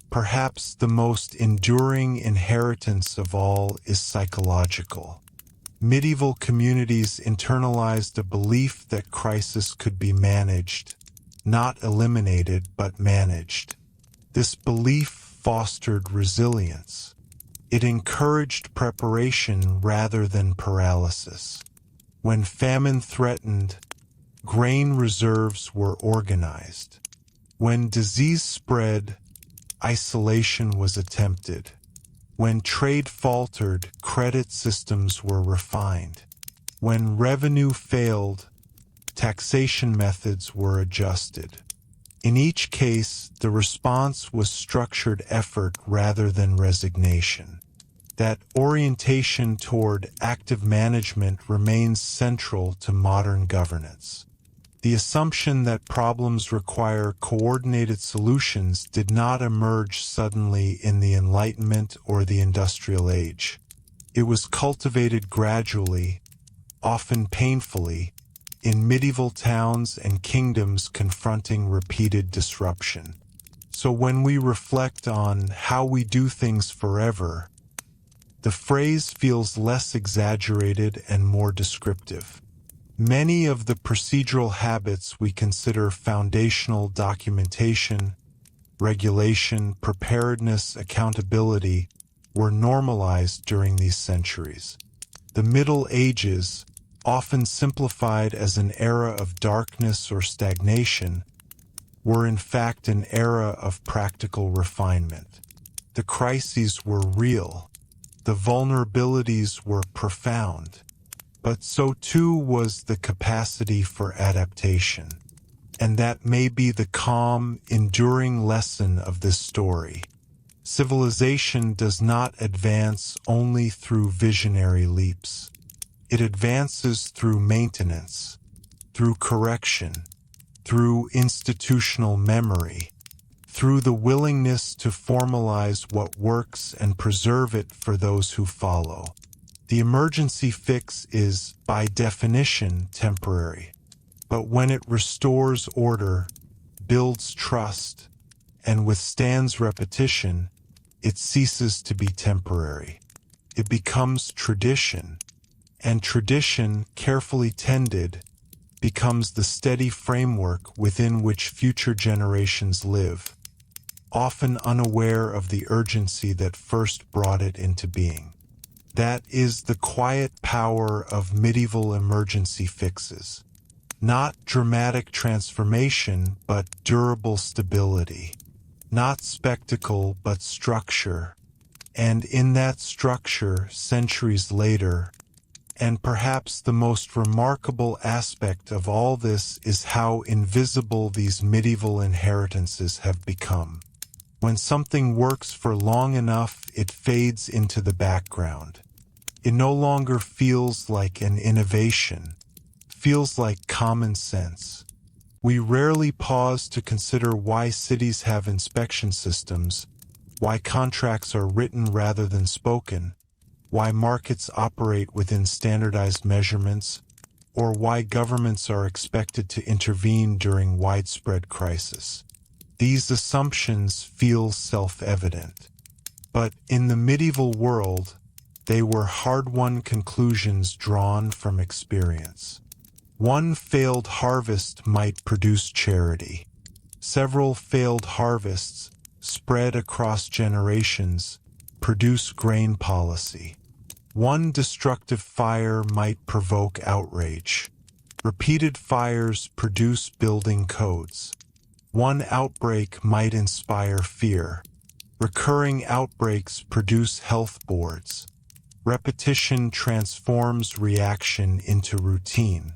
Perhaps the most enduring inheritance of all is psychological. Medieval communities internalized a belief that crisis could be managed, not eliminated but managed. This belief fostered resilience. It encouraged preparation rather than paralysis. When famine threatened, grain reserves were organized. When disease spread, isolation was attempted. When trade faltered, credit systems were refined. When revenue failed, taxation methods were adjusted. In each case, the response was structured effort rather than resignation. That orientation toward active management remains central to modern governance. The assumption that problems require coordinated solutions did not emerge suddenly in the Enlightenment or the Industrial Age. It was cultivated gradually, often painfully, in medieval towns and kingdoms confronting repeated disruption. So when we reflect on how we do things forever, the phrase feels less exaggerated and more descriptive. Many of the procedural habits we consider foundational, documentation, regulation, preparedness, accountability, were normalized during these centuries. The Middle Ages, often simplified as an era of darkness or stagnation, were in fact an era of practical refinement. The crises were real. The vulnerabilities were profound. But so too was the capacity for adaptation. And that may be the calm, enduring lesson of this story. Civilization does not advance only through visionary leaps. It advances through maintenance, through correction, through institutional memory, through the willingness to formalize what works and preserve it for those who follow. The emergency fix is, by definition, temporary. But when it restores order, builds trust, and withstands repetition, it ceases to be temporary. it becomes tradition, and tradition, carefully tended, becomes the steady framework within which future generations live, often unaware of the urgency that first brought it into being. That is the quiet power of medieval emergency fixes. Not dramatic transformation, but durable stability. Not spectacle, but structure. And in that structure, centuries later, and perhaps the most remarkable aspect of all this is how invisible these medieval inheritances have become. When something works for long enough, it fades into the background. It no longer feels like an innovation, feels like common sense. We rarely pause to consider why cities have inspection systems, why contracts are written rather than spoken, why markets operate within standardized measurements, or why governments are expected to intervene during widespread crisis. These assumptions feel self-evident. But in the medieval world, they were hard-won conclusions drawn from experience. One failed harvest might produce charity. Several failed harvests, spread across generations, produce grain policy. One destructive fire might provoke outrage. Repeated fires produce building codes. One outbreak might inspire fear. Recurring outbreaks produce health boards. Repetition transforms reaction into routine.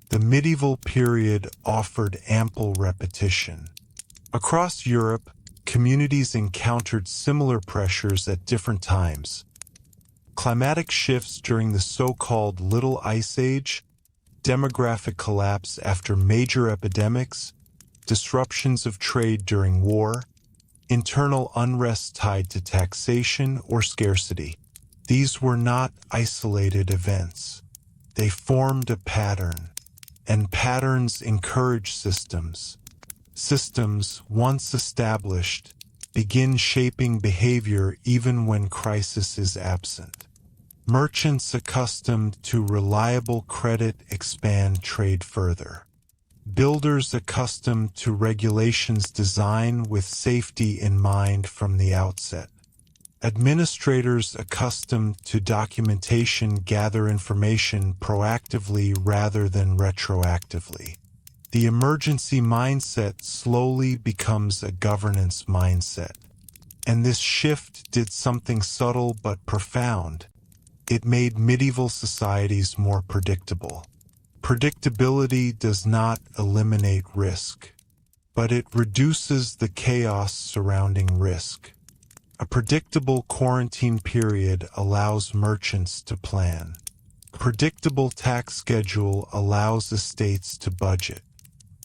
The medieval period offered ample repetition. Across Europe, communities encountered similar pressures at different times. Climatic shifts during the so-called Little Ice Age, demographic collapse after major epidemics, disruptions of trade during war, internal unrest tied to taxation or scarcity. These were not isolated events. They formed a pattern, and patterns encourage systems. Systems, once established, begin shaping behavior even when crisis is absent. Merchants accustomed to reliable credit expand trade further. Builders accustomed to regulations design with safety in mind from the outset. Administrators accustomed to documentation gather information proactively rather than retroactively. The emergency mindset slowly becomes a governance mindset. And this shift did something subtle but profound. It made medieval societies more predictable. Predictability does not eliminate risk, but it reduces the chaos surrounding risk. A predictable quarantine period allows merchants to plan. A predictable tax schedule allows estates to budget.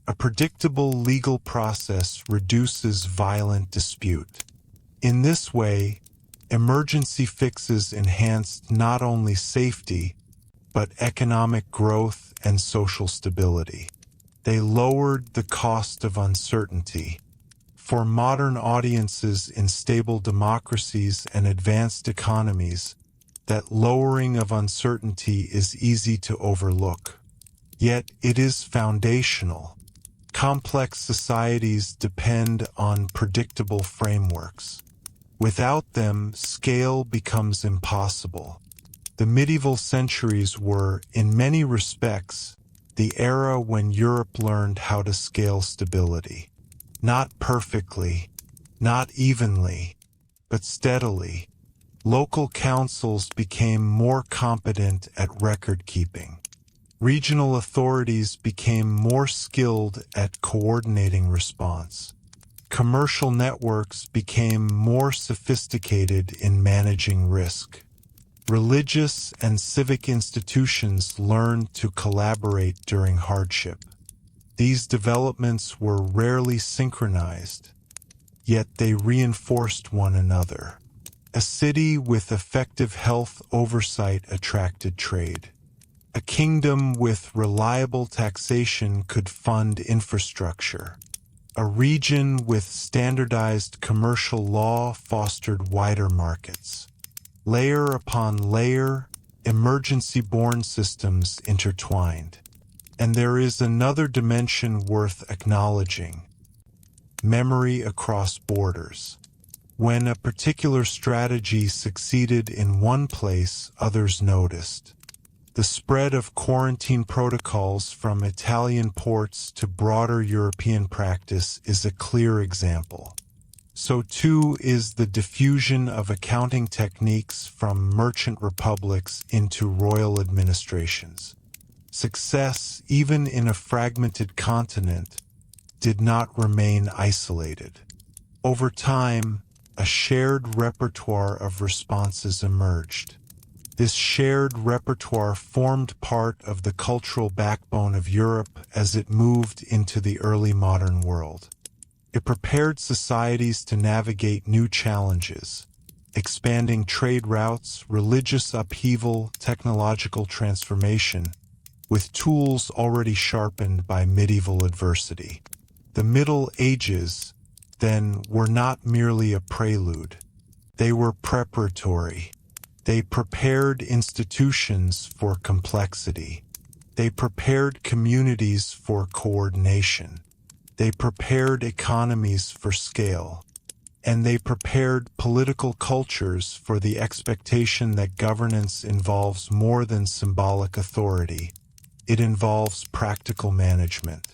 A predictable legal process reduces violent dispute. In this way, emergency fixes enhanced not only safety, but economic growth and social stability. They lowered the cost of uncertainty. For modern audiences in stable democracies and advanced economies, that lowering of uncertainty is easy to overlook. Yet it is foundational. Complex societies depend on predictable frameworks. Without them, scale becomes impossible. The medieval centuries were, in many respects, the era when Europe learned how to scale stability. Not perfectly, not evenly, but steadily. Local councils became more competent at record-keeping. Regional authorities became more skilled at coordinating response. Commercial networks became more sophisticated in managing risk. Religious and civic institutions learned to collaborate during hardship. These developments were rarely synchronized, yet they reinforced one another. A city with effective health oversight attracted trade. A kingdom with reliable taxation could fund infrastructure. A region with standardized commercial law fostered wider markets. Layer upon layer, emergency-borne systems intertwined. And there is another dimension worth acknowledging: memory across borders. When a particular strategy succeeded in one place, others noticed. The spread of quarantine protocols from Italian ports to broader European practice is a clear example. So too is the diffusion of accounting techniques from merchant republics into royal administrations. Success, even in a fragmented continent, did not remain isolated. Over time, a shared repertoire of responses emerged. This shared repertoire formed part of the cultural backbone of Europe as it moved into the early modern world. It prepared societies to navigate new challenges, expanding trade routes, religious upheaval, technological transformation, with tools already sharpened by medieval adversity. The Middle Ages, then, were not merely a prelude. They were preparatory. They prepared institutions for complexity. They prepared communities for coordination. They prepared economies for scale. And they prepared political cultures for the expectation that governance involves more than symbolic authority. It involves practical management.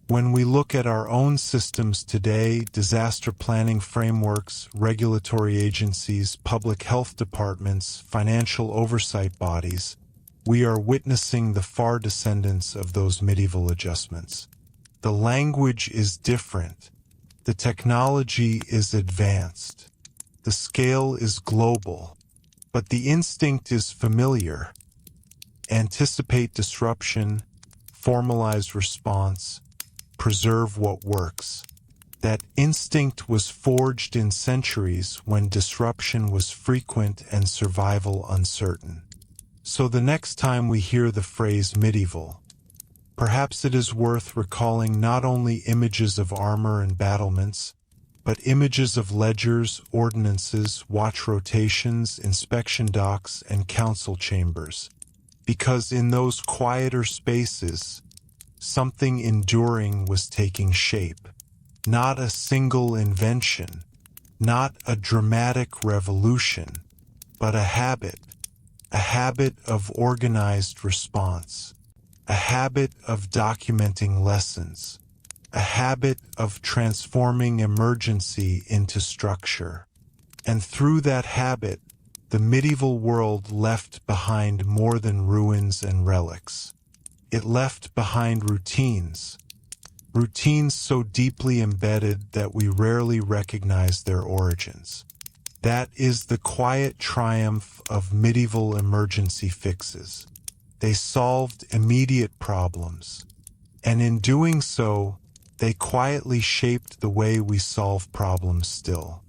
When we look at our own systems today, disaster planning frameworks, regulatory agencies, public health departments, financial oversight bodies, we are witnessing the far descendants of those medieval adjustments. The language is different. The technology is advanced. The scale is global. But the instinct is familiar. Anticipate disruption, formalize response, preserve what works. That instinct was forged in centuries when disruption was frequent and survival uncertain. So the next time we hear the phrase medieval, perhaps it is worth recalling not only images of armor and battlements, but images of ledgers, ordinances, watch rotations, inspection docks, and council chambers. Because in those quieter spaces, something enduring was taking shape. Not a single invention, not a dramatic revolution, but a habit of organized response, a habit of documenting lessons, a habit of transforming emergency into structure. And through that habit, the medieval world left behind more than ruins and relics. It left behind routines so deeply embedded that we rarely recognize their origins. That is the quiet triumph of medieval emergency fixes. They solved immediate problems, and in doing so, they quietly shaped the way we solve problems still.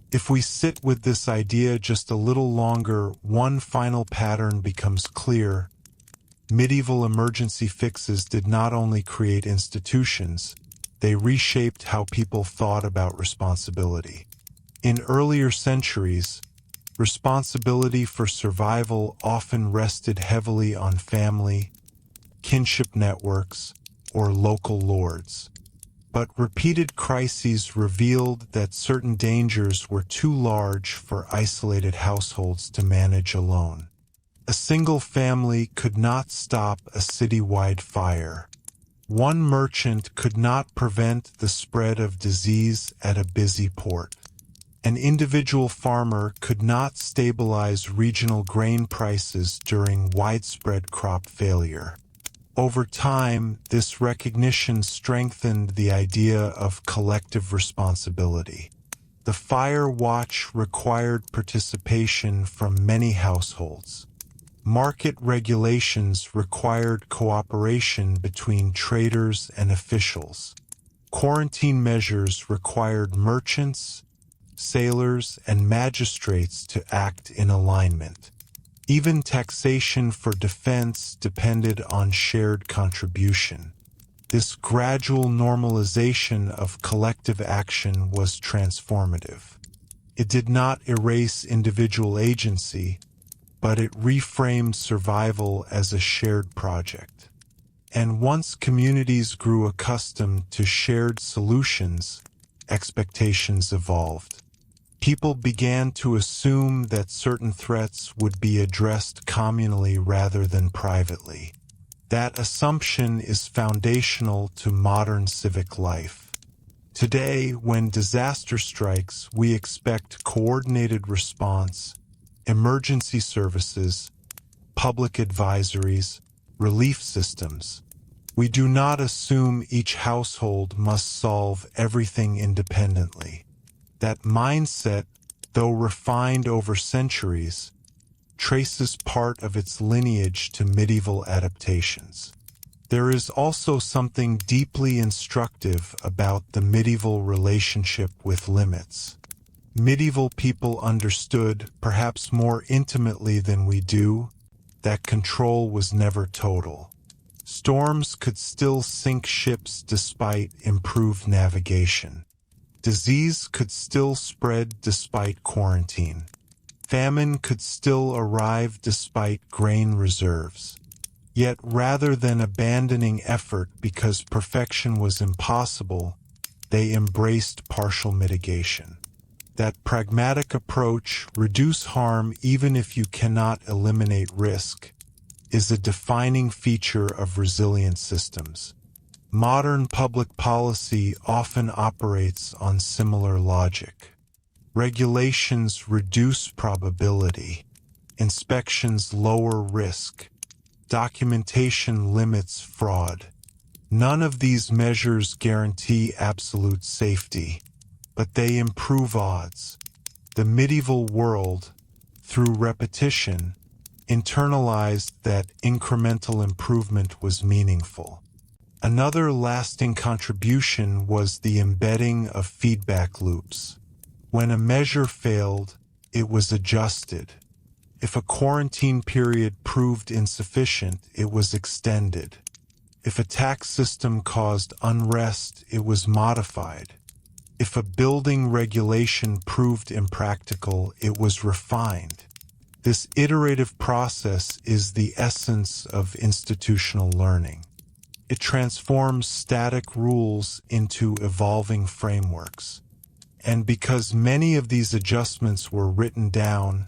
If we sit with this idea just a little longer, one final pattern becomes clear. Medieval emergency fixes did not only create institutions, they reshaped how people thought about responsibility. In earlier centuries, responsibility for survival often rested heavily on family, kinship networks, or local lords. But repeated crises revealed that certain dangers were too large for isolated households to manage alone. A single family could not stop a citywide fire. One merchant could not prevent the spread of disease at a busy port. An individual farmer could not stabilize regional grain prices during widespread crop failure. Over time, this recognition strengthened the idea of collective responsibility. The fire watch required participation from many households. Market regulations required cooperation between traders and officials. Quarantine measures required merchants, sailors, and magistrates to act in alignment. Even taxation for defense depended on shared contribution. This gradual normalization of collective action was transformative. It did not erase individual agency, but it reframed survival as a shared project. And once communities grew accustomed to shared solutions, expectations evolved. People began to assume that certain threats would be addressed communally rather than privately. That assumption is foundational to modern civic life. Today, when disaster strikes, we expect coordinated response, emergency services, public advisories, relief systems. We do not assume each household must solve everything independently. That mindset, though refined over centuries, traces part of its lineage to medieval adaptations. There is also something deeply instructive about the medieval relationship with limits. Medieval people understood, perhaps more intimately than we do, that control was never total. Storms could still sink ships despite improved navigation. Disease could still spread despite quarantine. Famine could still arrive despite grain reserves. Yet rather than abandoning effort because perfection was impossible, they embraced partial mitigation. That pragmatic approach, reduce harm even if you cannot eliminate risk, is a defining feature of resilient systems. Modern public policy often operates on similar logic. Regulations reduce probability. Inspections lower risk. Documentation limits fraud. None of these measures guarantee absolute safety, but they improve odds. The medieval world, through repetition, internalized that incremental improvement was meaningful. Another lasting contribution was the embedding of feedback loops. When a measure failed, it was adjusted. If a quarantine period proved insufficient, it was extended. If a tax system caused unrest, it was modified. If a building regulation proved impractical, it was refined. This iterative process is the essence of institutional learning. It transforms static rules into evolving frameworks. And because many of these adjustments were written down,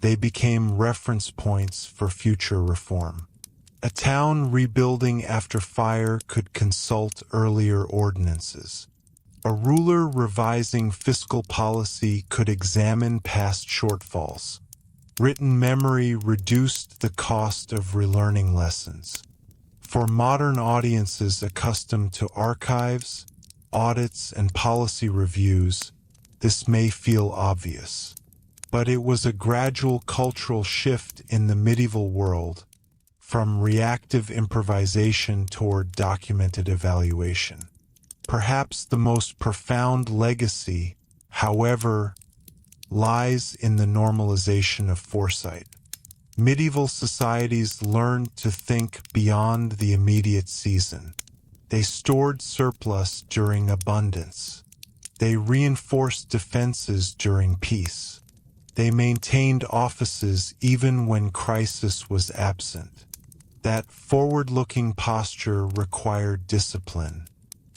they became reference points for future reform. A town rebuilding after fire could consult earlier ordinances. A ruler revising fiscal policy could examine past shortfalls. Written memory reduced the cost of relearning lessons. For modern audiences accustomed to archives, audits, and policy reviews, this may feel obvious. But it was a gradual cultural shift in the medieval world, from reactive improvisation toward documented evaluation. Perhaps the most profound legacy, however, lies in the normalization of foresight. Medieval societies learned to think beyond the immediate season. They stored surplus during abundance. They reinforced defenses during peace. They maintained offices even when crisis was absent. That forward-looking posture required discipline.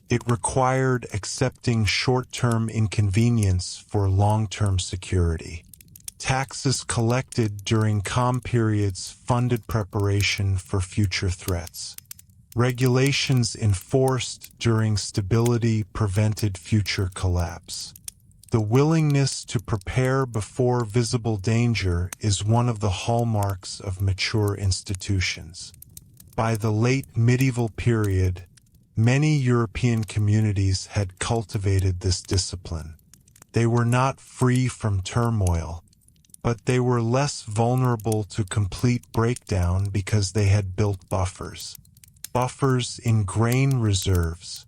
It required accepting short-term inconvenience for long-term security. Taxes collected during calm periods funded preparation for future threats. Regulations enforced during stability prevented future collapse. The willingness to prepare before visible danger is one of the hallmarks of mature institutions. By the late medieval period, many European communities had cultivated this discipline. They were not free from turmoil, but they were less vulnerable to complete breakdown because they had built buffers. Buffers in grain reserves,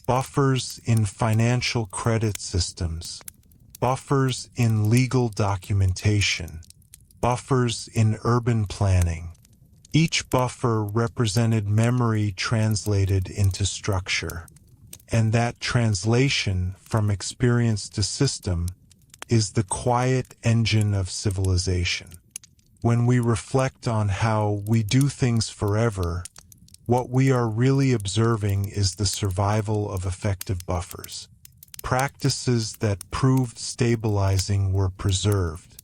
buffers in financial credit systems, buffers in legal documentation, buffers in urban planning. Each buffer represented memory translated into structure, and that translation from experience to system is the quiet engine of civilization. When we reflect on how we do things forever, what we are really observing is the survival of effective buffers. Practices that proved stabilizing were preserved.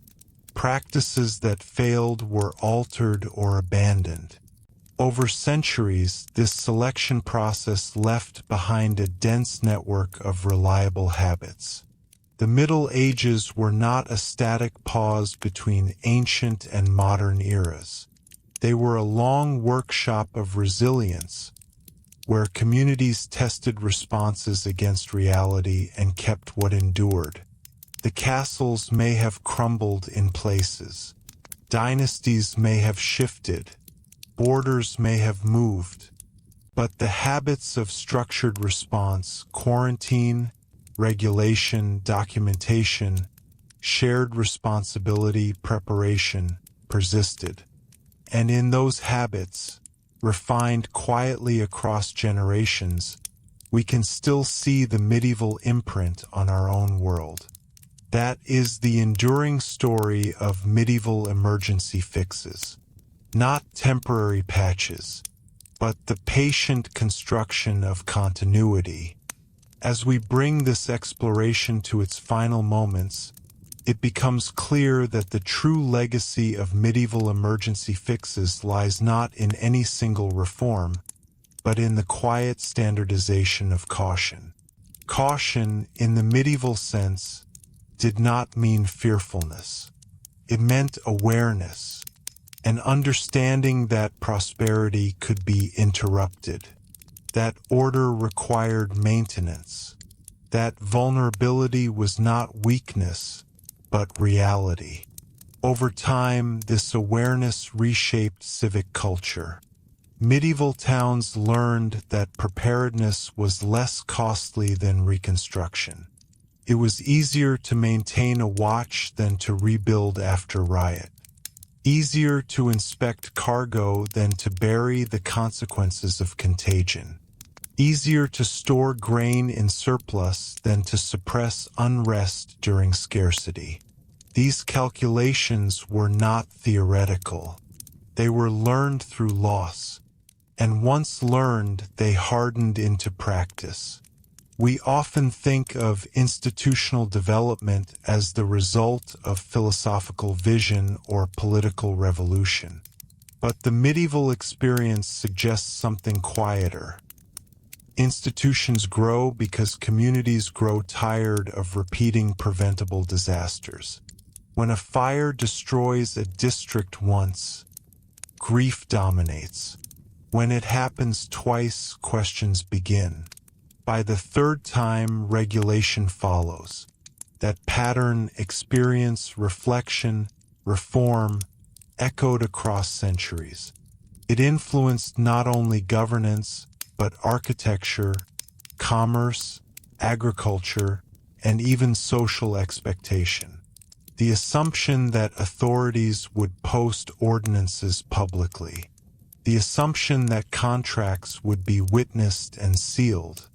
Practices that failed were altered or abandoned. Over centuries, this selection process left behind a dense network of reliable habits. The Middle Ages were not a static pause between ancient and modern eras. They were a long workshop of resilience, where communities tested responses against reality and kept what endured. The castles may have crumbled in places. Dynasties may have shifted. Borders may have moved. But the habits of structured response, quarantine, regulation, documentation, shared responsibility, preparation, persisted. And in those habits, refined quietly across generations, we can still see the medieval imprint on our own world. That is the enduring story of medieval emergency fixes. Not temporary patches, but the patient construction of continuity. As we bring this exploration to its final moments, it becomes clear that the true legacy of medieval emergency fixes lies not in any single reform, but in the quiet standardization of caution. Caution, in the medieval sense, did not mean fearfulness. It meant awareness, an understanding that prosperity could be interrupted, that order required maintenance, that vulnerability was not weakness, but reality. Over time, this awareness reshaped civic culture. Medieval towns learned that preparedness was less costly than reconstruction. It was easier to maintain a watch than to rebuild after riot. Easier to inspect cargo than to bury the consequences of contagion. Easier to store grain in surplus than to suppress unrest during scarcity. These calculations were not theoretical. They were learned through loss, and once learned, they hardened into practice. We often think of institutional development as the result of philosophical vision or political revolution. But the medieval experience suggests something quieter. Institutions grow because communities grow tired of repeating preventable disasters. When a fire destroys a district once, grief dominates. When it happens twice, questions begin. By the third time, regulation follows. That pattern, experience, reflection, reform, echoed across centuries. It influenced not only governance, but architecture, commerce, agriculture, and even social expectation. The assumption that authorities would post ordinances publicly. The assumption that contracts would be witnessed and sealed.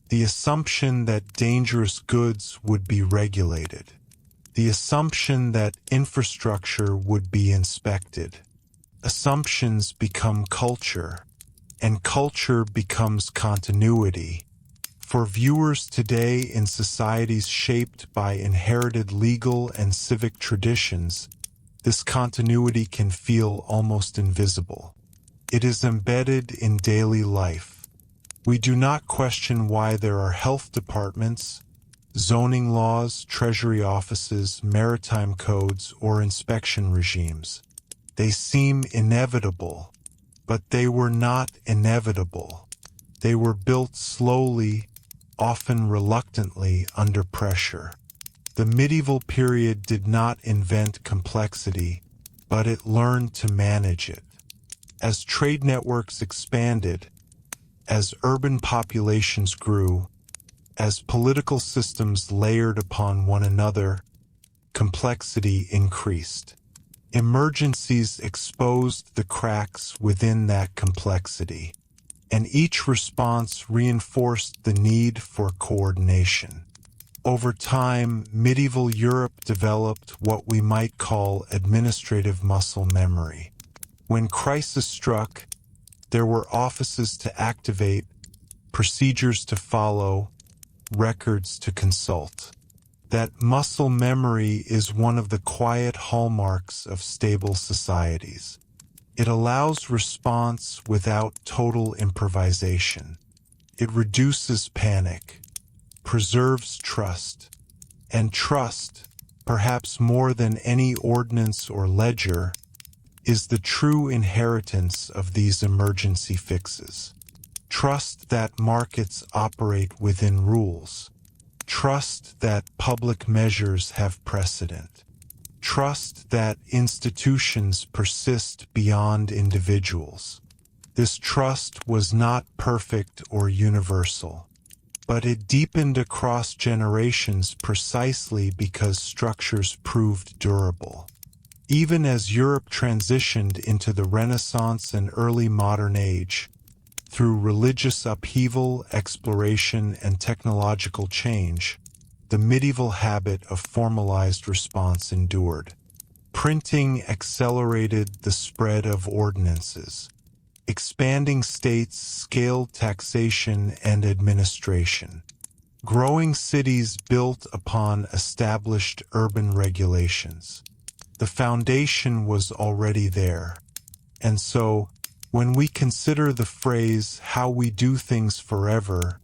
The assumption that dangerous goods would be regulated. The assumption that infrastructure would be inspected. Assumptions become culture, and culture becomes continuity. For viewers today in societies shaped by inherited legal and civic traditions, this continuity can feel almost invisible. It is embedded in daily life. We do not question why there are health departments, zoning laws, treasury offices, maritime codes, or inspection regimes. They seem inevitable, but they were not inevitable. They were built slowly, often reluctantly, under pressure. The medieval period did not invent complexity, but it learned to manage it. As trade networks expanded, as urban populations grew, as political systems layered upon one another, complexity increased. Emergencies exposed the cracks within that complexity, and each response reinforced the need for coordination. Over time, medieval Europe developed what we might call administrative muscle memory. When crisis struck, there were offices to activate, procedures to follow, records to consult. That muscle memory is one of the quiet hallmarks of stable societies. It allows response without total improvisation. It reduces panic, preserves trust, and trust, perhaps more than any ordinance or ledger, is the true inheritance of these emergency fixes. Trust that markets operate within rules. Trust that public measures have precedent. Trust that institutions persist beyond individuals. This trust was not perfect or universal, but it deepened across generations precisely because structures proved durable. Even as Europe transitioned into the Renaissance and early modern age, through religious upheaval, exploration, and technological change, the medieval habit of formalized response endured. Printing accelerated the spread of ordinances. Expanding states scaled taxation and administration. Growing cities built upon established urban regulations. The foundation was already there. And so, when we consider the phrase, "how we do things forever,"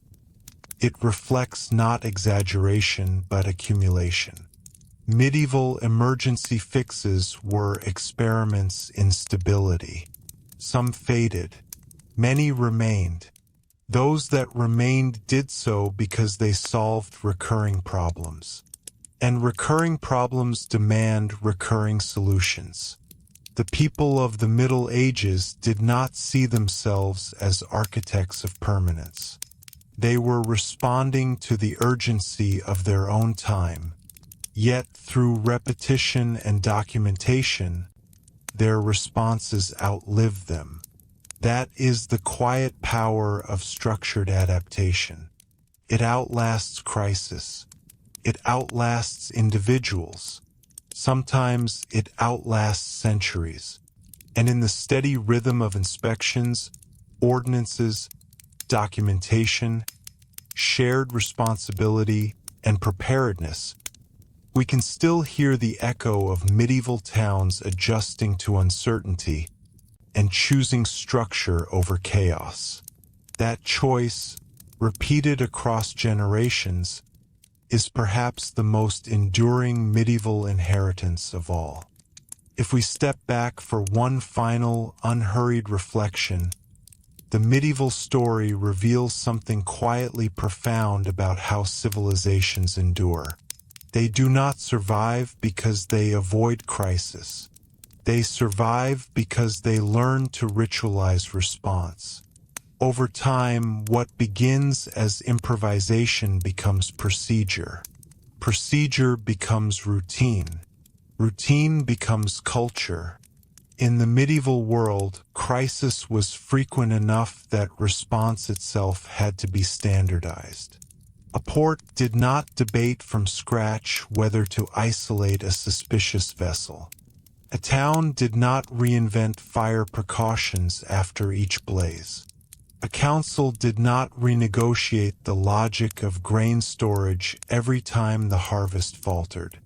it reflects not exaggeration but accumulation. Medieval emergency fixes were experiments in stability. Some faded. Many remained. Those that remained did so because they solved recurring problems. And recurring problems demand recurring solutions. The people of the Middle Ages did not see themselves as architects of permanence. They were responding to the urgency of their own time. Yet, through repetition and documentation, their responses outlived them. That is the quiet power of structured adaptation. It outlasts crisis. It outlasts individuals. Sometimes it outlasts centuries. And in the steady rhythm of inspections, ordinances, documentation, shared responsibility, and preparedness, we can still hear the echo of medieval towns adjusting to uncertainty and choosing structure over chaos. That choice, repeated across generations, is perhaps the most enduring medieval inheritance of all. If we step back for one final, unhurried reflection, the medieval story reveals something quietly profound about how civilizations endure. They do not survive because they avoid crisis. They survive because they learn to ritualize response. Over time, what begins as improvisation becomes procedure. Procedure becomes routine. Routine becomes culture. In the medieval world, crisis was frequent enough that response itself had to be standardized. A port did not debate from scratch whether to isolate a suspicious vessel. A town did not reinvent fire precautions after each blaze. A council did not renegotiate the logic of grain storage every time the harvest faltered.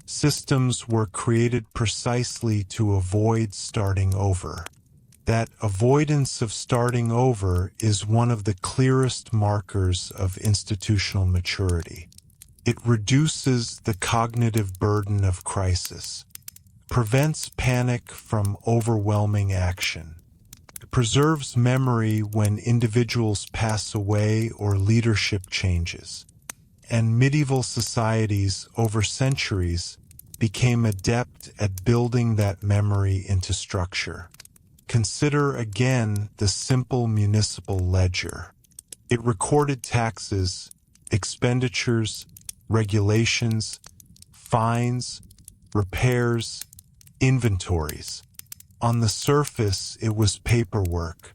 Systems were created precisely to avoid starting over. That avoidance of starting over is one of the clearest markers of institutional maturity. It reduces the cognitive burden of crisis, prevents panic from overwhelming action, preserves memory when individuals pass away or leadership changes. And medieval societies, over centuries, became adept at building that memory into structure. Consider again the simple municipal ledger. It recorded taxes, expenditures, regulations, fines, repairs, inventories. On the surface, it was paperwork,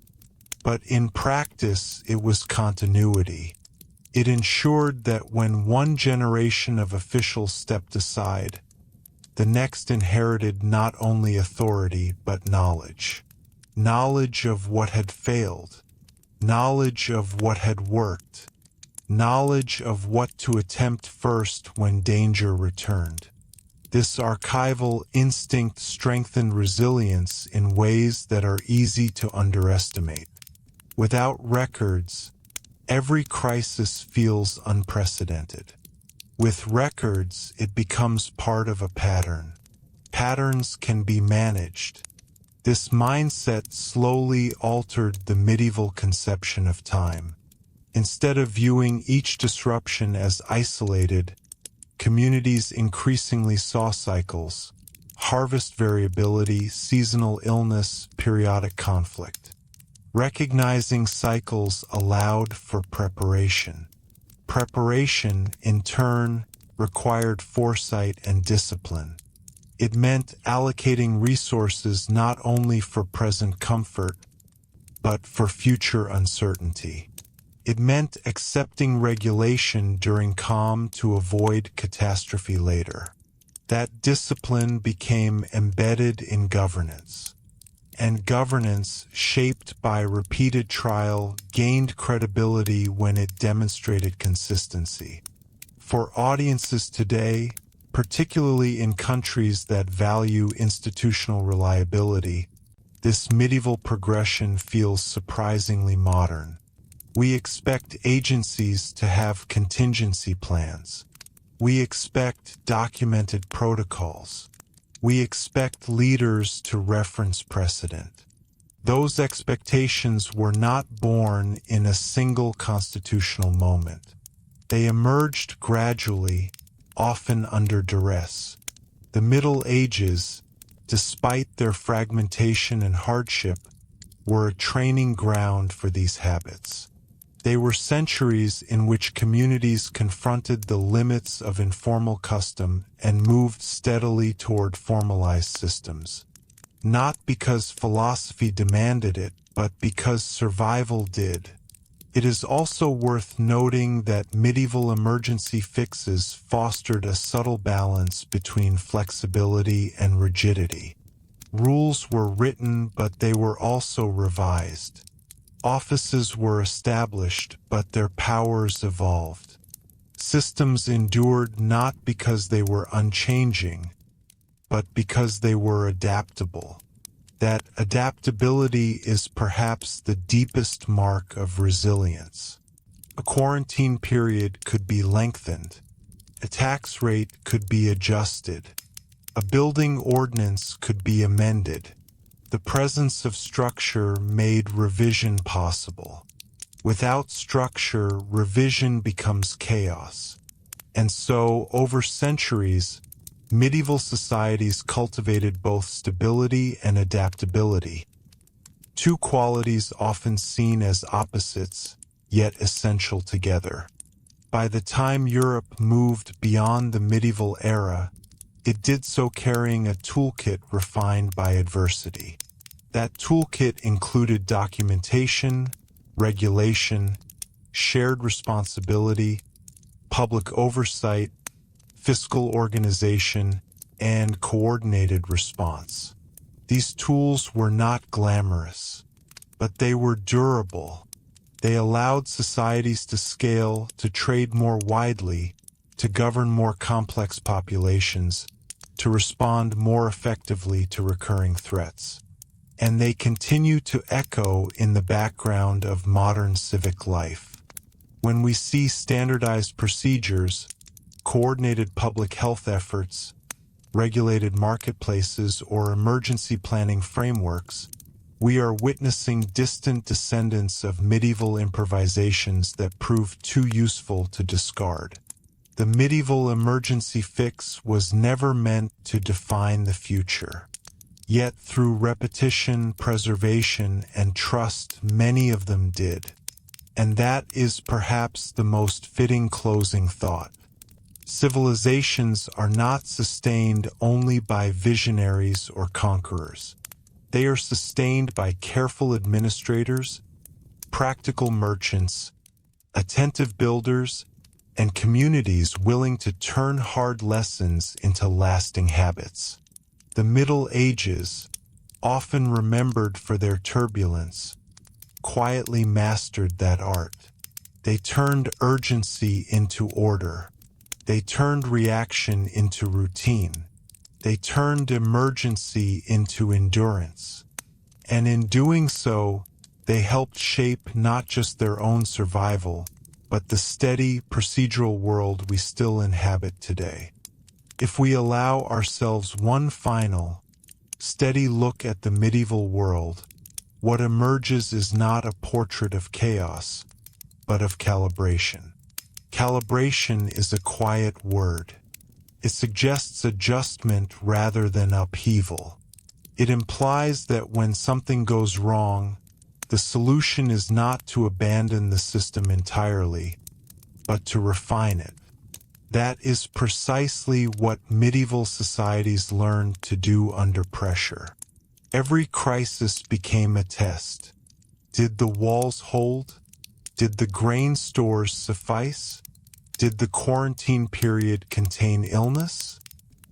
but in practice, it was continuity. It ensured that when one generation of officials stepped aside, the next inherited not only authority but knowledge. Knowledge of what had failed, knowledge of what had worked, knowledge of what to attempt first when danger returned. This archival instinct strengthened resilience in ways that are easy to underestimate. Without records, every crisis feels unprecedented. With records, it becomes part of a pattern. Patterns can be managed. This mindset slowly altered the medieval conception of time. Instead of viewing each disruption as isolated, communities increasingly saw cycles: harvest variability, seasonal illness, periodic conflict. Recognizing cycles allowed for preparation. Preparation, in turn, required foresight and discipline. It meant allocating resources not only for present comfort, but for future uncertainty. It meant accepting regulation during calm to avoid catastrophe later. That discipline became embedded in governance. And governance, shaped by repeated trial, gained credibility when it demonstrated consistency. For audiences today, particularly in countries that value institutional reliability, this medieval progression feels surprisingly modern. We expect agencies to have contingency plans. We expect documented protocols. We expect leaders to reference precedent. Those expectations were not born in a single constitutional moment. They emerged gradually, often under duress. The Middle Ages, despite their fragmentation and hardship, were a training ground for these habits. They were centuries in which communities confronted the limits of informal custom and moved steadily toward formalized systems. Not because philosophy demanded it, but because survival did. It is also worth noting that medieval emergency fixes fostered a subtle balance between flexibility and rigidity. Rules were written, but they were also revised. Offices were established, but their powers evolved. Systems endured not because they were unchanging, but because they were adaptable. That adaptability is perhaps the deepest mark of resilience. A quarantine period could be lengthened. A tax rate could be adjusted. A building ordinance could be amended. The presence of structure made revision possible. Without structure, revision becomes chaos. And so, over centuries, medieval societies cultivated both stability and adaptability, two qualities often seen as opposites, yet essential together. By the time Europe moved beyond the medieval era, it did so carrying a toolkit refined by adversity. That toolkit included documentation, regulation, shared responsibility, public oversight, fiscal organization, and coordinated response. These tools were not glamorous, but they were durable. They allowed societies to scale, to trade more widely, to govern more complex populations, to respond more effectively to recurring threats. And they continue to echo in the background of modern civic life. When we see standardized procedures, coordinated public health efforts, regulated marketplaces, or emergency planning frameworks, we are witnessing distant descendants of medieval improvisations that proved too useful to discard. The medieval emergency fix was never meant to define the future. Yet through repetition, preservation, and trust, many of them did. And that is perhaps the most fitting closing thought. Civilizations are not sustained only by visionaries or conquerors. They are sustained by careful administrators, practical merchants, attentive builders, and communities willing to turn hard lessons into lasting habits. The Middle Ages, often remembered for their turbulence, quietly mastered that art. They turned urgency into order. They turned reaction into routine. They turned emergency into endurance. And in doing so, they helped shape not just their own survival, but the steady, procedural world we still inhabit today. If we allow ourselves one final, steady look at the medieval world, what emerges is not a portrait of chaos, but of calibration. Calibration is a quiet word. It suggests adjustment rather than upheaval. It implies that when something goes wrong, the solution is not to abandon the system entirely, but to refine it. That is precisely what medieval societies learned to do under pressure. Every crisis became a test. Did the walls hold? Did the grain stores suffice? Did the quarantine period contain illness?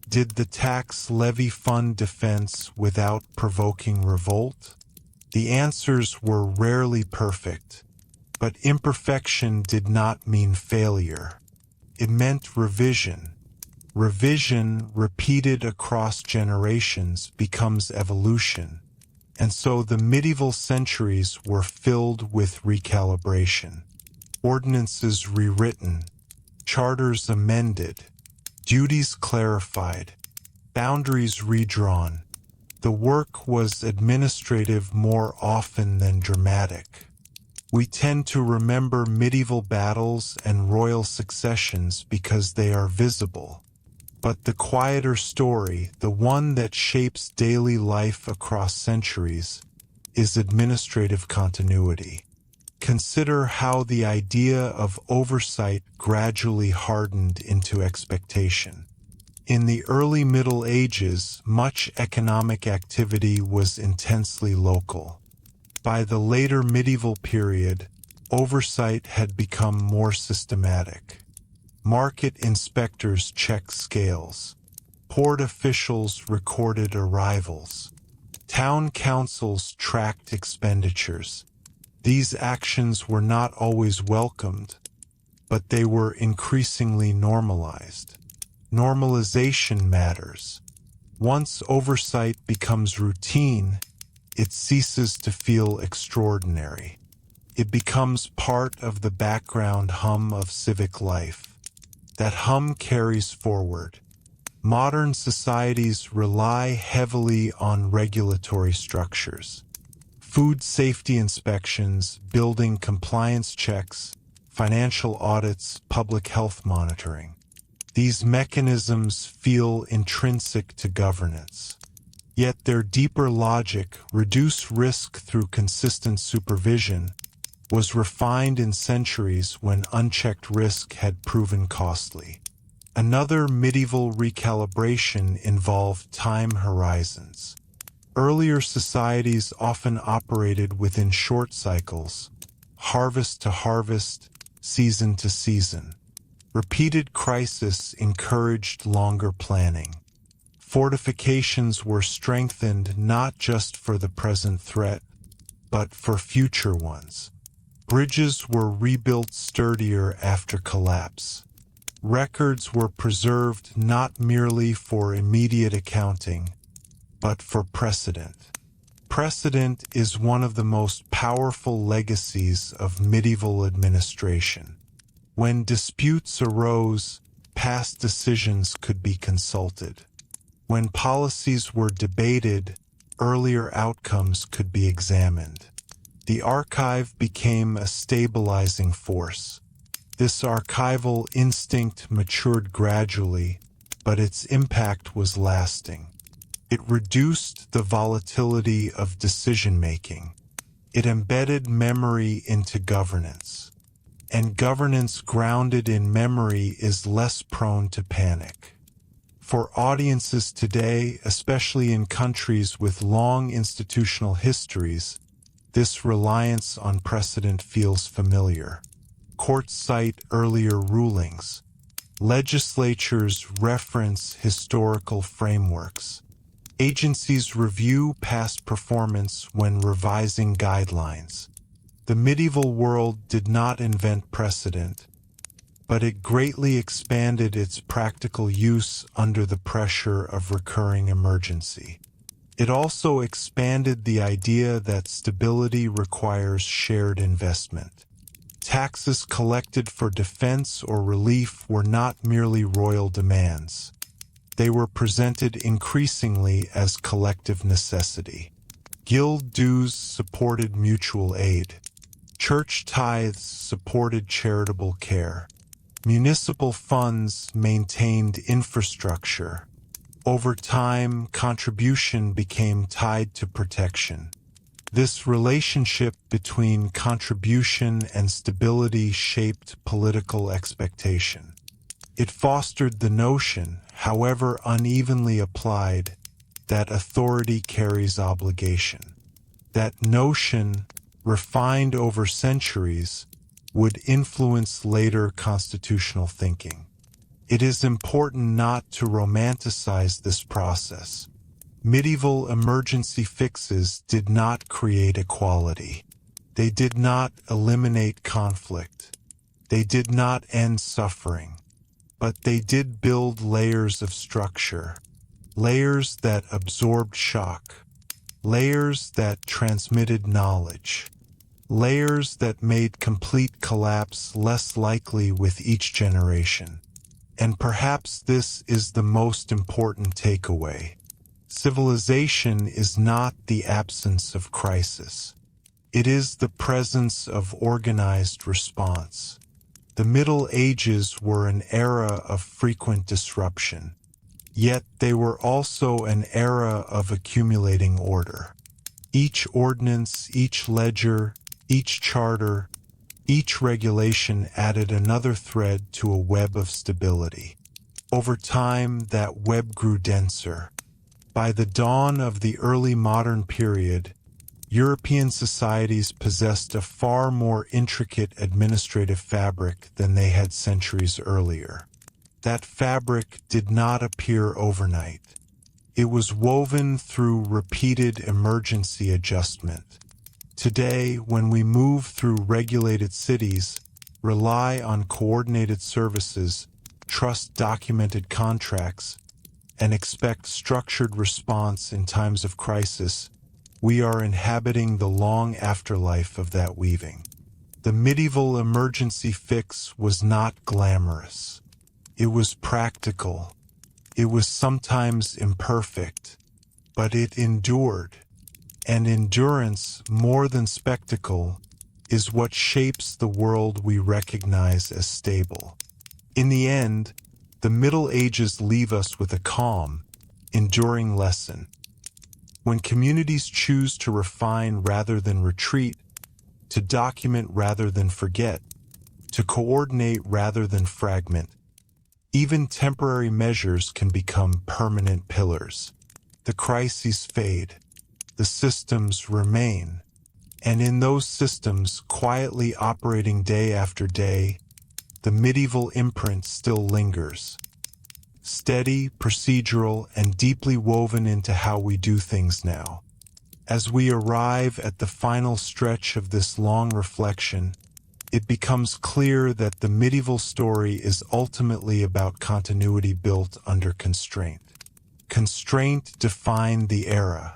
Did the tax levy fund defense without provoking revolt? The answers were rarely perfect, but imperfection did not mean failure. It meant revision. Revision, repeated across generations, becomes evolution. And so the medieval centuries were filled with recalibration. Ordinances rewritten, charters amended, duties clarified, boundaries redrawn. The work was administrative more often than dramatic. We tend to remember medieval battles and royal successions because they are visible. But the quieter story, the one that shapes daily life across centuries, is administrative continuity. Consider how the idea of oversight gradually hardened into expectation. In the early Middle Ages, much economic activity was intensely local. By the later medieval period, oversight had become more systematic. Market inspectors checked scales. Port officials recorded arrivals. Town councils tracked expenditures. These actions were not always welcomed, but they were increasingly normalized. Normalization matters. Once oversight becomes routine, it ceases to feel extraordinary. It becomes part of the background hum of civic life. That hum carries forward. Modern societies rely heavily on regulatory structures. Food safety inspections, building compliance checks, financial audits, public health monitoring. These mechanisms feel intrinsic to governance. Yet their deeper logic, reduce risk through consistent supervision, was refined in centuries when unchecked risk had proven costly. Another medieval recalibration involved time horizons. Earlier societies often operated within short cycles, harvest to harvest, season to season. Repeated crises encouraged longer planning. Fortifications were strengthened not just for the present threat, but for future ones. Bridges were rebuilt sturdier after collapse. Records were preserved not merely for immediate accounting, but for precedent. Precedent is one of the most powerful legacies of medieval administration. When disputes arose, past decisions could be consulted. When policies were debated, earlier outcomes could be examined. The archive became a stabilizing force. This archival instinct matured gradually, but its impact was lasting. It reduced the volatility of decision-making. It embedded memory into governance. And governance grounded in memory is less prone to panic. For audiences today, especially in countries with long institutional histories, this reliance on precedent feels familiar. Courts cite earlier rulings. Legislatures reference historical frameworks. Agencies review past performance when revising guidelines. The medieval world did not invent precedent, but it greatly expanded its practical use under the pressure of recurring emergency. It also expanded the idea that stability requires shared investment. Taxes collected for defense or relief were not merely royal demands. They were presented increasingly as collective necessity. Guild dues supported mutual aid. Church tithes supported charitable care. Municipal funds maintained infrastructure. Over time, contribution became tied to protection. This relationship between contribution and stability shaped political expectation. It fostered the notion, however unevenly applied, that authority carries obligation. That notion, refined over centuries, would influence later constitutional thinking. It is important not to romanticize this process. Medieval emergency fixes did not create equality. They did not eliminate conflict. They did not end suffering. But they did build layers of structure, layers that absorbed shock, layers that transmitted knowledge, layers that made complete collapse less likely with each generation. And perhaps this is the most important takeaway. Civilization is not the absence of crisis. It is the presence of organized response. The Middle Ages were an era of frequent disruption, yet they were also an era of accumulating order. Each ordinance, each ledger, each charter, each regulation added another thread to a web of stability. Over time, that web grew denser. By the dawn of the early modern period, European societies possessed a far more intricate administrative fabric than they had centuries earlier. That fabric did not appear overnight. It was woven through repeated emergency adjustment. Today, when we move through regulated cities, rely on coordinated services, trust documented contracts, and expect structured response in times of crisis, we are inhabiting the long afterlife of that weaving. The medieval emergency fix was not glamorous. It was practical. It was sometimes imperfect, but it endured. And endurance, more than spectacle, is what shapes the world we recognize as stable. In the end, the Middle Ages leave us with a calm, enduring lesson. When communities choose to refine rather than retreat, to document rather than forget, to coordinate rather than fragment, even temporary measures can become permanent pillars. The crises fade, the systems remain, and in those systems, quietly operating day after day, the medieval imprint still lingers. Steady, procedural, and deeply woven into how we do things now. As we arrive at the final stretch of this long reflection, it becomes clear that the medieval story is ultimately about continuity built under constraint. Constraint defined the era.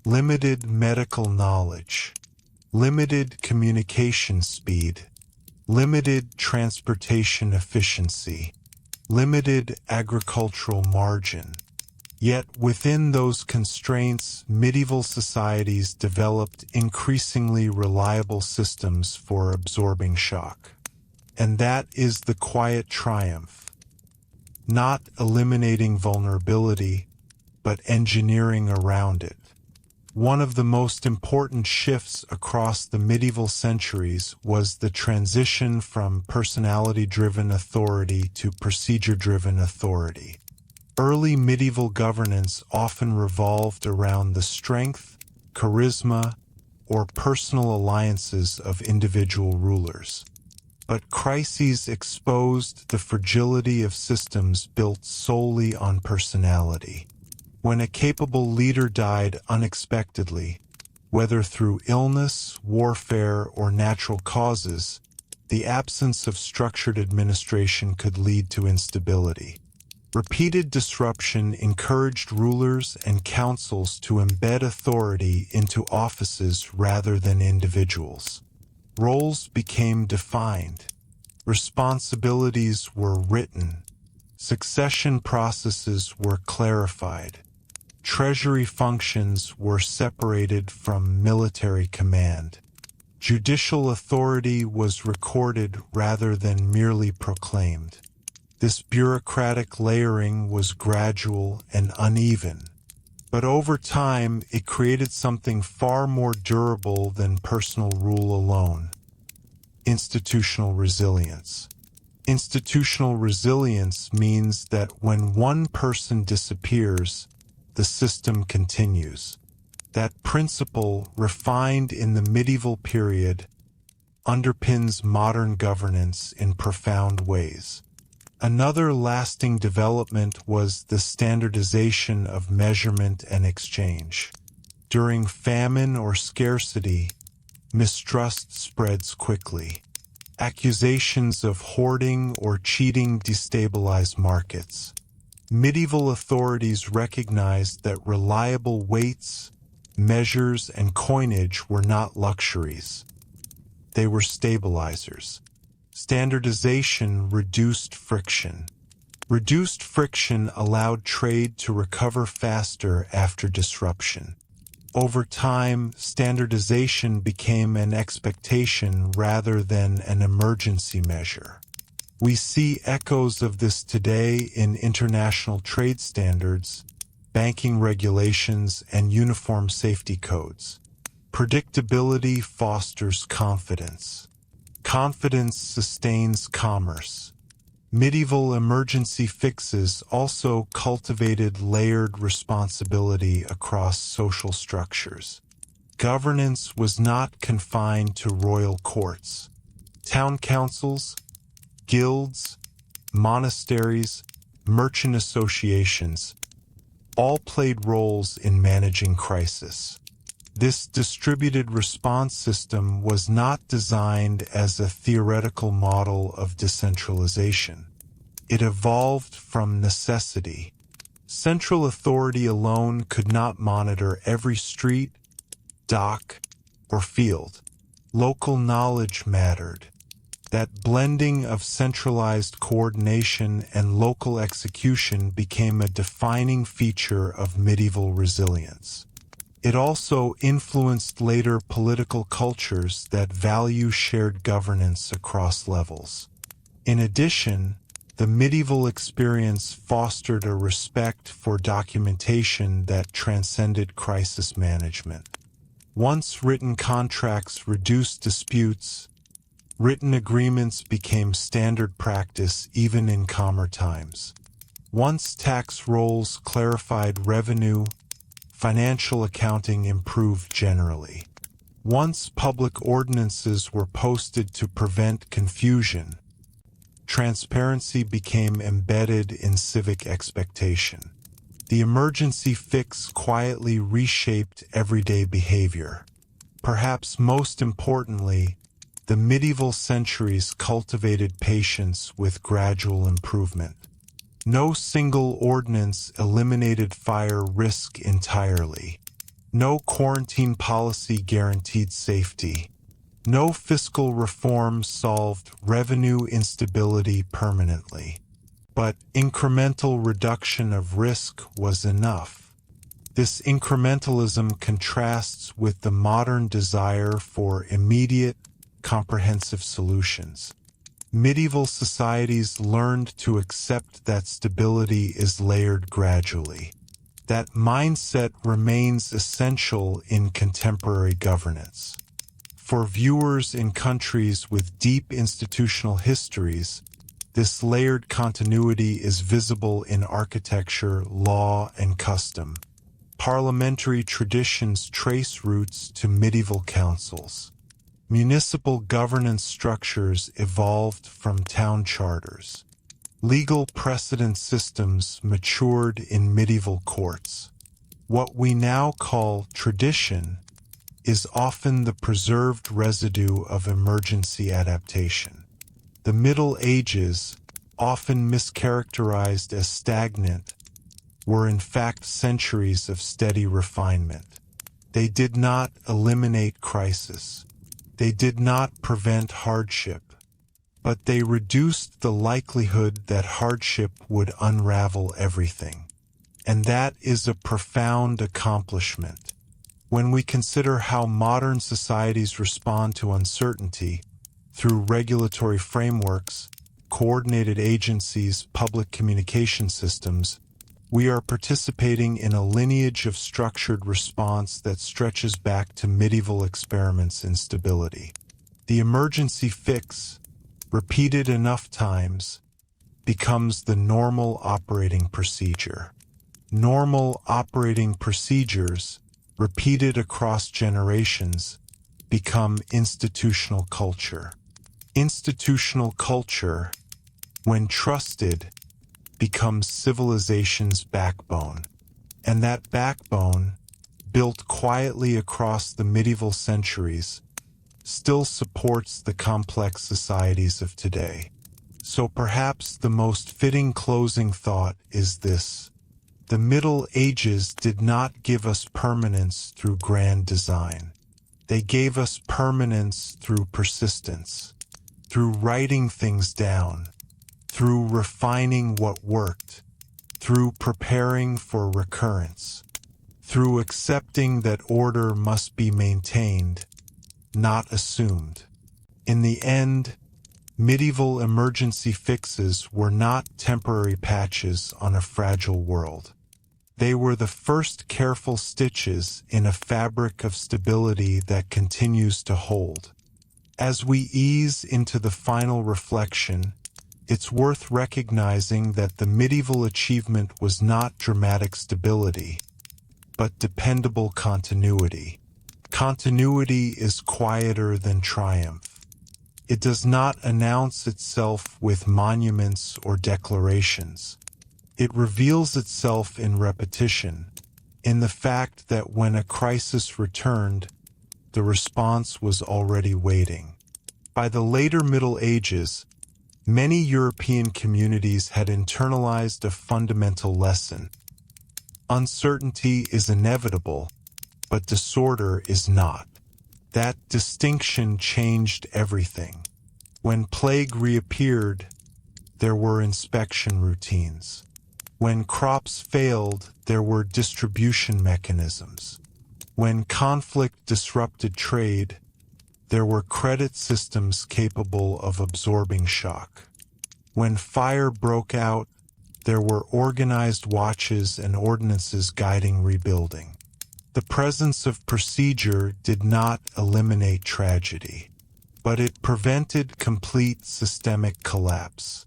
Limited medical knowledge, limited communication speed, limited transportation efficiency, limited agricultural margin. Yet within those constraints, medieval societies developed increasingly reliable systems for absorbing shock. And that is the quiet triumph. Not eliminating vulnerability, but engineering around it. One of the most important shifts across the medieval centuries was the transition from personality-driven authority to procedure-driven authority. Early medieval governance often revolved around the strength, charisma, or personal alliances of individual rulers. But crises exposed the fragility of systems built solely on personality. When a capable leader died unexpectedly, whether through illness, warfare, or natural causes, the absence of structured administration could lead to instability. Repeated disruption encouraged rulers and councils to embed authority into offices rather than individuals. Roles became defined. Responsibilities were written. Succession processes were clarified. Treasury functions were separated from military command. Judicial authority was recorded rather than merely proclaimed. This bureaucratic layering was gradual and uneven, but over time it created something far more durable than personal rule alone: institutional resilience. Institutional resilience means that when one person disappears, the system continues. That principle, refined in the medieval period, underpins modern governance in profound ways. Another lasting development was the standardization of measurement and exchange. During famine or scarcity, mistrust spreads quickly. Accusations of hoarding or cheating destabilize markets. Medieval authorities recognized that reliable weights, measures, and coinage were not luxuries. They were stabilizers. Standardization reduced friction. Reduced friction allowed trade to recover faster after disruption. Over time, standardization became an expectation rather than an emergency measure. We see echoes of this today in international trade standards, banking regulations, and uniform safety codes. Predictability fosters confidence. Confidence sustains commerce. Medieval emergency fixes also cultivated layered responsibility across social structures. Governance was not confined to royal courts. Town councils, guilds, monasteries, merchant associations all played roles in managing crisis. This distributed response system was not designed as a theoretical model of decentralization. It evolved from necessity. Central authority alone could not monitor every street, dock, or field. Local knowledge mattered. That blending of centralized coordination and local execution became a defining feature of medieval resilience. It also influenced later political cultures that value shared governance across levels. In addition, the medieval experience fostered a respect for documentation that transcended crisis management. Once written contracts reduced disputes, written agreements became standard practice even in calmer times. Once tax rolls clarified revenue, financial accounting improved generally. Once public ordinances were posted to prevent confusion, transparency became embedded in civic expectation. The emergency fix quietly reshaped everyday behavior. Perhaps most importantly, the medieval centuries cultivated patience with gradual improvement. No single ordinance eliminated fire risk entirely. No quarantine policy guaranteed safety. No fiscal reform solved revenue instability permanently. But incremental reduction of risk was enough. This incrementalism contrasts with the modern desire for immediate, comprehensive solutions. Medieval societies learned to accept that stability is layered gradually. That mindset remains essential in contemporary governance. For viewers in countries with deep institutional histories, this layered continuity is visible in architecture, law, and custom. Parliamentary traditions trace roots to medieval councils. Municipal governance structures evolved from town charters. Legal precedent systems matured in medieval courts. What we now call tradition is often the preserved residue of emergency adaptation. The Middle Ages, often mischaracterized as stagnant, were in fact centuries of steady refinement. They did not eliminate crisis. They did not prevent hardship, but they reduced the likelihood that hardship would unravel everything. And that is a profound accomplishment. When we consider how modern societies respond to uncertainty through regulatory frameworks, coordinated agencies, public communication systems, we are participating in a lineage of structured response that stretches back to medieval experiments in stability. The emergency fix, repeated enough times, becomes the normal operating procedure. Normal operating procedures, repeated across generations, become institutional culture. Institutional culture, when trusted, becomes civilization's backbone. And that backbone, built quietly across the medieval centuries, still supports the complex societies of today. So perhaps the most fitting closing thought is this: the Middle Ages did not give us permanence through grand design. They gave us permanence through persistence, through writing things down, through refining what worked, through preparing for recurrence, through accepting that order must be maintained, not assumed. In the end, medieval emergency fixes were not temporary patches on a fragile world. They were the first careful stitches in a fabric of stability that continues to hold. As we ease into the final reflection, it's worth recognizing that the medieval achievement was not dramatic stability, but dependable continuity. Continuity is quieter than triumph. It does not announce itself with monuments or declarations. It reveals itself in repetition, in the fact that when a crisis returned, the response was already waiting. By the later Middle Ages, many European communities had internalized a fundamental lesson. Uncertainty is inevitable, but disorder is not. That distinction changed everything. When plague reappeared, there were inspection routines. When crops failed, there were distribution mechanisms. When conflict disrupted trade, there were credit systems capable of absorbing shock. When fire broke out, there were organized watches and ordinances guiding rebuilding. The presence of procedure did not eliminate tragedy, but it prevented complete systemic collapse.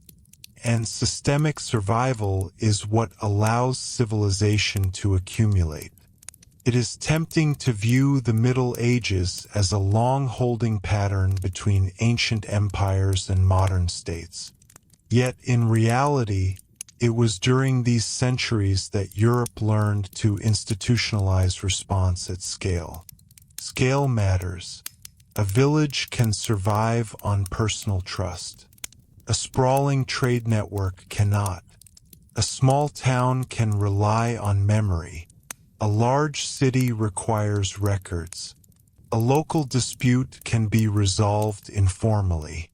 And systemic survival is what allows civilization to accumulate. It is tempting to view the Middle Ages as a long holding pattern between ancient empires and modern states. Yet in reality, it was during these centuries that Europe learned to institutionalize response at scale. Scale matters. A village can survive on personal trust. A sprawling trade network cannot. A small town can rely on memory. A large city requires records. A local dispute can be resolved informally.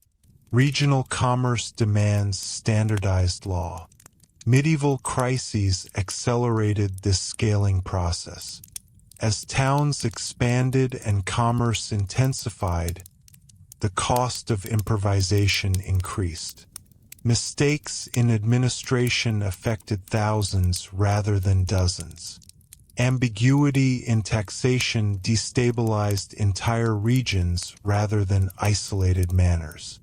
Regional commerce demands standardized law. Medieval crises accelerated this scaling process. As towns expanded and commerce intensified, the cost of improvisation increased. Mistakes in administration affected thousands rather than dozens. Ambiguity in taxation destabilized entire regions rather than isolated manors.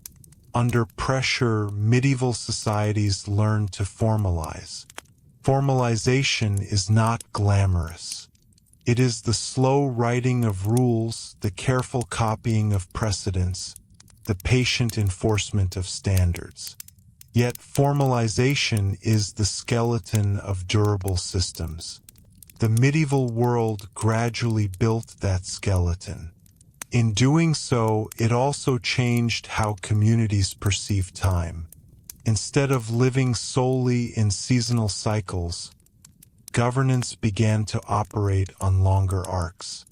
Under pressure, medieval societies learned to formalize. Formalization is not glamorous. It is the slow writing of rules, the careful copying of precedents, the patient enforcement of standards. Yet formalization is the skeleton of durable systems. The medieval world gradually built that skeleton. In doing so, it also changed how communities perceive time. Instead of living solely in seasonal cycles, governance began to operate on longer arcs,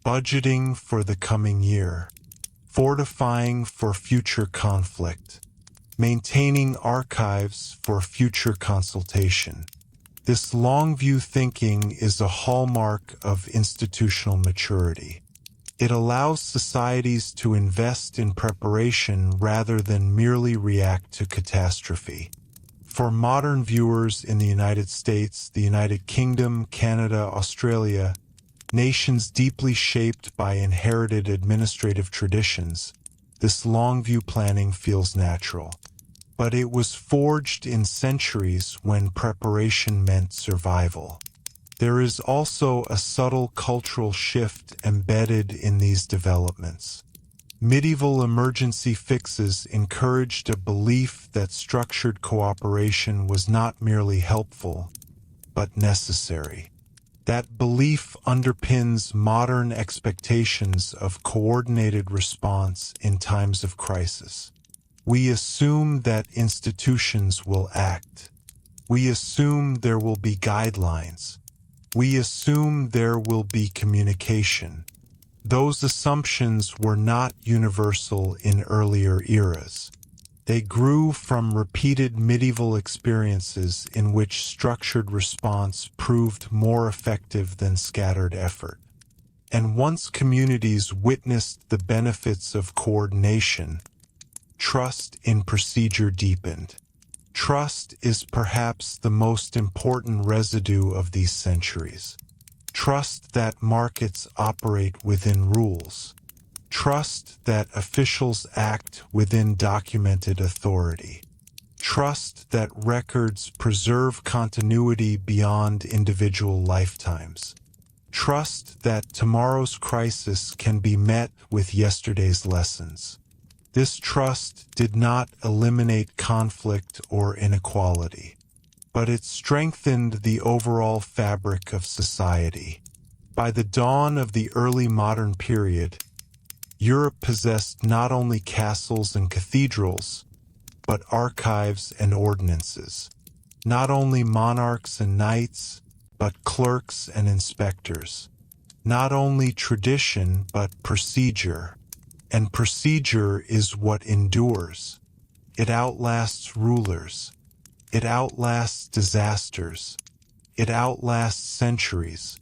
budgeting for the coming year, fortifying for future conflict, maintaining archives for future consultation. This long-view thinking is a hallmark of institutional maturity. It allows societies to invest in preparation rather than merely react to catastrophe. For modern viewers in the United States, the United Kingdom, Canada, Australia, nations deeply shaped by inherited administrative traditions, this long-view planning feels natural. But it was forged in centuries when preparation meant survival. There is also a subtle cultural shift embedded in these developments. Medieval emergency fixes encouraged a belief that structured cooperation was not merely helpful, but necessary. That belief underpins modern expectations of coordinated response in times of crisis. We assume that institutions will act. We assume there will be guidelines. We assume there will be communication. Those assumptions were not universal in earlier eras. They grew from repeated medieval experiences in which structured response proved more effective than scattered effort. And once communities witnessed the benefits of coordination, trust in procedure deepened. Trust is perhaps the most important residue of these centuries. Trust that markets operate within rules. Trust that officials act within documented authority. Trust that records preserve continuity beyond individual lifetimes. Trust that tomorrow's crisis can be met with yesterday's lessons. This trust did not eliminate conflict or inequality, but it strengthened the overall fabric of society. By the dawn of the early modern period, Europe possessed not only castles and cathedrals, but archives and ordinances. Not only monarchs and knights, but clerks and inspectors. Not only tradition, but procedure. And procedure is what endures. It outlasts rulers. It outlasts disasters. It outlasts centuries.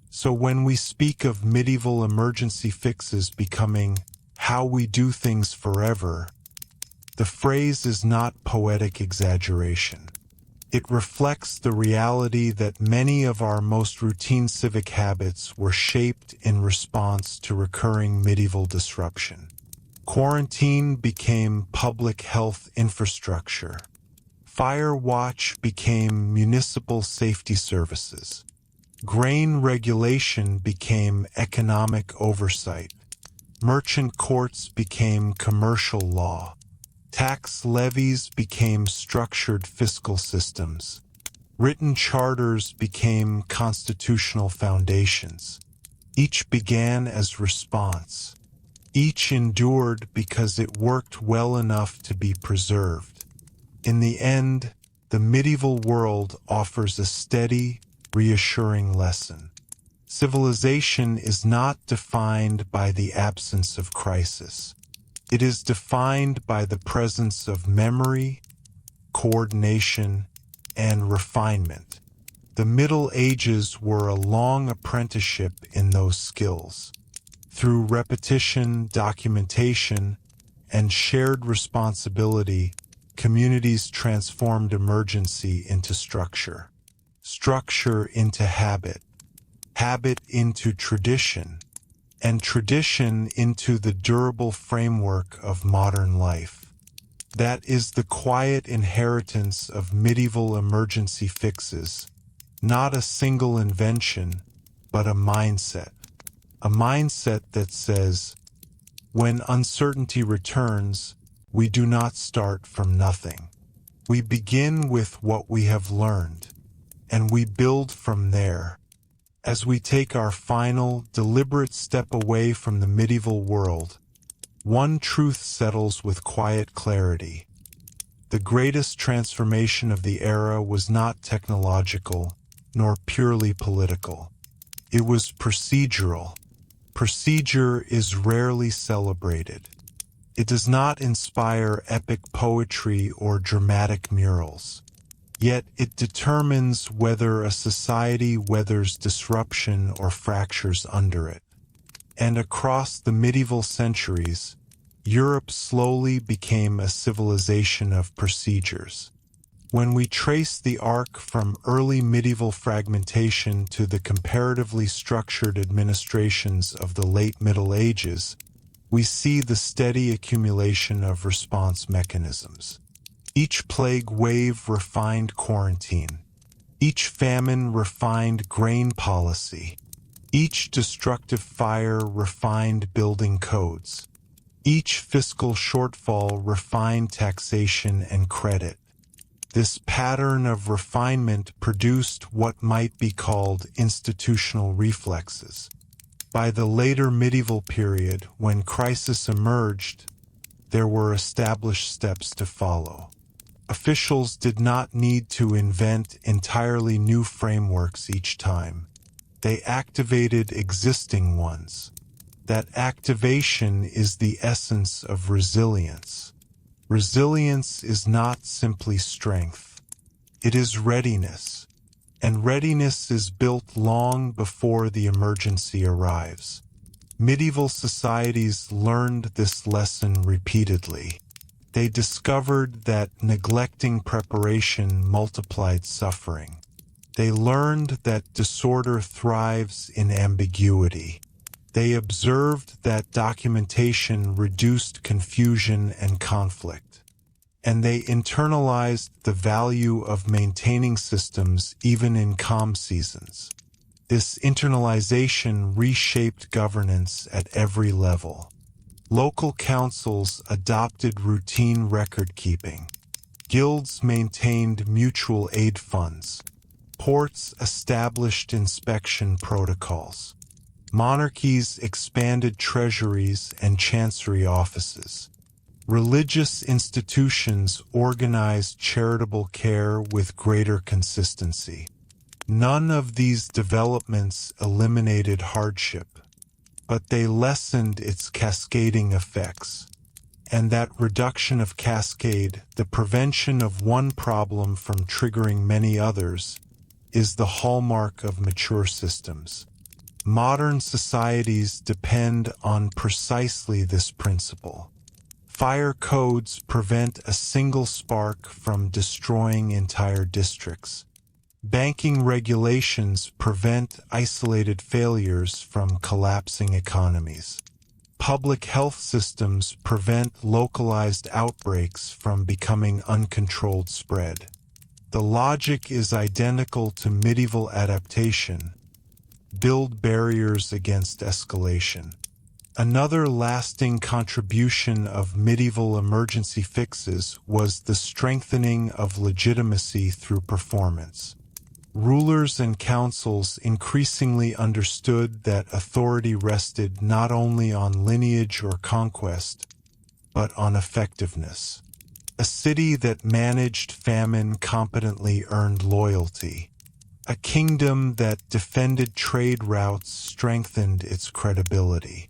So when we speak of medieval emergency fixes becoming how we do things forever, the phrase is not poetic exaggeration. It reflects the reality that many of our most routine civic habits were shaped in response to recurring medieval disruption. Quarantine became public health infrastructure. Fire watch became municipal safety services. Grain regulation became economic oversight. Merchant courts became commercial law. Tax levies became structured fiscal systems. Written charters became constitutional foundations. Each began as response. Each endured because it worked well enough to be preserved. In the end, the medieval world offers a steady, reassuring lesson. Civilization is not defined by the absence of crisis. It is defined by the presence of memory, coordination, and refinement. The Middle Ages were a long apprenticeship in those skills. Through repetition, documentation, and shared responsibility, communities transformed emergency into structure, structure into habit, habit into tradition, and tradition into the durable framework of modern life. That is the quiet inheritance of medieval emergency fixes, not a single invention, but a mindset. A mindset that says, when uncertainty returns, we do not start from nothing. We begin with what we have learned, and we build from there. As we take our final, deliberate step away from the medieval world, one truth settles with quiet clarity. The greatest transformation of the era was not technological, nor purely political. It was procedural. Procedure is rarely celebrated. It does not inspire epic poetry or dramatic murals. Yet it determines whether a society weathers disruption or fractures under it. And across the medieval centuries, Europe slowly became a civilization of procedures. When we trace the arc from early medieval fragmentation to the comparatively structured administrations of the late Middle Ages, we see the steady accumulation of response mechanisms. Each plague wave refined quarantine. Each famine refined grain policy. Each destructive fire refined building codes. Each fiscal shortfall refined taxation and credit. This pattern of refinement produced what might be called institutional reflexes. By the later medieval period, when crisis emerged, there were established steps to follow. Officials did not need to invent entirely new frameworks each time. They activated existing ones. That activation is the essence of resilience. Resilience is not simply strength. It is readiness. And readiness is built long before the emergency arrives. Medieval societies learned this lesson repeatedly. They discovered that neglecting preparation multiplied suffering. They learned that disorder thrives in ambiguity. They observed that documentation reduced confusion and conflict. And they internalized the value of maintaining systems even in calm seasons. This internalization reshaped governance at every level. Local councils adopted routine record-keeping. Guilds maintained mutual aid funds. Ports established inspection protocols. Monarchies expanded treasuries and chancery offices. Religious institutions organized charitable care with greater consistency. None of these developments eliminated hardship, but they lessened its cascading effects. And that reduction of cascade, the prevention of one problem from triggering many others, is the hallmark of mature systems. Modern societies depend on precisely this principle. Fire codes prevent a single spark from destroying entire districts. Banking regulations prevent isolated failures from collapsing economies. Public health systems prevent localized outbreaks from becoming uncontrolled spread. The logic is identical to medieval adaptation. Build barriers against escalation. Another lasting contribution of medieval emergency fixes was the strengthening of legitimacy through performance. Rulers and councils increasingly understood that authority rested not only on lineage or conquest, but on effectiveness. A city that managed famine competently earned loyalty. A kingdom that defended trade routes strengthened its credibility.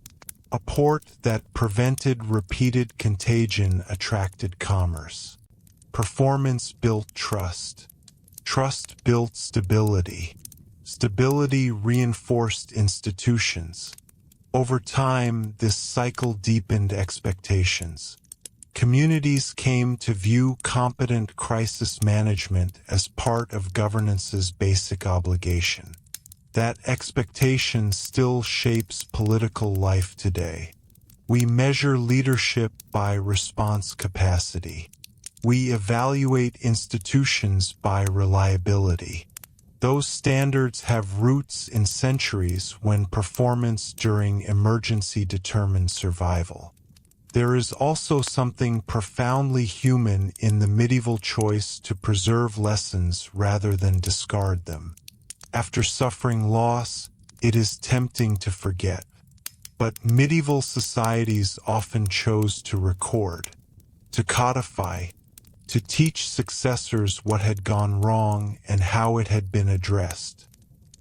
A port that prevented repeated contagion attracted commerce. Performance built trust. Trust built stability. Stability reinforced institutions. Over time, this cycle deepened expectations. Communities came to view competent crisis management as part of governance's basic obligation. That expectation still shapes political life today. We measure leadership by response capacity. We evaluate institutions by reliability. Those standards have roots in centuries when performance during emergency determined survival. There is also something profoundly human in the medieval choice to preserve lessons rather than discard them. After suffering loss, it is tempting to forget. But medieval societies often chose to record, to codify, to teach successors what had gone wrong and how it had been addressed.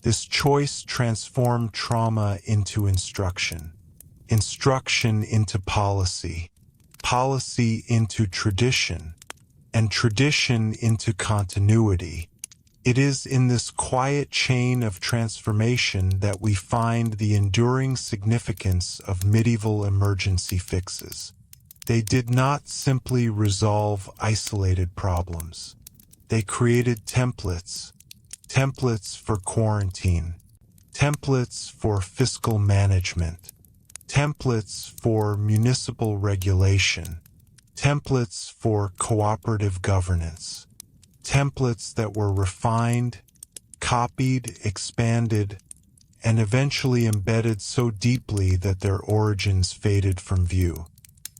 This choice transformed trauma into instruction, instruction into policy, policy into tradition, and tradition into continuity. It is in this quiet chain of transformation that we find the enduring significance of medieval emergency fixes. They did not simply resolve isolated problems. They created templates, templates for quarantine, templates for fiscal management, templates for municipal regulation, templates for cooperative governance, templates that were refined, copied, expanded, and eventually embedded so deeply that their origins faded from view.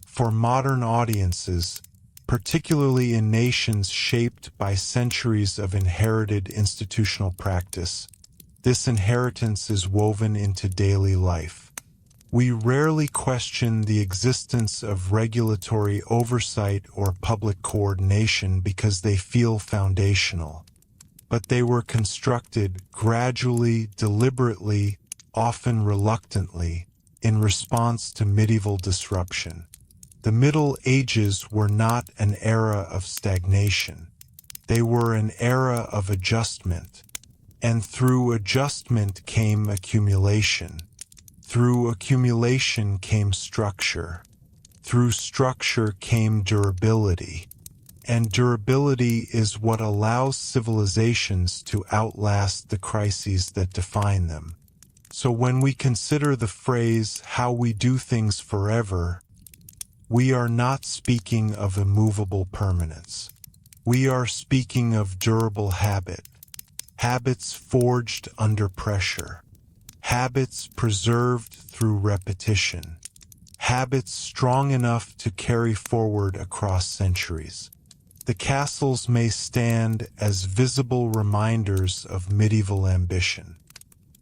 For modern audiences, particularly in nations shaped by centuries of inherited institutional practice, this inheritance is woven into daily life. We rarely question the existence of regulatory oversight or public coordination because they feel foundational. But they were constructed gradually, deliberately, often reluctantly, in response to medieval disruption. The Middle Ages were not an era of stagnation. They were an era of adjustment. And through adjustment came accumulation. Through accumulation came structure. Through structure came durability. And durability is what allows civilizations to outlast the crises that define them. So when we consider the phrase, "how we do things forever," we are not speaking of immovable permanence. We are speaking of durable habit, habits forged under pressure, habits preserved through repetition, habits strong enough to carry forward across centuries. The castles may stand as visible reminders of medieval ambition.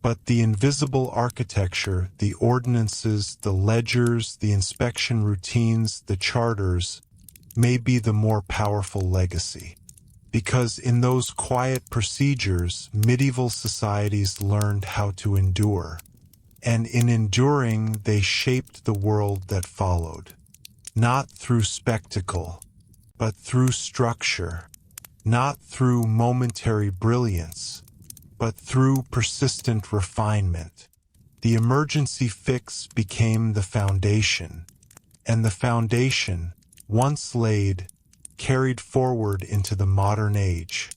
But the invisible architecture, the ordinances, the ledgers, the inspection routines, the charters, may be the more powerful legacy. Because in those quiet procedures, medieval societies learned how to endure. And in enduring, they shaped the world that followed. Not through spectacle, but through structure. Not through momentary brilliance, but through persistent refinement. The emergency fix became the foundation, and the foundation, once laid, carried forward into the modern age.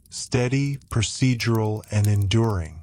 Steady, procedural, and enduring.